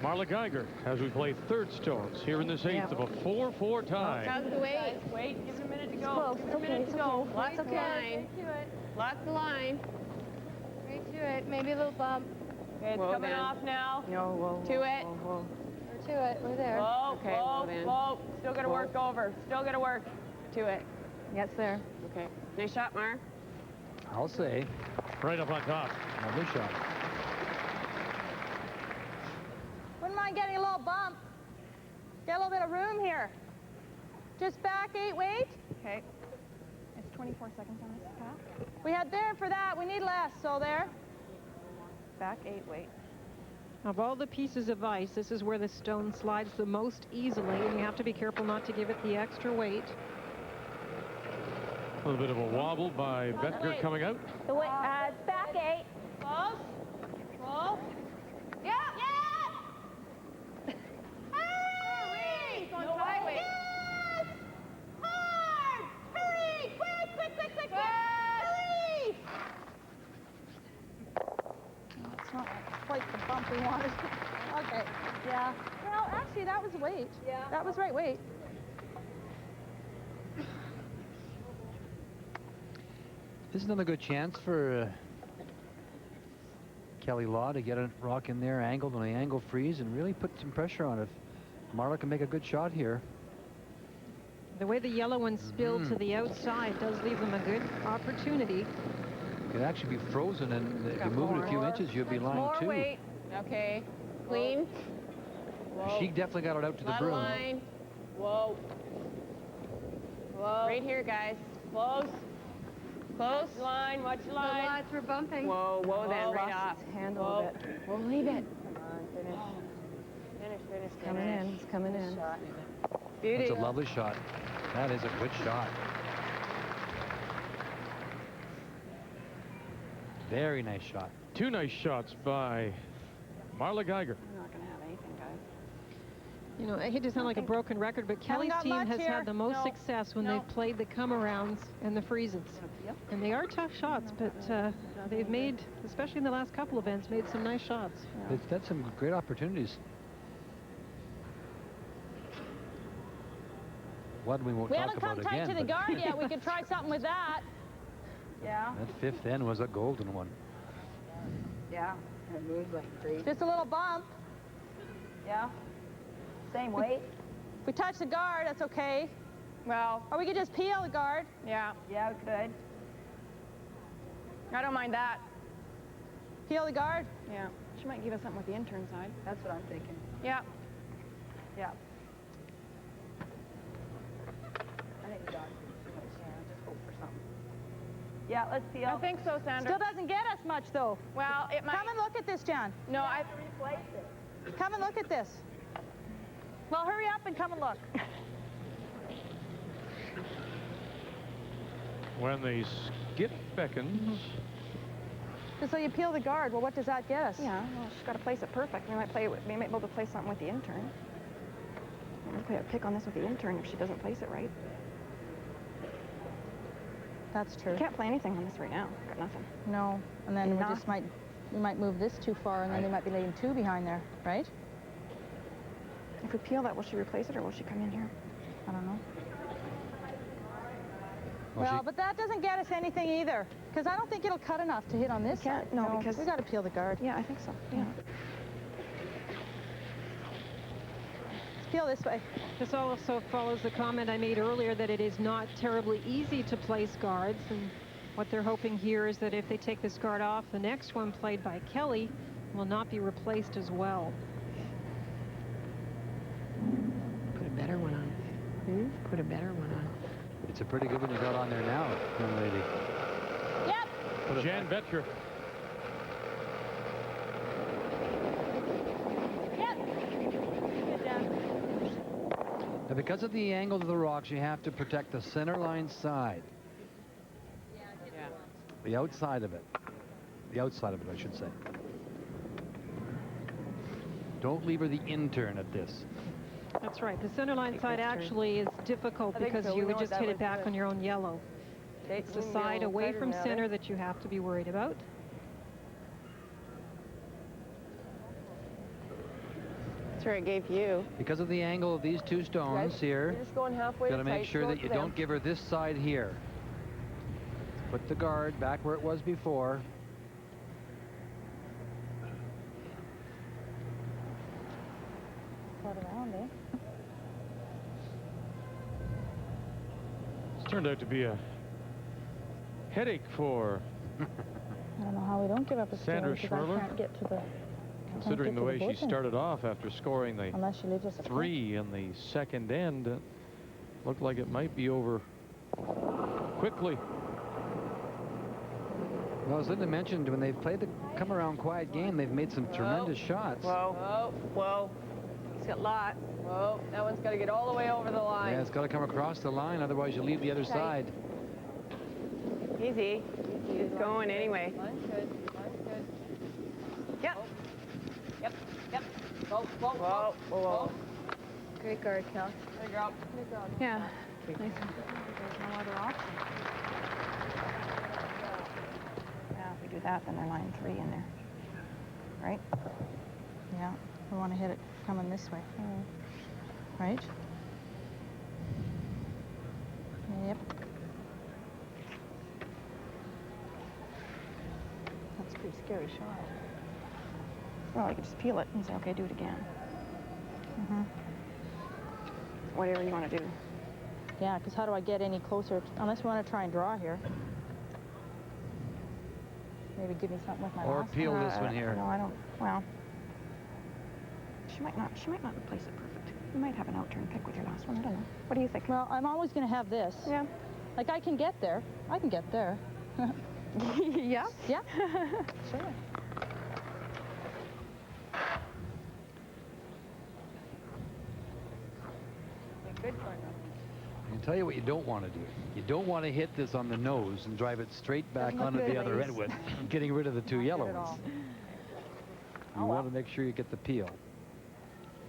Marla Geiger as we play third stones here in this 8th of a 4-4 tie. How's the weight? Wait, give it a minute to go. Close. Give it a minute to go. Lots of line. Right to it. Lots of line. Right to it. Maybe a little bump. Okay, it's Whoa, coming then. off now. No, whoa. To it. Whoa. We're to it. We're there. Whoa, Okay, whoa, well then. whoa. Still got to work over. Still got to work. To it. Gets there. Okay. Nice shot, Mar. I'll say. Right up on top. Lovely shot. Wouldn't mind getting a little bump. Get a little bit of room here. Just back 8 weight. Okay. It's 24 seconds on this path. We had there for that. We need less, so there. Back 8 weight. Of all the pieces of ice, this is where the stone slides the most easily, and you have to be careful not to give it the extra weight. A little bit of a wobble by Betger coming out. The way, it's back 8. Close. Close. Yeah. Yeah. Hurry. No way. Yes. Hard. Hurry. Quick. Hurry. No, it's not quite the bump we wanted. Okay. Yeah. Well, actually, that was weight. Yeah. That was right weight. This is another good chance for Kelley Law to get a rock in there, angled on the angle freeze, and really put some pressure on it. Marla can make a good shot here. The way the yellow one spilled to the outside does leave them a good opportunity. It could actually be frozen, and if you move it a few inches, you'll be lying More too. weight. Okay. Clean. She definitely got it out to the Lot of broom. line. Whoa. Whoa. Right here, guys. Close. Close. Watch the line. Watch the line. Lots we're bumping. Whoa, then. Right off. Handle Whoa. a bit. We'll leave it. Come on, finish. Finish. Coming in. It's coming in. Beauty. That's a lovely shot. That is a good shot. Very nice shot. 2 nice shots by Marla Geiger. You know, I hate to sound like a broken record, but Kelley's got team much has here. had the most No. success when they've played the come-arounds and the freezes. And they are tough shots, but they've made, especially in the last couple events, made some nice shots. They've had some great opportunities. One we won't We talk haven't come about tight again. to the but guard yet. We could try something with that. Yeah. that fifth end was a golden one. Yeah, it moves like crazy. Just a little bump. Yeah. Same weight. If we touch the guard, that's okay. Well, or we could just peel the guard. Yeah. Yeah, we could. I don't mind that. Peel the guard? Yeah. She might give us something with the intern side. That's what I'm thinking. Yeah. Yeah. I think the dog just hope for something. Yeah, let's peel. I think so, Sandra. Still doesn't get us much, though. Well, it might. Come and look at this, John. No, I have to replace it. Come and look at this. Well, hurry up and come and look. When the skip beckons. So you peel the guard. Well, what does that get us? Yeah, well, she's got to place it perfect. We might be able to play something with the intern. We'll play a pick on this with the intern if she doesn't place it right. That's true. You can't play anything on this right now. Got nothing. No, and then we might move this too far, and then they might be laying two behind there, right? If we peel that, will she replace it or will she come in here? I don't know. Well, but that doesn't get us anything either, because I don't think it'll cut enough to hit on this side. No, because we got to peel the guard. Yeah, I think so. Yeah. Let's peel this way. This also follows the comment I made earlier that it is not terribly easy to place guards, and what they're hoping here is that if they take this guard off, the next one played by Kelley will not be replaced as well. Put a better one on. Put a better one on. It's a pretty good one you got on there now, young lady. Yep. Jan Betcher. Yep. Good job. Now, because of the angle of the rocks, you have to protect the center line side. Yeah. The outside of it. The outside of it, I should say. Don't leave her the intern at this. That's right. The center line side actually is difficult because you would just hit it back on your own yellow. It's the side away from center that you have to be worried about. That's where I gave you. Because of the angle of these two stones here, You're just going halfway. got to make sure that you don't give her this side here. Put the guard back where it was before. Around, eh? It's turned out to be a headache for I don't know how we don't give up a Sandra Schmirler. I can't get to the. Considering the way she started off after scoring the Unless she leaves us a 3 in the second end, it looked like it might be over quickly. Well, as Linda mentioned, when they've played the come-around quiet game, they've made some tremendous shots. Whoa, whoa. He's got lots. Whoa, that one's got to get all the way over the line. Yeah, it's got to come across the line, otherwise you leave the other side. Easy. He's going anyway. Line's good. Line's good. Yep. Yep. Yep. Whoa, whoa, Whoa, whoa, whoa. Great guard, Kel. There you go. Good job. Yeah. There's no other option. Yeah, if we do that, then they're line 3 in there. Right? Yeah, we want to hit it coming this way. Right? Yep. That's a pretty scary shot. Well, you could just peel it and say, okay, do it again. Whatever you want to do. Yeah, because how do I get any closer? Unless we want to try and draw here. Maybe give me something with my Or last peel one. this one here. No, I don't. Well, she might not replace it perfect. You might have an out-turn pick with your last one. I don't know. What do you think? Well, I'm always going to have this. Yeah. Like, I can get there. I can get there. Yeah? Yeah. Sure. Good for him. I can tell you what you don't want to do. You don't want to hit this on the nose and drive it straight back Doesn't look onto good, the other ladies. end with, getting rid of the two yellow Not good at ones. all. You want to make sure you get the peel.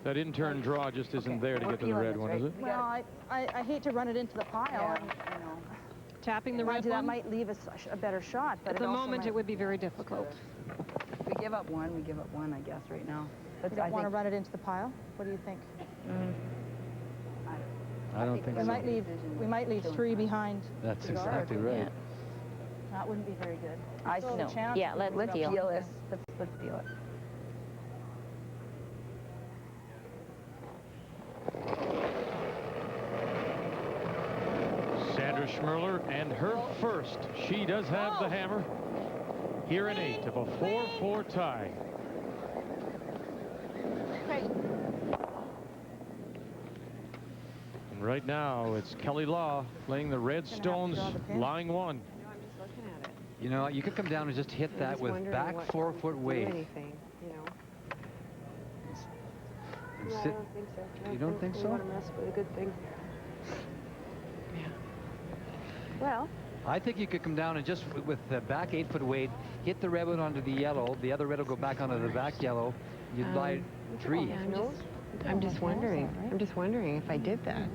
That intern draw just isn't there to get to the red one, is it? Well, I hate to run it into the pile. Yeah, And, I know. Tapping the red that one? might leave us a better shot. But At the moment, it would be very difficult. If we give up one, we give up one, I guess, right now. But You don't want to run it into the pile? What do you think? I don't think we so. might leave 3 behind. That's the guard. exactly right. Yeah. That wouldn't be very good. I Still know. have a chance. Yeah, let's feel this. Let's feel it. Sandra Schmirler and her first. She does have the hammer. Here in 8 of a 4-4 tie. And right now it's Kelley Law playing the red stones, lying 1. You know, you could come down and just hit that with back 4-foot weight. Anything, you know. And No, I sit- don't think so. You don't think We so? want to mess with a good thing. Yeah. Well, I think you could come down and just with the back 8-foot weight, hit the red one onto the yellow. The other red will go back onto the back yellow. You'd lie 3. yeah, I'm just wondering. I'm just wondering if I did that.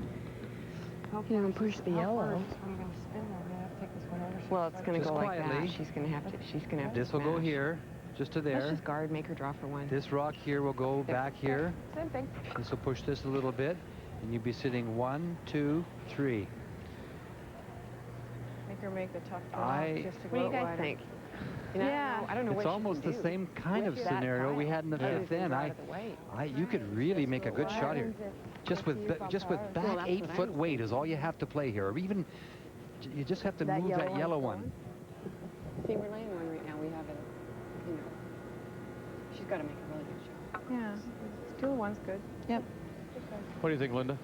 You know, and push the yellow. I'm going to spin that. I'm going to have to take this one over. Well, it's going to Just go like quietly. that. She's going to have to. This will go smash. here, just to there. Let's just guard, make her draw for 1. This rock here will go back here. Same thing. This will push this a little bit, and you'll be sitting 1, 2, 3. Make her make the tough draw. I- Just to What do you go guys wider. think? You know, I don't know It's what she almost can the do. same kind of With that scenario we pile. had in the Other fifth things end. out of the way. You could really make a good shot here. Just with back Well, that's what 8-foot I'm weight is all you have to play here. Or even you just have to That move yellow that one yellow going? one. See, we're laying 1 right now. We have it, you know. She's got to make a really good shot. Yeah. 2 one's good. Yep. What do you think, Linda?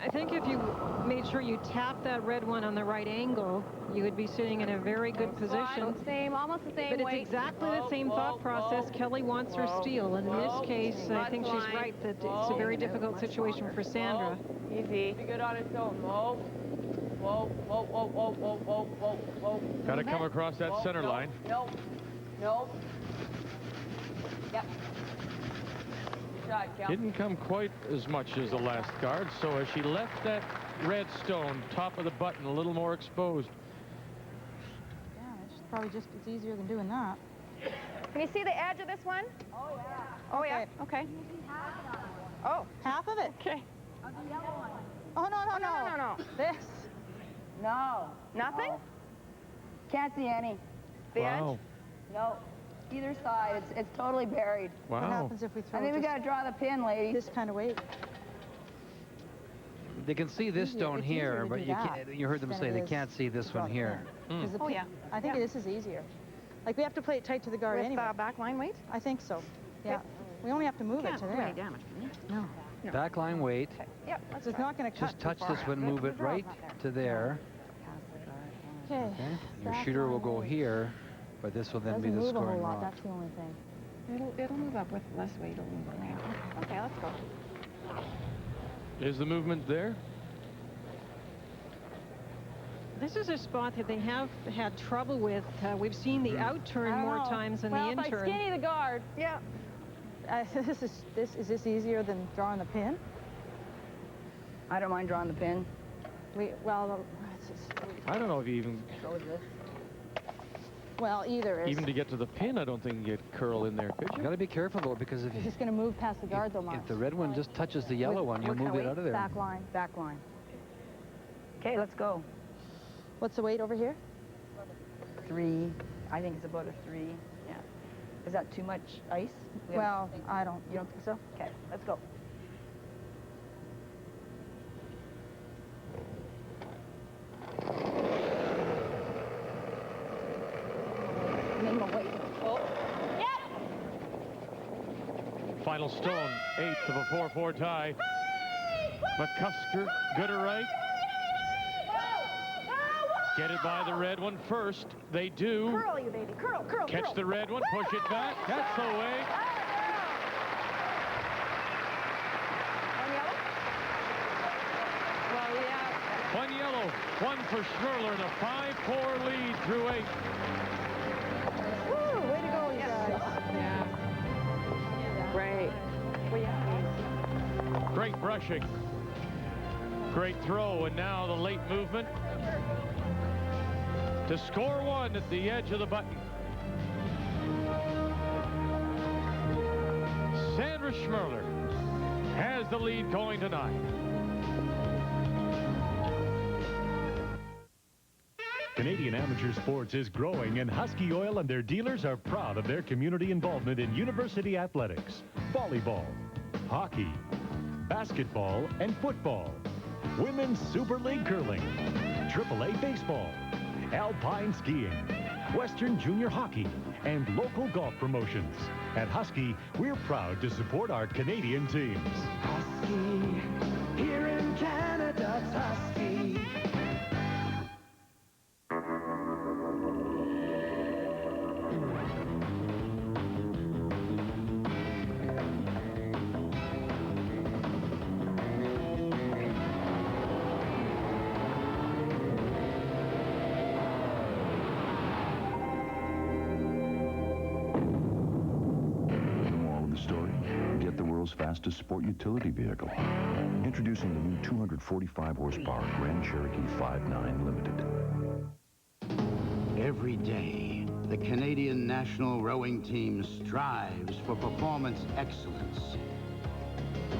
I think if you made sure you tap that red one on the right angle, you would be sitting in a very good position. Same, almost the same But it's weight. exactly the same thought process. Kelley wants her steal, and in this case, I think she's right that it's a very difficult situation for Sandra. Easy. Be good on its own. Whoa. Whoa, whoa, whoa, whoa, whoa, whoa, whoa, whoa. Got to come across that center line. Nope. Nope. Yep. Good shot, Kel. Didn't come quite as much as the last guard, so as she left that red stone top of the button a little more exposed. Yeah, it's probably just as easier than doing that. Can you see the edge of this one? Oh, yeah. Oh, yeah. Okay. Oh. Half of it? Okay. Oh, no. No. This. No. Nothing? No. Can't see any. The Wow. edge? No. Either side. It's totally buried. What Wow. happens if we throw I think we just got to draw the pin, lady. this kind of weight? They can see this Easier- stone it's easier here, to but do you that can't. You heard them than say it they is can't see this to draw one the here. pin. 'Cause the Oh, pin- yeah. I think this is easier. Like, we have to play it tight to the guard With anyway. back line weight? I think so. Yeah. We only have to move it Can't to do there. any damage, can you? No. Back line weight. Yep. So it's not going to cut Just touch this one, move it right to there. Okay. Okay. Your Back shooter will line go weight. here, but this will then be Doesn't the move a whole scoring lot. rock. That's the only thing. It'll move up with less weight. It'll move around. Okay, let's go. Is the movement there? This is a spot that they have had trouble with. We've seen the outturn more times than well, the if inturn. I skinny the guard, Yeah. is this easier than drawing the pin? I don't mind drawing the pin. I don't know if you even Either is. even to get to the pin, I don't think you get curl in there, could You you? got to be careful though, because if It's just going to move past the guard, though, Mark. if the red one just touches the yellow one, you'll move it out of there. Back line. Back line. Okay, let's go. What's the weight over here? 3. I think it's about a 3. Yeah. Is that too much ice? Well, I don't. You don't think so? Okay, let's go. Minimum weight. Oh. Final stone, 8th of a 4-4 tie. McCusker, good or right? Get it by the red one first. They do. Curl, you baby. Curl, curl, Catch curl. the red one, push it back. That's the way. Well, yeah. One yellow, one for Schmirler, and a 5-4 lead through 8. Woo, way to go, you guys. Yeah. Right. Well, yeah. Great brushing. Great throw, and now the late movement to score one at the edge of the button. Sandra Schmirler has the lead going tonight. Canadian amateur sports is growing, and Husky Oil and their dealers are proud of their community involvement in university athletics, volleyball, hockey, basketball, and football, Women's Super League curling, AAA baseball, alpine skiing, Western junior hockey, and local golf promotions. At Husky, we're proud to support our Canadian teams. Husky, here in Canada, it's Husky. Fastest sport utility vehicle. Introducing the new 245 horsepower Grand Cherokee 5.9 Limited. Every day, the Canadian national rowing team strives for performance excellence.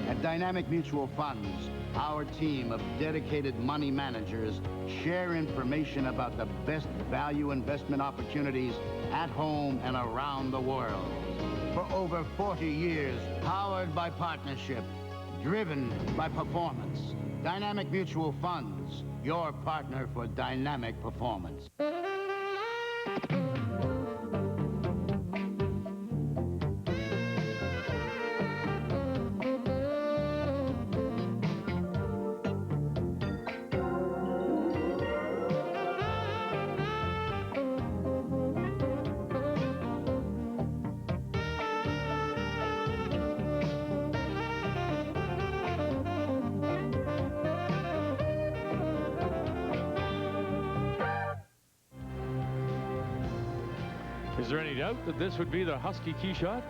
At Dynamic Mutual Funds, our team of dedicated money managers share information about the best value investment opportunities at home and around the world. For over 40 years, powered by partnership, driven by performance. Dynamic Mutual Funds, your partner for dynamic performance. Is there any doubt that this would be the Husky key shot?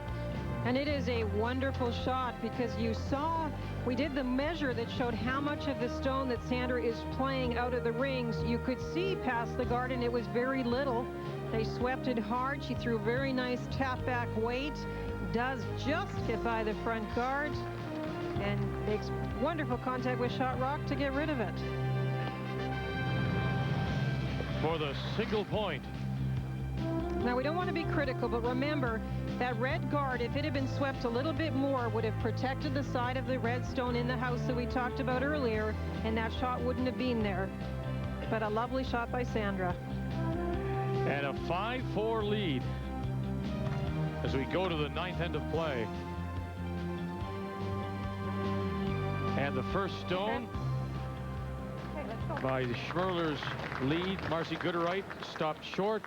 And it is a wonderful shot because you saw, we did the measure that showed how much of the stone that Sandra is playing out of the rings. You could see past the garden, it was very little. They swept it hard. She threw very nice tap back weight. Does just get by the front guard and makes wonderful contact with shot rock to get rid of it. For the single point. Now, we don't want to be critical, but remember that red guard, if it had been swept a little bit more, would have protected the side of the red stone in the house that we talked about earlier, and that shot wouldn't have been there. But a lovely shot by Sandra. And a 5-4 lead as we go to the 9th end of play. And the first stone by Schmirler's lead. Marcy Gooderite stopped short.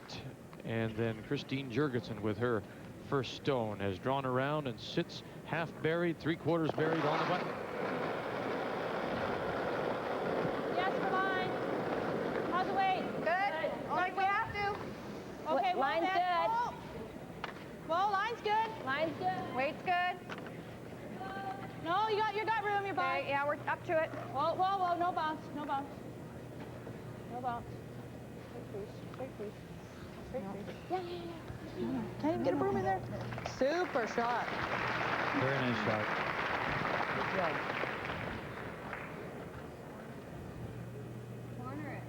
And then Christine Jurgensen with her first stone has drawn around and sits half buried, 3/4 buried on the button. Yes, come on. How's the weight? Good. Like we have to. Okay, line's good. Whoa, line's good. Line's good. Weight's good. No, you got room. You're fine. Okay, yeah, we're up to it. Whoa, whoa, whoa. No bounce. No bounce. No bounce. Straight crease. Yeah. Can't even get a broom in there. Super shot. Very nice shot. Good job. Corner it.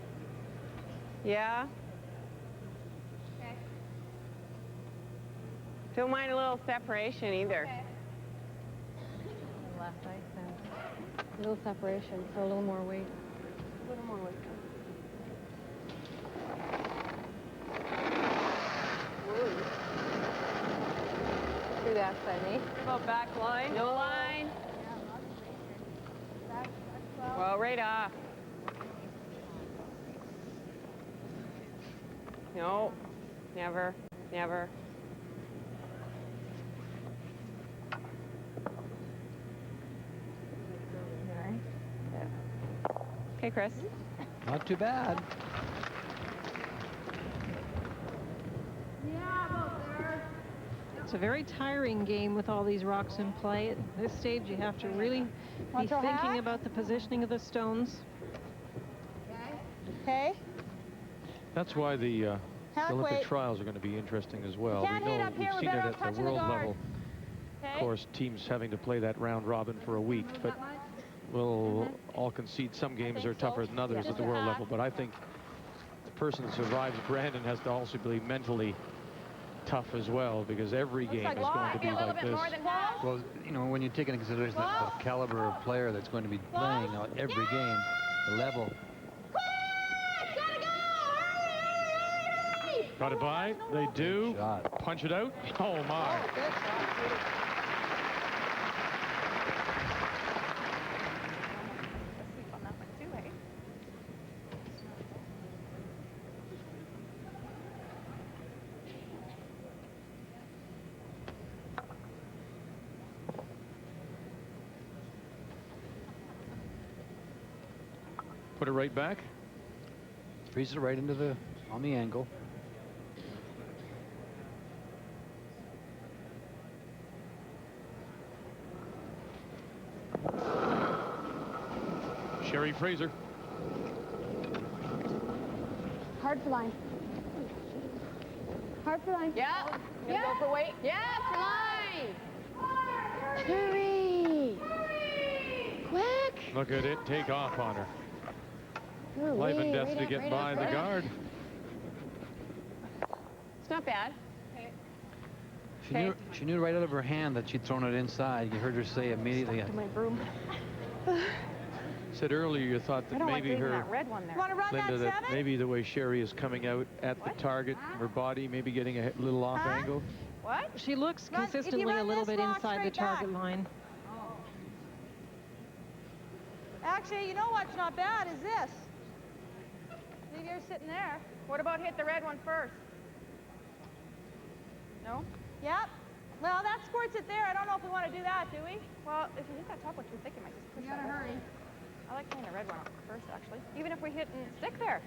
Yeah. Okay. Don't mind a little separation either. Okay. Left ice and a little separation, so a little more weight. A little more weight. Through the outside knee. Well, back line. No line. Well, right off. No, never, never. Okay, Chris. Not too bad. Yeah, about there. Yep. It's a very tiring game with all these rocks in play. At this stage, you have to really be thinking about the positioning of the stones. Okay. That's why the Olympic trials are going to be interesting as well. We know we've seen it at the world level. Of course, teams having to play that round robin for a week, but we'll all concede some games are tougher than others at the world level. But I think the person that survives Brandon has to also be mentally tough as well, because every game is going to be like this. Well, you know, when you take into consideration the caliber of player that's going to be playing every game, the level. Got it by. They do. Punch it out. Oh, my. Put it right back. Freeze it right into the, on the angle. Sherry Fraser. Hard for line. Hard for line. Yeah. Yeah. Go for weight. Yeah, for line. Hurry. Quick. Look at it take off on her. Ooh, Life and death right to up, get right by up, the right up. guard. It's not bad. She knew right out of her hand that she'd thrown it inside. You heard her say immediately. My broom. Said earlier you thought that maybe her, that red one there. Linda, that maybe the way Sherry is coming out at the target, her body maybe getting a little off angle. What? She looks consistently a little bit inside the target line. Actually, you know what's not bad is this. Leave yours sitting there. What about hit the red one first? No? Yep. Well, that squirts it there. I don't know if we want to do that, do we? Well, if you hit that top one too thick, it might just push that. You gotta hurry. I like playing the red one first, actually. Even if we hit and stick there.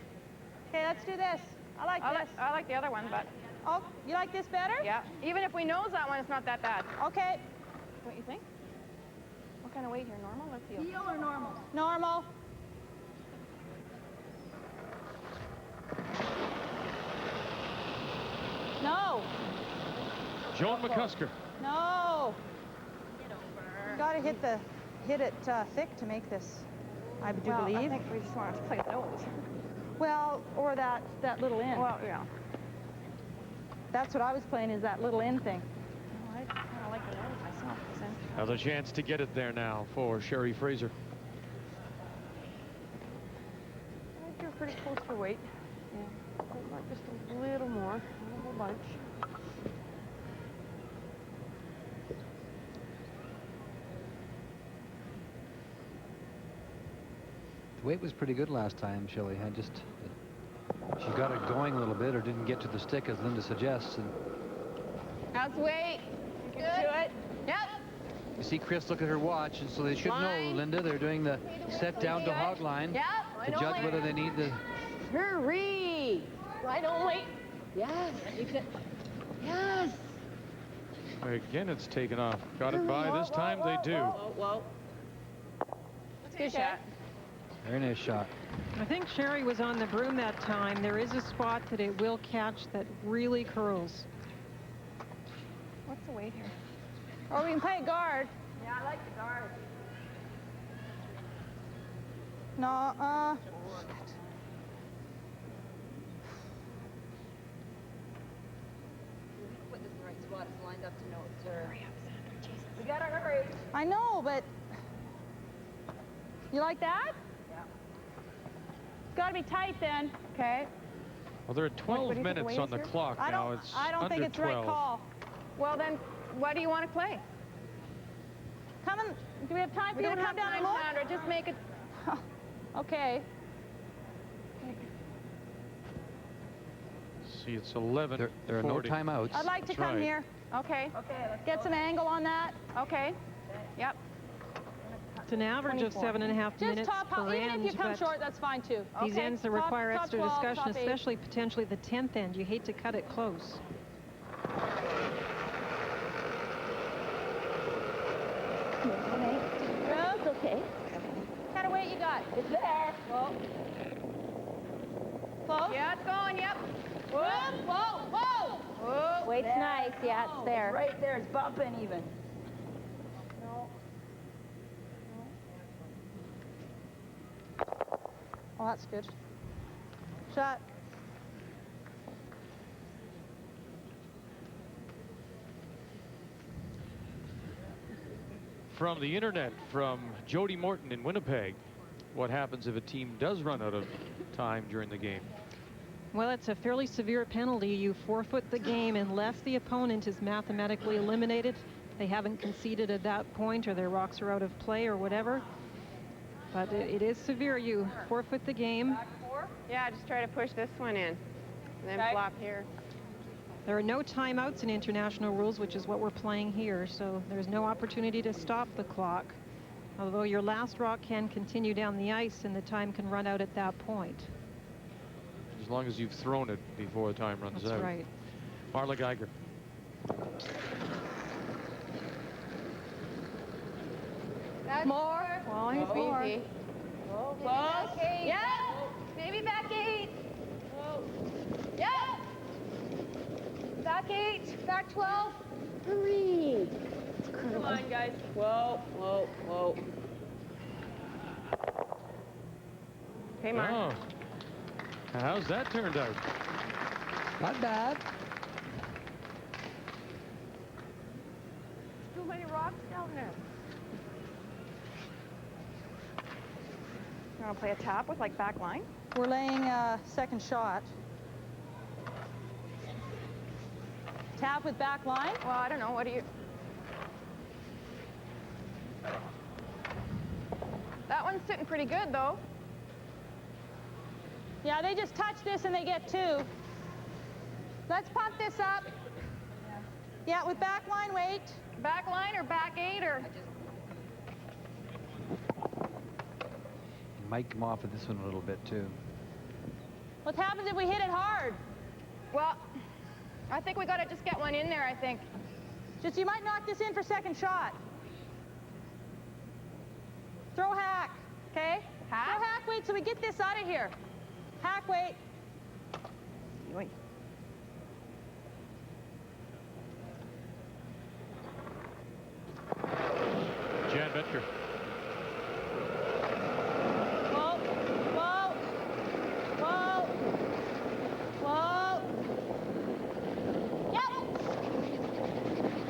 Okay, let's do this. I like this. I like the other one, but... Oh, you like this better? Yeah. Even if we nose that one, it's not that bad. Okay. Don't you think? What kind of weight here? Normal or feel? Feel or normal? Normal. No. Joan McCusker. No. Got to hit it thick to make this, I do believe. I think we just want to play the nose. Well, or that little end. Well, yeah. That's what I was playing, is that little end thing. I kind of like the nose myself. Another chance to get it there now for Sherry Fraser. I think you're pretty close for weight. Yeah. Just a little more, not a whole bunch. The weight was pretty good last time, Shelley. She got it going a little bit, or didn't get to the stick, as Linda suggests. And How's weight? You can do it. Yep. you see Chris look at her watch, and so they should know, Linda, they're doing the set down to hog line to judge whether they need the... Hurry. Right only. Yes. Yes. Again, it's taken off. Got it by this time. They do. Whoa. Good shot. Very nice shot. I think Sherry was on the broom that time. There is a spot that it will catch that really curls. What's the weight here? Or we can play guard. Yeah, I like the guard. No, Put this in the right spot. It's lined up to know it's hurry up, Sandra. Jesus. We gotta hurry. I know, but you like that? Yeah. It's got to be tight then. Okay. Well, there are 12 minutes on the clock now. It's I don't think it's the right call. Well, then, what do you want to play? Come and, do we have time for you to come down and look? Sandra, just make it. Okay. See, it's 11. There are no timeouts. I'd like to come here. Okay. Get some angle on that. Okay. Yep. It's an average of 7.5 minutes Just top, per even end, if you come but short, that's fine too. these ends that require top extra 12, discussion, top 8. especially potentially the 10th end. You hate to cut it close. Okay. What kind of weight you got? It's there. Whoa. Close? Yeah, it's going, yep. Whoa, whoa, whoa. Whoa. Weight's nice, yeah, it's there. It's right there, it's bumping even. No. Oh, that's good. Shot. From the internet, from Jody Morton in Winnipeg, what happens if a team does run out of time during the game? Well, it's a fairly severe penalty. You forfeit the game unless the opponent is mathematically eliminated. They haven't conceded at that point, or their rocks are out of play or whatever. But it is severe. You forfeit the game. Yeah, just try to push this one in. And then flop here. There are no timeouts in international rules, which is what we're playing here. So there's no opportunity to stop the clock. Although your last rock can continue down the ice and the time can run out at that point. As long as you've thrown it before the time runs out. That's right. Marla Geiger. That's more. Well, he's more. Easy. Whoa. Close. Yep. Maybe back 8. Whoa. Yep. Back 8. Back 12. Hurry. Come on, guys. Whoa, whoa, whoa. Okay, Mark. Oh. How's that turned out? Not bad. Too many rocks down there. You want to play a tap with like back line? We're laying a second shot. Tap with back line? Well, I don't know. What do you... That one's sitting pretty good, though. Yeah, they just touch this and they get 2. Let's pump this up. Yeah, with back line weight. Back line or back 8 or... Might come off of this one a little bit too. What happens if we hit it hard? Well, I think we got to just get one in there, I think. Just, you might knock this in for second shot. Throw hack, okay? Hack? Throw hack weight so we get this out of here. Hack weight. Jan Betker. Whoa, whoa, whoa, whoa. Yep.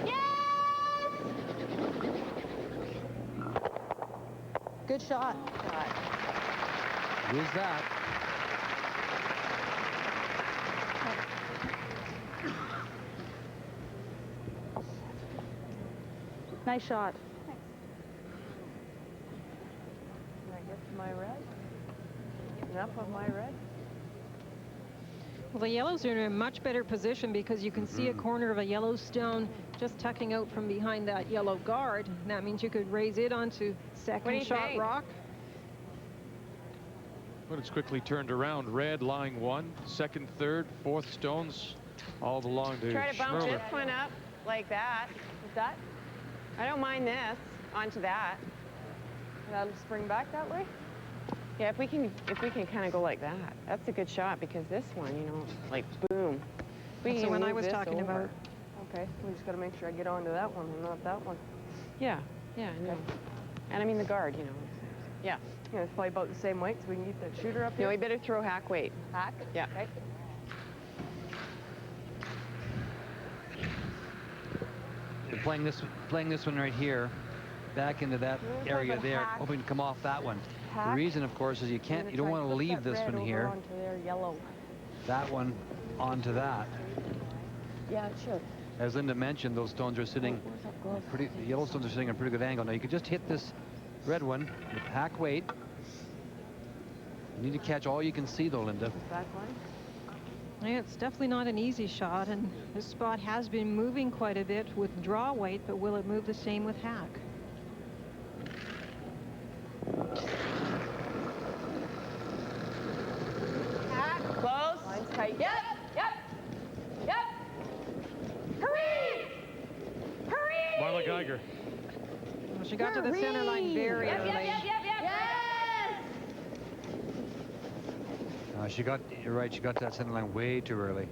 Yes! Good shot. Who's that? Nice shot. Can I get to my red? Enough of my red? Well, the yellows are in a much better position because you can see a corner of a yellow stone just tucking out from behind that yellow guard. And that means you could raise it onto second shot rock. But it's quickly turned around. Red lying 1, second, third, fourth stones all belong to Try to bump Schmirler. this one up like that. With that? I don't mind this onto that. That'll spring back that way? Yeah, if we can kind of go like that, that's a good shot because this one, you know, like boom. We That's the can one I move was this talking over. about. Okay, we just got to make sure I get onto that one and not that one. Yeah, yeah, I know. And I mean the guard, you know. Yeah. Yeah, it's probably about the same weight, so we can get that shooter up here. No, we better throw hack weight. Hack? Yeah. Okay. We're playing this one right here, back into that area there, hack. hoping to come off that one. The Hack. reason, of course, is you don't want to leave this one here. Onto their yellow. That one onto that. Yeah, sure. As Linda mentioned, those stones are sitting the yellow stones are sitting at a pretty good angle. Now you could just hit this red one with hack weight. You need to catch all you can see though, Linda. Back line. Yeah, it's definitely not an easy shot, and this spot has been moving quite a bit with draw weight, but will it move the same with hack? Hack, close. Line's tight. Yep, yep, yep. Hurry! Hurry! Marla Geiger. She got to the center line very early. You're right, she got to that center line way too early.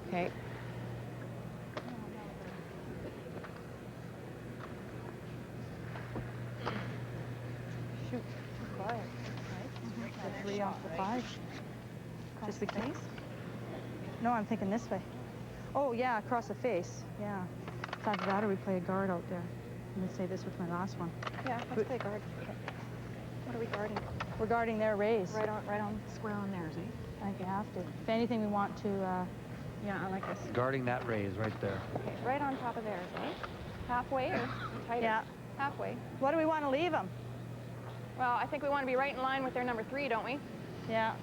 Okay. Shoot, quiet. Right? 3 off the 5. Just the face? No, I'm thinking this way. Oh, yeah, across the face. Yeah. It's either that or we play a guard out there. I'm going to say this was my last one. Yeah, let's play guard. Okay. What are we guarding? We're guarding their raise. Right on square on theirs, eh? I think you have to. If anything, we want to... yeah, I like this. Guarding that raise right there. Okay, right on top of theirs, right? Halfway or tighter? Yeah. Halfway. What do we want to leave them? Well, I think we want to be right in line with their number 3, don't we? Yeah.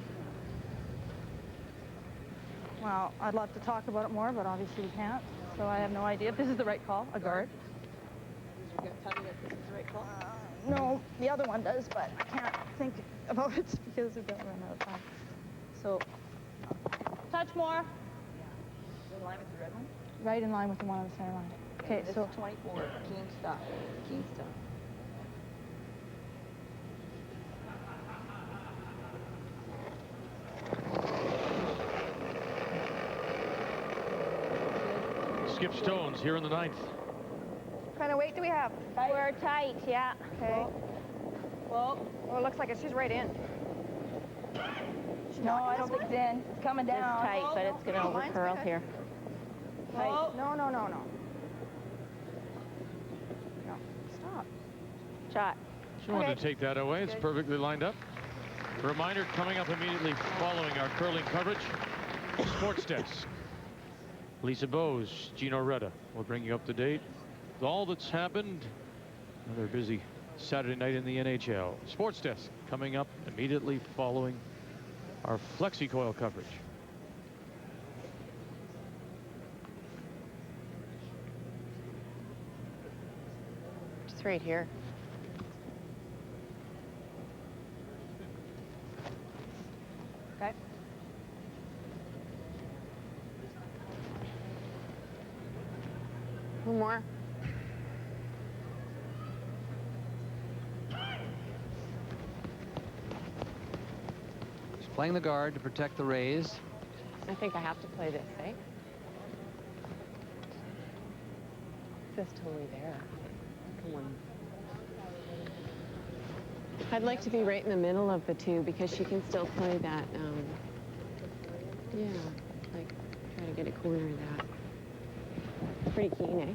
Well, I'd love to talk about it more, but obviously we can't. So I have no idea if this is the right call. A guard. Tell me if this is the right call. No, the other one does, but I can't think about it because we've got to run out of time. So, touch more. In line with the red one? Right in line with the one on the center line. Okay, This so is 24. Keen stop. Keen stop. Skip Stones here in the 9th. What kind of weight do we have? We're tight, yeah. Okay. Whoa. Oh, it looks like she's right in. No, I don't think it's in. It's coming down. It's tight, but it's going to overcurl here. Tight. No. No, stop. Shot. She wanted to take that away. It's perfectly lined up. Reminder coming up immediately following our curling coverage. Sports Desk. Lisa Bowes, Gino Retta will bring you up to date with all that's happened. Another busy Saturday night in the NHL. Sports Desk coming up immediately following our FlexiCoil coverage. Just right here. Okay. One more. She's playing the guard to protect the raise. I think I have to play this, eh? This totally there. Come on. I'd like to be right in the middle of the two because she can still play that, yeah, like try to get a corner of that. Pretty keen, eh?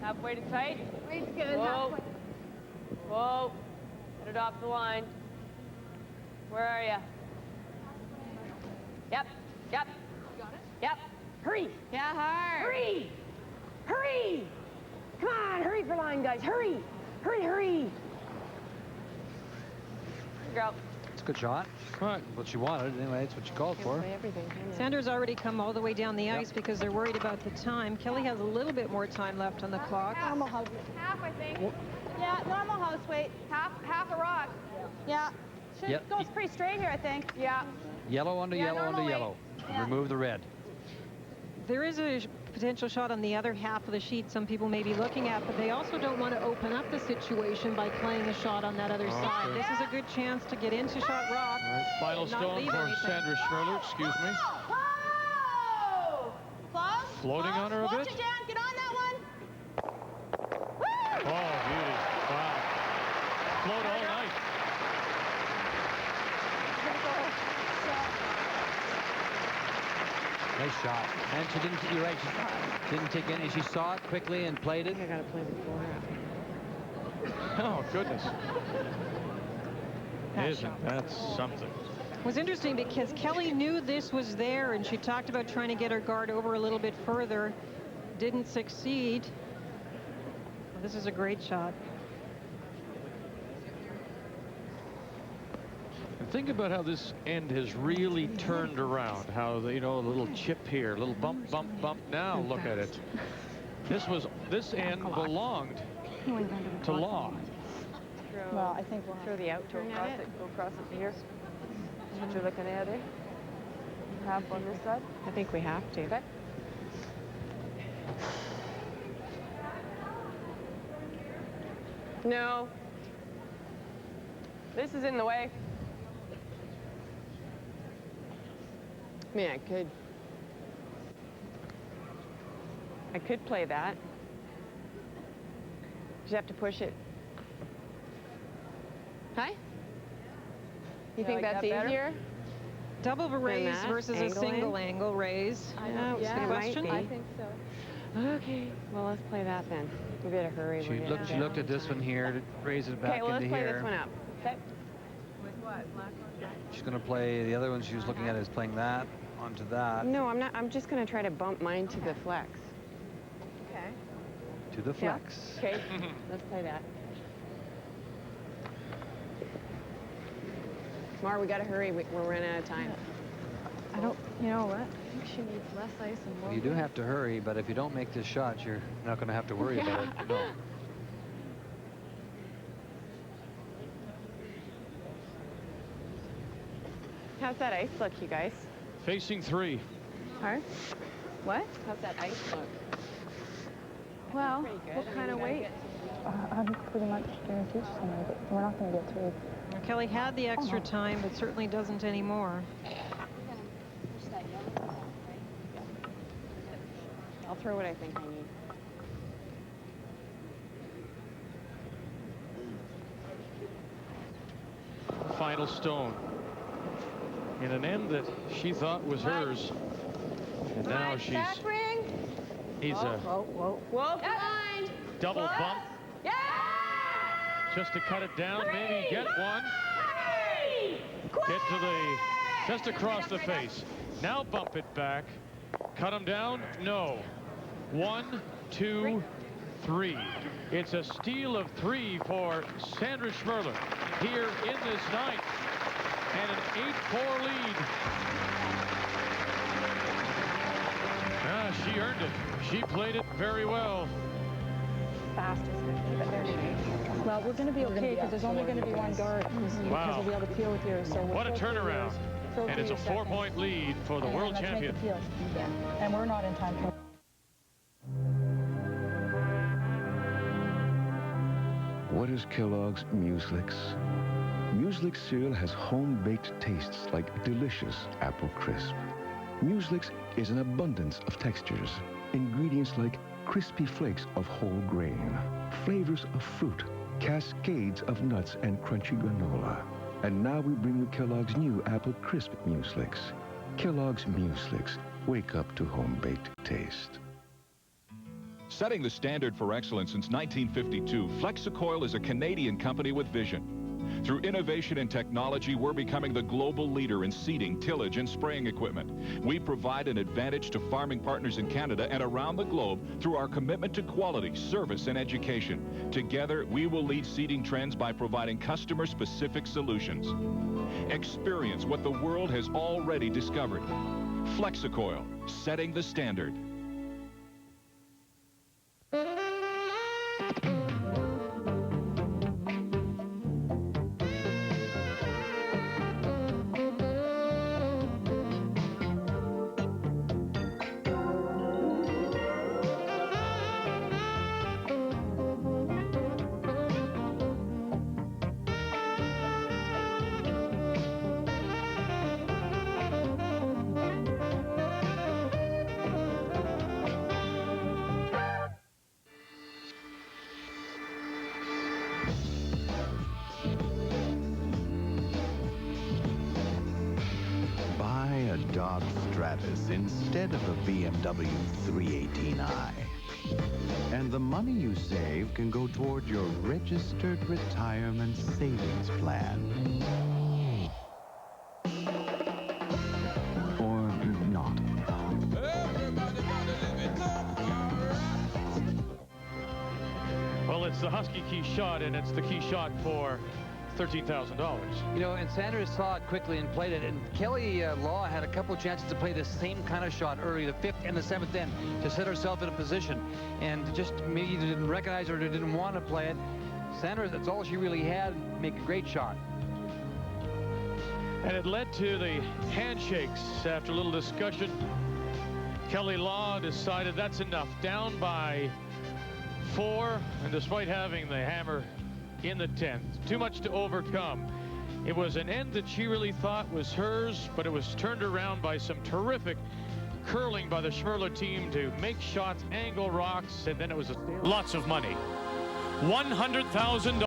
Halfway to tight. Weight's good. Whoa. Whoa. Get it off the line. Where are you? Yep. Yep. You got it? Yep. Hurry. Yeah, hard. Hurry. Hurry. Come on. Hurry for line, guys. Hurry. Hurry, hurry. Good girl. It's a good shot. Right. What she wanted, anyway. It's what she called for. Sandra's already come all the way down the ice because they're worried about the time. Kelley has a little bit more time left on the clock. normal house. Half, I think. Yeah, normal house weight. Half a rock. Yeah. Goes pretty straight here, I think. Yeah. Yellow under yellow under yellow. Remove the red. There is a potential shot on the other half of the sheet some people may be looking at, but they also don't want to open up the situation by playing a shot on that other side. This is a good chance to get into shot rock. Final stone for Sandra Schmirler, excuse me. Whoa! Close. Floating on her a bit. Watch it down. Get on that one. Oh, beauty. Wow. Float all night. Nice shot. And she didn't, you're right, she didn't take any. She saw it quickly and played it. I got to play before. Oh, goodness. Isn't that something? It was interesting because Kelley knew this was there, and she talked about trying to get her guard over a little bit further. Didn't succeed. Well, this is a great shot. And think about how this end has really turned around. How, you know, a little chip here, a little bump, bump, bump. Now look at it. This end belonged to Law. throw. Well, I think we'll throw the out turn at it. Go across it to here. That's what you're looking at, eh? Half on this side? I think we have to. Okay. No. This is in the way. I mean, I could play that. Just have to push it. Hi? You think like that's that easier? Double raise that versus a angle single angle raise. Yeah, That's the it might question. be. I think so. Okay, well, let's play that then. We better hurry. She looked at this one here to raise it back Okay, well, into let's play here. this one up. Okay. With what? Black on black? She's going to play the other one she was looking at is playing that onto that. No, I'm not. I'm just going to try to bump mine to the flex. Okay. To the flex. Yeah. Okay, let's play that. Mar, we got to hurry. We're running out of time. I don't, you know what? I think she needs less ice and more. You do have to hurry, but if you don't make this shot, you're not going to have to worry about it. No. How's that ice look, you guys? Facing 3. Huh? What? How's that ice look? Well, pretty good. what I mean, kind of we gotta weight? get I'm pretty much guaranteed she's going to get, we're not going to get through. Kelley had the extra time, but certainly doesn't anymore. I'll throw what I think I need. Final stone. In an end that she thought was hers. And now she's... He's a Whoa. Blind. double bump. Yeah! Just to cut it down, maybe get one. Get to the... just across the face. Now bump it back. Cut him down? No. 1, 2, 3. It's a steal of 3 for Sandra Schmirler here in this ninth. And an 8-4 lead. She earned it. She played it very well. Fastest 50, but there she is. Well, we're going to be okay because there's only going to be one guard because Wow. we'll be able to peel with yours. So What a turnaround. And it's a 4-point lead for the world champion. Yeah. And we're not in time. What is Kellogg's Mueslix? Mueslix cereal has home-baked tastes like delicious apple crisp. Mueslix is an abundance of textures, ingredients like crispy flakes of whole grain, flavors of fruit, cascades of nuts, and crunchy granola. And now we bring you Kellogg's new Apple Crisp Mueslix. Kellogg's Mueslix. Wake up to home-baked taste. Setting the standard for excellence since 1952, FlexiCoil is a Canadian company with vision. Through innovation and technology, we're becoming the global leader in seeding, tillage, and spraying equipment. We provide an advantage to farming partners in Canada and around the globe through our commitment to quality, service, and education. Together, we will lead seeding trends by providing customer-specific solutions. Experience what the world has already discovered. FlexiCoil, setting the standard. Dodge Stratus instead of a BMW 318i. And the money you save can go toward your registered retirement savings plan. Or not. Well, it's the Husky key shot, and it's the key shot for $13,000. You know, and Sandra saw it quickly and played it, and Kelley Law had a couple of chances to play the same kind of shot early, the 5th and the 7th end, to set herself in a position, and just maybe either didn't recognize or didn't want to play it. Sandra, that's all she really had. Make a great shot. And it led to the handshakes after a little discussion. Kelley Law decided that's enough. Down by 4, and despite having the hammer in the 10th, too much to overcome. It was an end that she really thought was hers, but it was turned around by some terrific curling by the Schmirler team to make shots, angle rocks, and then it was lots of money. $100,000.